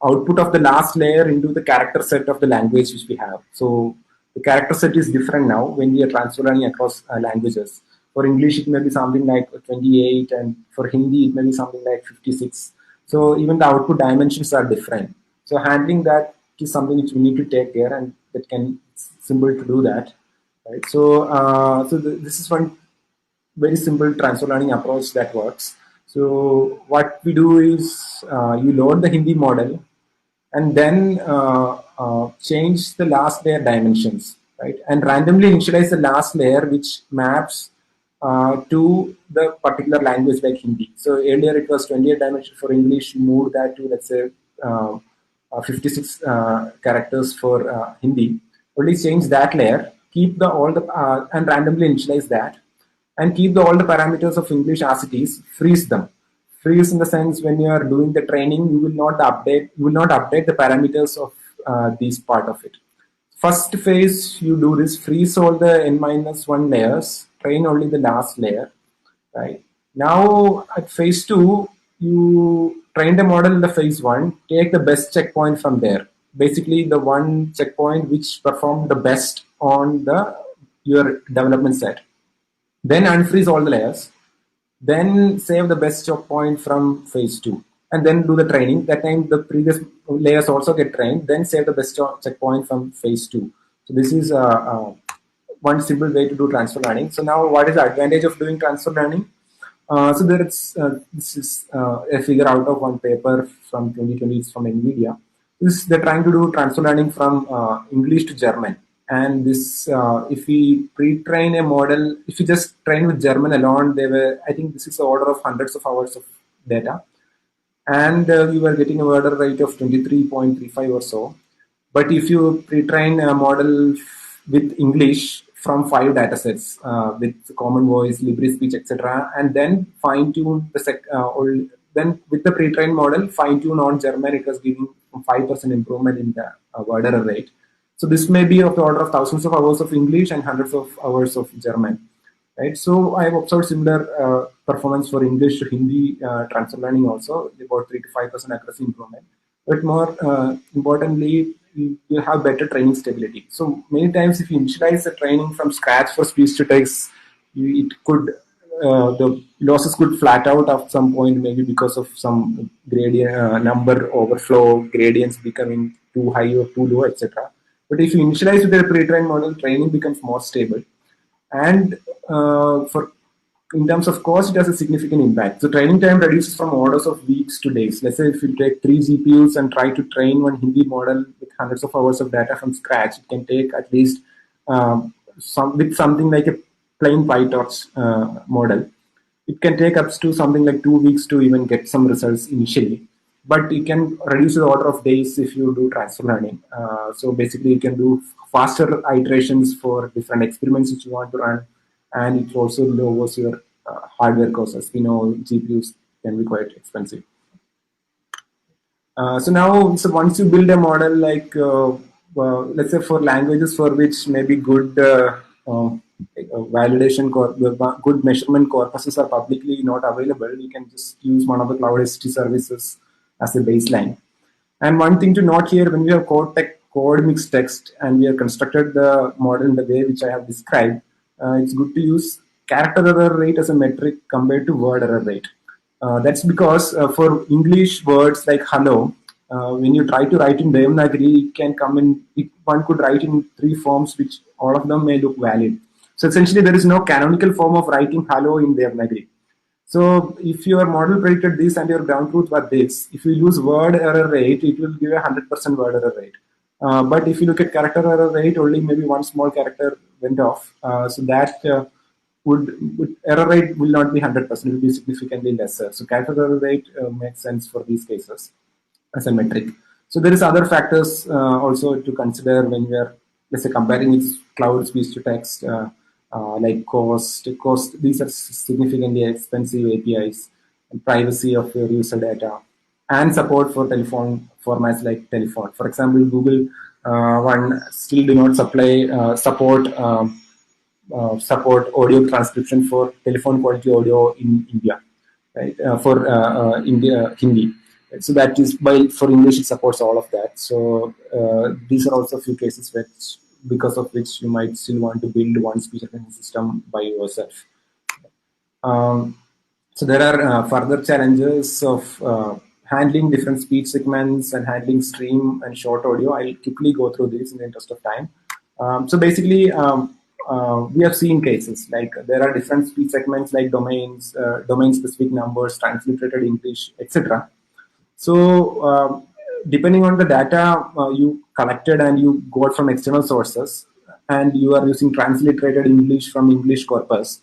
output of the last layer into the character set of the language which we have. So the character set is different now when we are transfer learning across languages. For English, it may be something like 28, and for Hindi, it may be something like 56. So even the output dimensions are different. So handling that is something which we need to take care, and that can simple to do that. Right. So, this is one very simple transfer learning approach that works. So what we do is you load the Hindi model and then change the last layer dimensions, right? And randomly initialize the last layer which maps to the particular language like Hindi. So earlier it was 28 dimensions for English, moved that to, let's say, 56 characters for Hindi. Only change that layer, keep the all the and randomly initialize that, and keep all the parameters of English as it is. Freeze them. Freeze in the sense, when you are doing the training, you will not update the parameters of this part of it. First phase, you do this: freeze all the n-1 layers, train only the last layer. Right now, at phase 2, you train the model in the phase 1, take the best checkpoint from there. Basically, the one checkpoint which performed the best on your development set. Then unfreeze all the layers. Then save the best checkpoint from phase 2, and then do the training. That time the previous layers also get trained. Then save the best checkpoint from phase 2. So this is one simple way to do transfer learning. So now, what is the advantage of doing transfer learning? So there is this is a figure out of one paper from 2020. It's from NVIDIA. They're trying to do transfer learning from English to German. And this, if we pre-train a model, if you just train with German alone, I think this is the order of hundreds of hours of data. And we were getting a order rate of 23.35 or so. But if you pre-train a model with English from 5 datasets with common voice, Libre speech, etc., and then fine-tune then with the pre-trained model, fine-tune on German, it was giving 5% improvement in the word error rate. So this may be of the order of thousands of hours of English and hundreds of hours of German, right? So I have observed similar performance for English to Hindi transfer learning also, about 3 to 5% accuracy improvement. But more importantly, you have better training stability. So many times, if you initialize the training from scratch for speech to text, the losses could flat out at some point, maybe because of some gradient number overflow, gradients becoming too high or too low, etc. But if you initialize with a pre-trained model, training becomes more stable. And in terms of cost, it has a significant impact. So training time reduces from orders of weeks to days. Let's say if you take 3 GPUs and try to train one Hindi model with hundreds of hours of data from scratch, it can take at least with something like a plain PyTorch model. It can take up to something like 2 weeks to even get some results initially. But you can reduce the order of days if you do transfer learning. So basically, you can do faster iterations for different experiments which you want to run, and it also lowers your hardware costs. As we know, GPUs can be quite expensive. So now, once you build a model, like let's say for languages for which maybe good good measurement corpuses are publicly not available, you can just use one of the cloud ST services as a baseline. And one thing to note here, when we have code mixed text and we have constructed the model in the way which I have described, it's good to use character error rate as a metric compared to word error rate. That's because for English words like hello, when you try to write in Devanagari, it can come in, one could write in 3 forms, which all of them may look valid. So essentially, there is no canonical form of writing hello in Devanagari. So if your model predicted this and your ground truth was this, if you use word error rate, it will give a 100% word error rate. But if you look at character error rate, only maybe one small character went off. So that would error rate will not be 100%, it will be significantly lesser. So character error rate makes sense for these cases as a metric. So there is other factors also to consider when we are, let's say, comparing with cloud speech to text, like cost. These are significantly expensive APIs, and privacy of your user data, and support for telephone formats like telephone. For example, Google one still do not support audio transcription for telephone quality audio in India, right? For India Hindi. So that is why for English it supports all of that. So these are also a few cases because of which you might still want to build one speech recognition system by yourself. So there are further challenges of handling different speech segments and handling stream and short audio. I'll quickly go through this in the interest of time. So basically, we have seen cases like there are different speech segments like domains, domain-specific numbers, transliterated English, etc. So depending on the data you collected and you got from external sources, and you are using transliterated English from English corpus,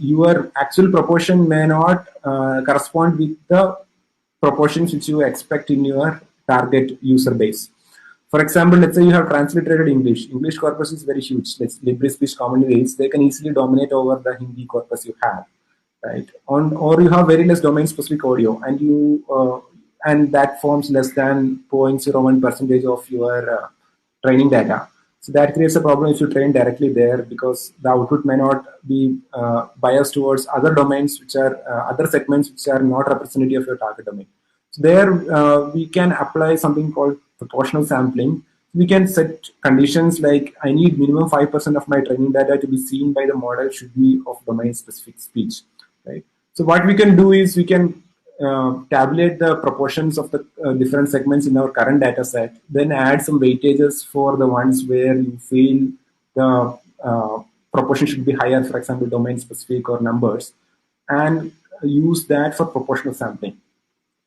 your actual proportion may not correspond with the proportions which you expect in your target user base. For example, let's say you have transliterated English. English corpus is very huge. Let's Libre speech communities, they can easily dominate over the Hindi corpus you have, right? Or you have very less domain-specific audio, and you and that forms less than 0.01% of your training data. So that creates a problem if you train directly there, because the output may not be biased towards other domains, which are other segments which are not representative of your target domain. So there we can apply something called proportional sampling. We can set conditions like I need minimum 5% of my training data to be seen by the model should be of domain-specific speech, right? So what we can do is we can tabulate the proportions of the different segments in our current data set, then add some weightages for the ones where you feel the proportion should be higher, for example, domain specific or numbers, and use that for proportional sampling.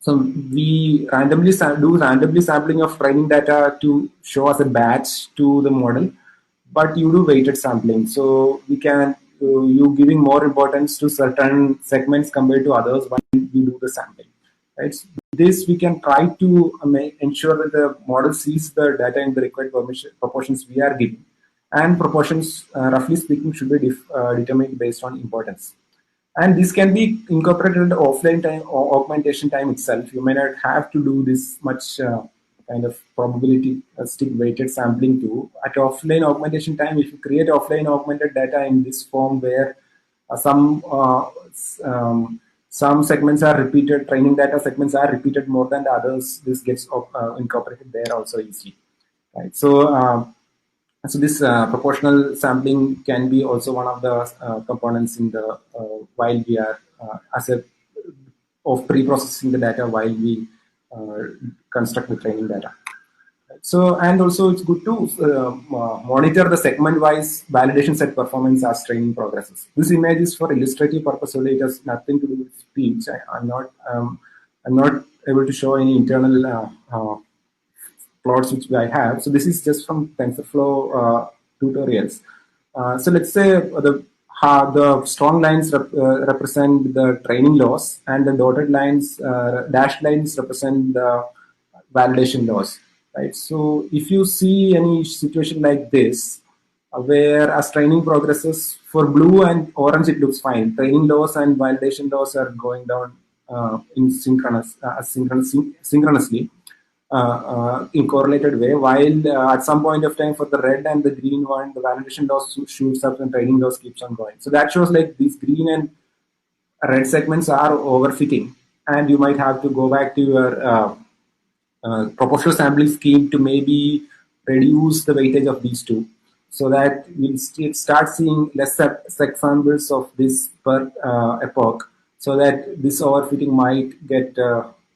So we randomly sampling of training data to show as a batch to the model, but you do weighted sampling. So we can you giving more importance to certain segments compared to others when we do the sampling, right? So this we can try to ensure that the model sees the data in the required proportions we are giving, and proportions, roughly speaking, should be determined based on importance. And this can be incorporated into offline time or augmentation time itself. You may not have to do this much kind of probabilistic weighted sampling too. At offline augmentation time, if you create offline augmented data in this form where some segments are repeated, training data segments are repeated more than the others, this gets incorporated there also easily, right? So so this proportional sampling can be also one of the components in the while we are of pre-processing the data while we construct the training data. So, and also it's good to monitor the segment-wise validation set performance as training progresses. This image is for illustrative purpose only. It has nothing to do with speech. I'm not able to show any internal plots which I have. So this is just from TensorFlow tutorials. So let's say the strong lines represent the training loss, and the dotted lines, dashed lines represent the validation loss, right? So if you see any situation like this, where as training progresses, for blue and orange it looks fine. Training loss and validation loss are going down synchronously. in correlated way, while at some point of time for the red and the green one, the validation loss shoots up and training loss keeps on going. So that shows like these green and red segments are overfitting, and you might have to go back to your proportional sampling scheme to maybe reduce the weightage of these two, so that we'll start seeing less sec samples of this per epoch, so that this overfitting might get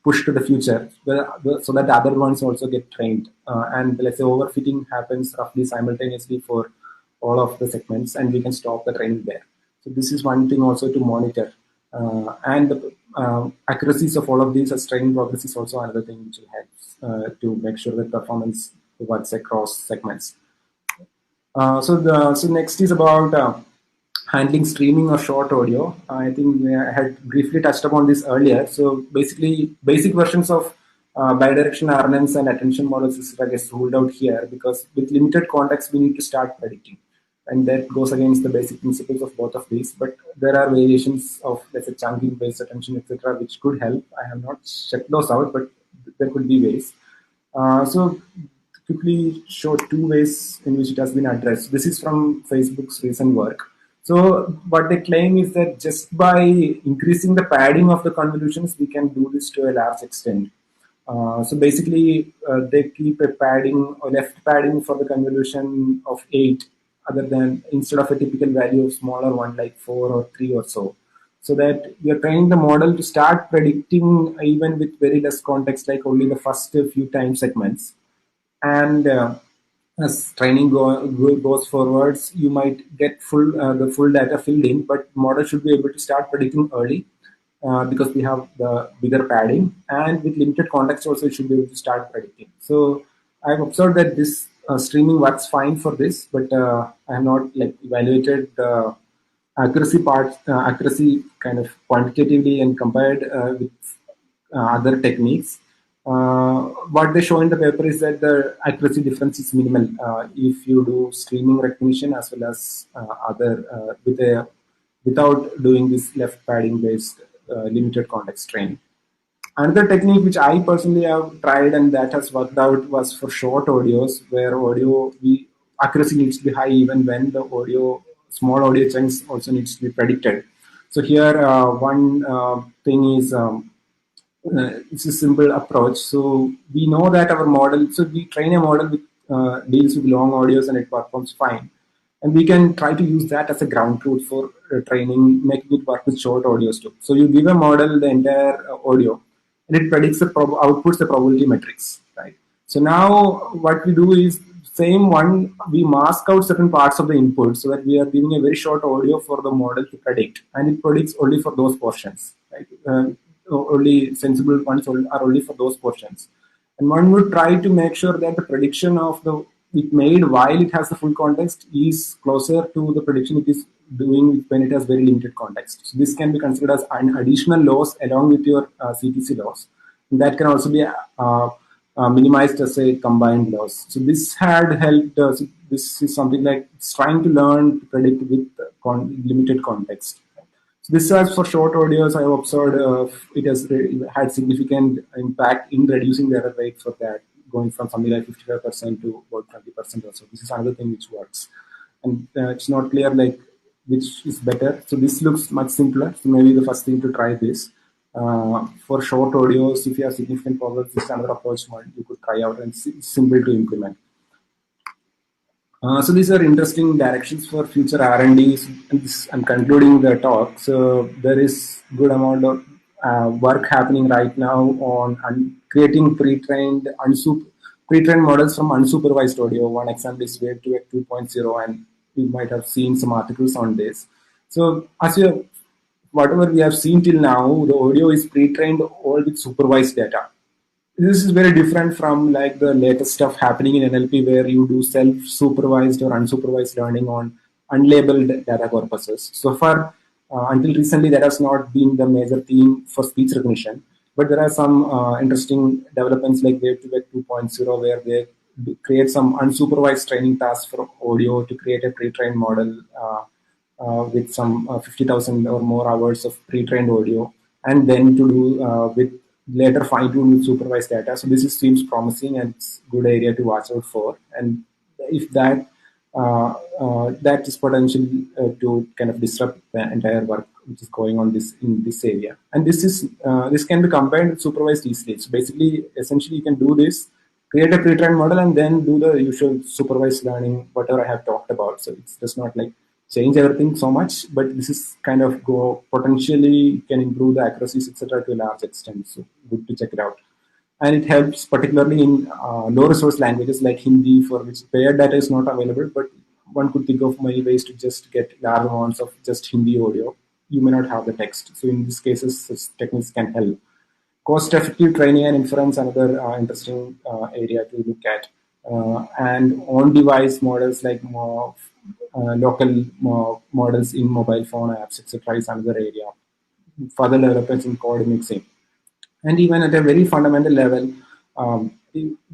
pushed to the future, so that the other ones also get trained. And let's say overfitting happens roughly simultaneously for all of the segments, and we can stop the training there. So this is one thing also to monitor. And the accuracies of all of these as training progress is also another thing which helps to make sure that performance works across segments. So next is about handling streaming or short audio. I think I had briefly touched upon this earlier. So basically, basic versions of bidirectional RNNs and attention models is, I guess, ruled out here, because with limited context, we need to start predicting. And that goes against the basic principles of both of these. But there are variations of, let's say, chunking based attention, etc., which could help. I have not checked those out, but there could be ways. So quickly show two ways in which it has been addressed. This is from Facebook's recent work. So what they claim is that just by increasing the padding of the convolutions, we can do this to a large extent. So basically, they keep a padding or left padding for the convolution of 8, other than instead of a typical value of smaller one like 4 or 3 or so. So that you're training the model to start predicting even with very less context, like only the first few time segments. And as training goes forwards, you might get the full data filled in, but model should be able to start predicting early. Because we have the bigger padding, and with limited context also it should be able to start predicting. So I've observed that this streaming works fine for this, but I have not like evaluated the accuracy kind of quantitatively and compared with other techniques. What they show in the paper is that the accuracy difference is minimal if you do streaming recognition as well as other without doing this left padding based limited context training. Another technique which I personally have tried and that has worked out was for short audios, where accuracy needs to be high even when the small audio chunks also needs to be predicted. So here one thing is it's a simple approach. So we know that our model, so we train a model with deals with long audios and it performs fine. And we can try to use that as a ground truth for training, making it work with short audios too. So you give a model the entire audio, and it predicts outputs the probability metrics, right? So now what we do is same one, we mask out certain parts of the input so that we are giving a very short audio for the model to predict, and it predicts only for those portions, right? Only sensible ones are only for those portions. And one would try to make sure that the prediction of it made while it has the full context is closer to the prediction it is doing when it has very limited context. So this can be considered as an additional loss along with your CTC loss. And that can also be minimized as a combined loss. So this had helped. So this is something like it's trying to learn to predict with limited context. So this as for short audios, I have observed it has had significant impact in reducing the error rate for that, going from something like 55% to about 20% or so. This is another thing which works. And it's not clear like which is better. So this looks much simpler. So maybe the first thing to try this. For short audios, if you have significant problems, this is another approach you could try out, and it's simple to implement. So these are interesting directions for future R&D. I'm concluding the talk. So there is good amount of work happening right now on creating pre-trained models from unsupervised audio. One example is Wave2X 2.0, and you might have seen some articles on this. So whatever we have seen till now, the audio is pre-trained all with supervised data. This is very different from like the latest stuff happening in NLP, where you do self-supervised or unsupervised learning on unlabeled data corpuses. So far, until recently, that has not been the major theme for speech recognition. But there are some interesting developments like Wave2X 2.0, where they create some unsupervised training tasks for audio to create a pre-trained model with some 50,000 or more hours of pre-trained audio, and then to do with later fine-tuned with supervised data. So seems promising, and it's a good area to watch out for. And if that is potential to kind of disrupt the entire work which is going on in this area. And this can be combined with supervised easily. So basically, essentially, you can do this, create a pre-trained model, and then do the usual supervised learning, whatever I have talked about. So it does not like change everything so much, but this is kind of potentially can improve the accuracies, etc., to a large extent. So good to check it out. And it helps particularly in low resource languages like Hindi, for which paired data is not available, but one could think of many ways to just get large amounts of just Hindi audio. You may not have the text. So in these cases, such techniques can help. Cost-effective training and inference, another interesting area to look at. And on-device models like more local models in mobile phone apps, etc., is another area. Further developments in code mixing. And even at a very fundamental level,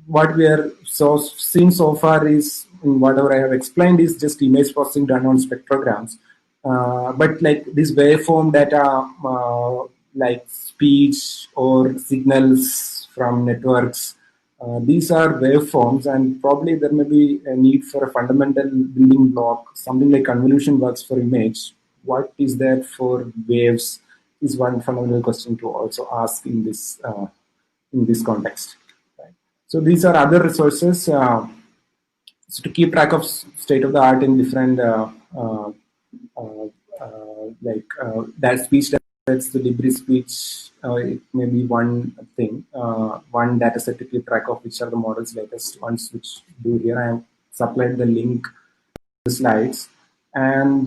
what we are seeing so far is, whatever I have explained, is just image processing done on spectrograms. But like this waveform data, like speech or signals from networks, these are waveforms, and probably there may be a need for a fundamental building block. Something like convolution works for image. What is there for waves is one fundamental question to also ask in this context. Right? So these are other resources. So to keep track of state of the art in different that speech that's the Libri speech, it may be one thing, one data set to keep track of which are the models latest ones which do here. I have supplied the link to the slides. And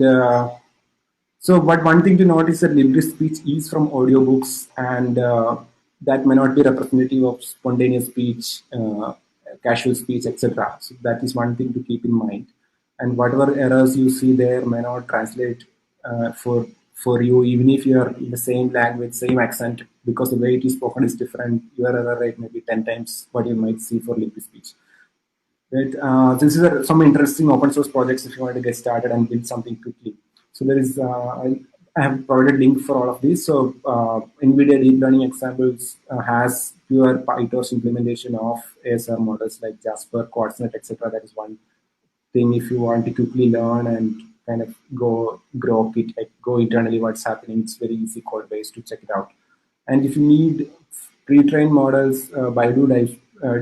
so, but one thing to note is that Libri speech is from audiobooks, and that may not be representative of spontaneous speech, casual speech, etc. So that is one thing to keep in mind. And whatever errors you see there may not translate for you, even if you are in the same language, same accent, because the way it is spoken is different. Your error rate may be 10 times what you might see for Libri speech. Right? This is some interesting open source projects if you want to get started and build something quickly. So there is, I have provided link for all of these. So NVIDIA Deep Learning Examples has pure PyTorch implementation of ASR models like Jasper, Quartznet, etc. That is one thing if you want to quickly learn and kind of go grok it, like go internally what's happening. It's very easy code base to check it out. And if you need pre-trained models, Baidu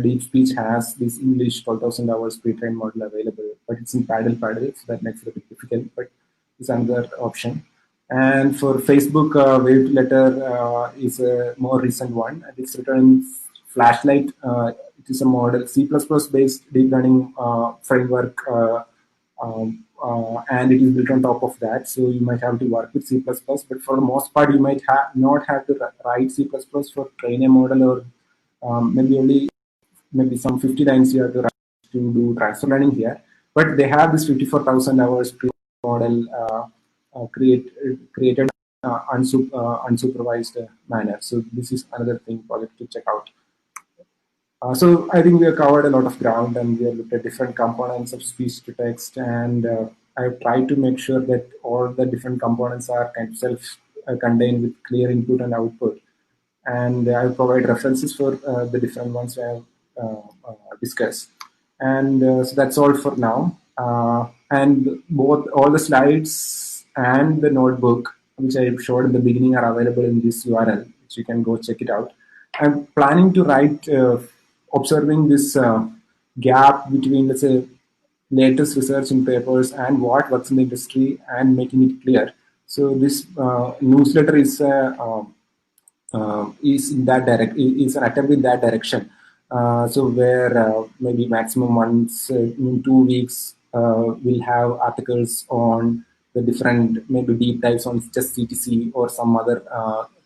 Deep Speech has this English 12,000 hours pre-trained model available, but it's in paddle, so that makes it a bit difficult, but it's another option. And for Facebook, Wave Letter is a more recent one. It's written in Flashlight. It is a model, C++ based deep learning framework, and it is built on top of that. So you might have to work with C++, but for the most part, you might not have to write C++ for train a model, or maybe some 50 lines you have to write to do transfer learning here. But they have this 54,000 hours model created unsupervised manner. So this is another thing project to check out. So I think we have covered a lot of ground, and we have looked at different components of speech to text, and I've tried to make sure that all the different components are kind of self-contained with clear input and output. And I'll provide references for the different ones I have discussed. And so that's all for now. And all the slides and the notebook, which I showed in the beginning, are available in this URL, which you can go check it out. I'm planning to write observing this gap between, let's say, latest research in papers and what works in the industry, and making it clear. So this newsletter is in that is an attempt in that direction. So where maybe maximum once in 2 weeks we'll have articles on the different, maybe deep dives on just CTC or some other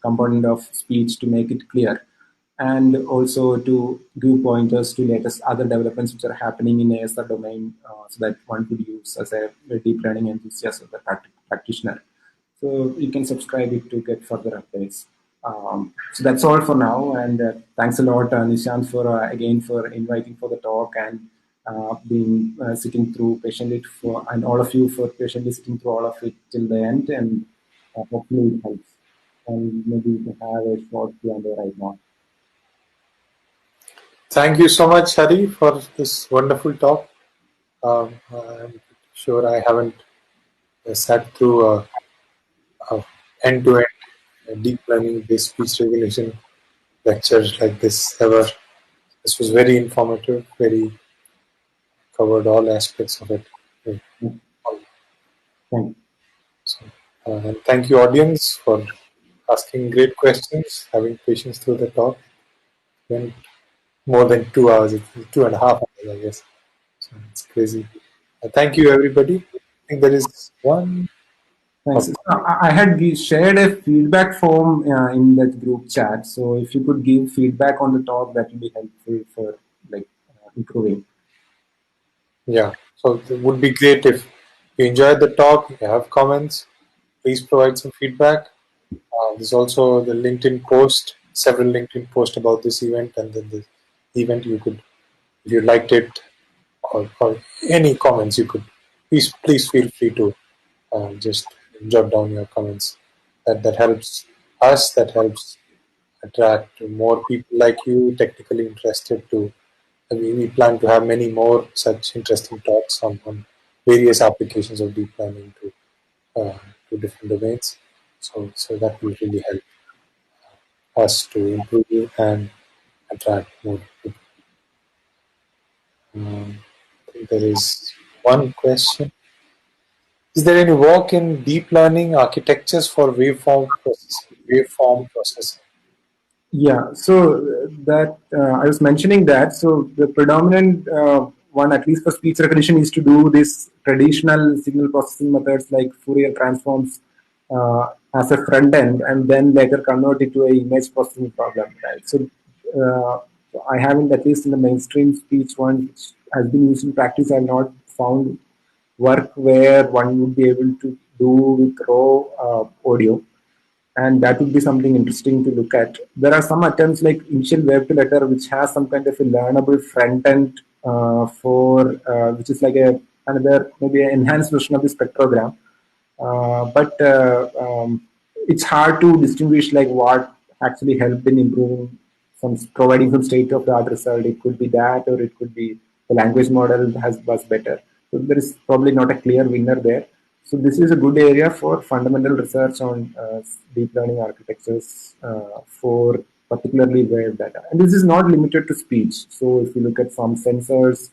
component of speech to make it clear, and also to give pointers to latest other developments which are happening in ASR domain, so that one could use as a deep learning enthusiast or the practitioner. So you can subscribe it to get further updates. So that's all for now, and thanks a lot, Nishant, for again for inviting for the talk, and being sitting through patiently and all of you for patiently sitting through all of it till the end, and hopefully it helps. And maybe we can have a short Q&A right now. Thank you so much, Hari, for this wonderful talk. I'm sure I haven't sat through a end-to-end deep learning-based speech recognition lecture like this ever. This was very informative, very covered all aspects of it. Thank you. So, and thank you, audience, for asking great questions, having patience through the talk. Went more than 2 hours, it's 2.5 hours, I guess. So it's crazy. Thank you, everybody. I think there is one. Thanks. I had shared a feedback form in that group chat. So if you could give feedback on the talk, that would be helpful for improving. Yeah. So it would be great if you enjoyed the talk, if you have comments, please provide some feedback. There's also the LinkedIn post, several LinkedIn posts about this event, and then the event you could, if you liked it, or any comments, you could please feel free to just jot down your comments. That helps us. That helps attract more people like you, technically interested to. We plan to have many more such interesting talks on various applications of deep learning to different domains. So that will really help us to improve and attract more people. I think there is one question. Is there any work in deep learning architectures for waveform processing? Yeah, so that I was mentioning that. So the predominant one, at least for speech recognition, is to do this traditional signal processing methods like Fourier transforms as a front end, and then later convert it to a image processing problem. Right. So I haven't, at least in the mainstream speech one, which has been used in practice, I've not found work where one would be able to do with raw audio, and that would be something interesting to look at. There are some attempts like initial wave to letter, which has some kind of a learnable front end which is like another maybe an enhanced version of the spectrogram. But it's hard to distinguish like what actually helped in improving providing some state of the art result. It could be that, or it could be the language model was better. So there is probably not a clear winner there. So this is a good area for fundamental research on deep learning architectures for particularly wave data. And this is not limited to speech. So if you look at some sensors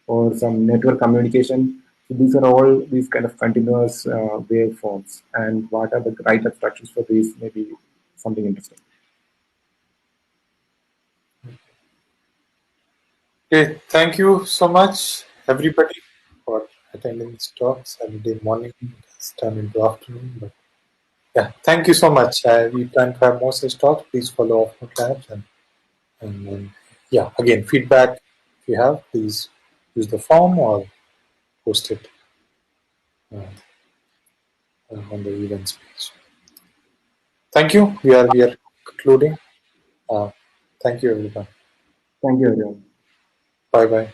or some network communication, so these are all these kind of continuous waveforms. And what are the right abstractions for these? Maybe something interesting. Okay, thank you so much, everybody, for attending this talk. Saturday morning has turned into afternoon, but yeah, thank you so much. We plan to have more such talks. Please follow OffNote Labs and yeah, again, feedback if you have, please use the form or post it on the events page. Thank you. We are concluding. Thank you, everyone. Thank you, everyone. Bye bye.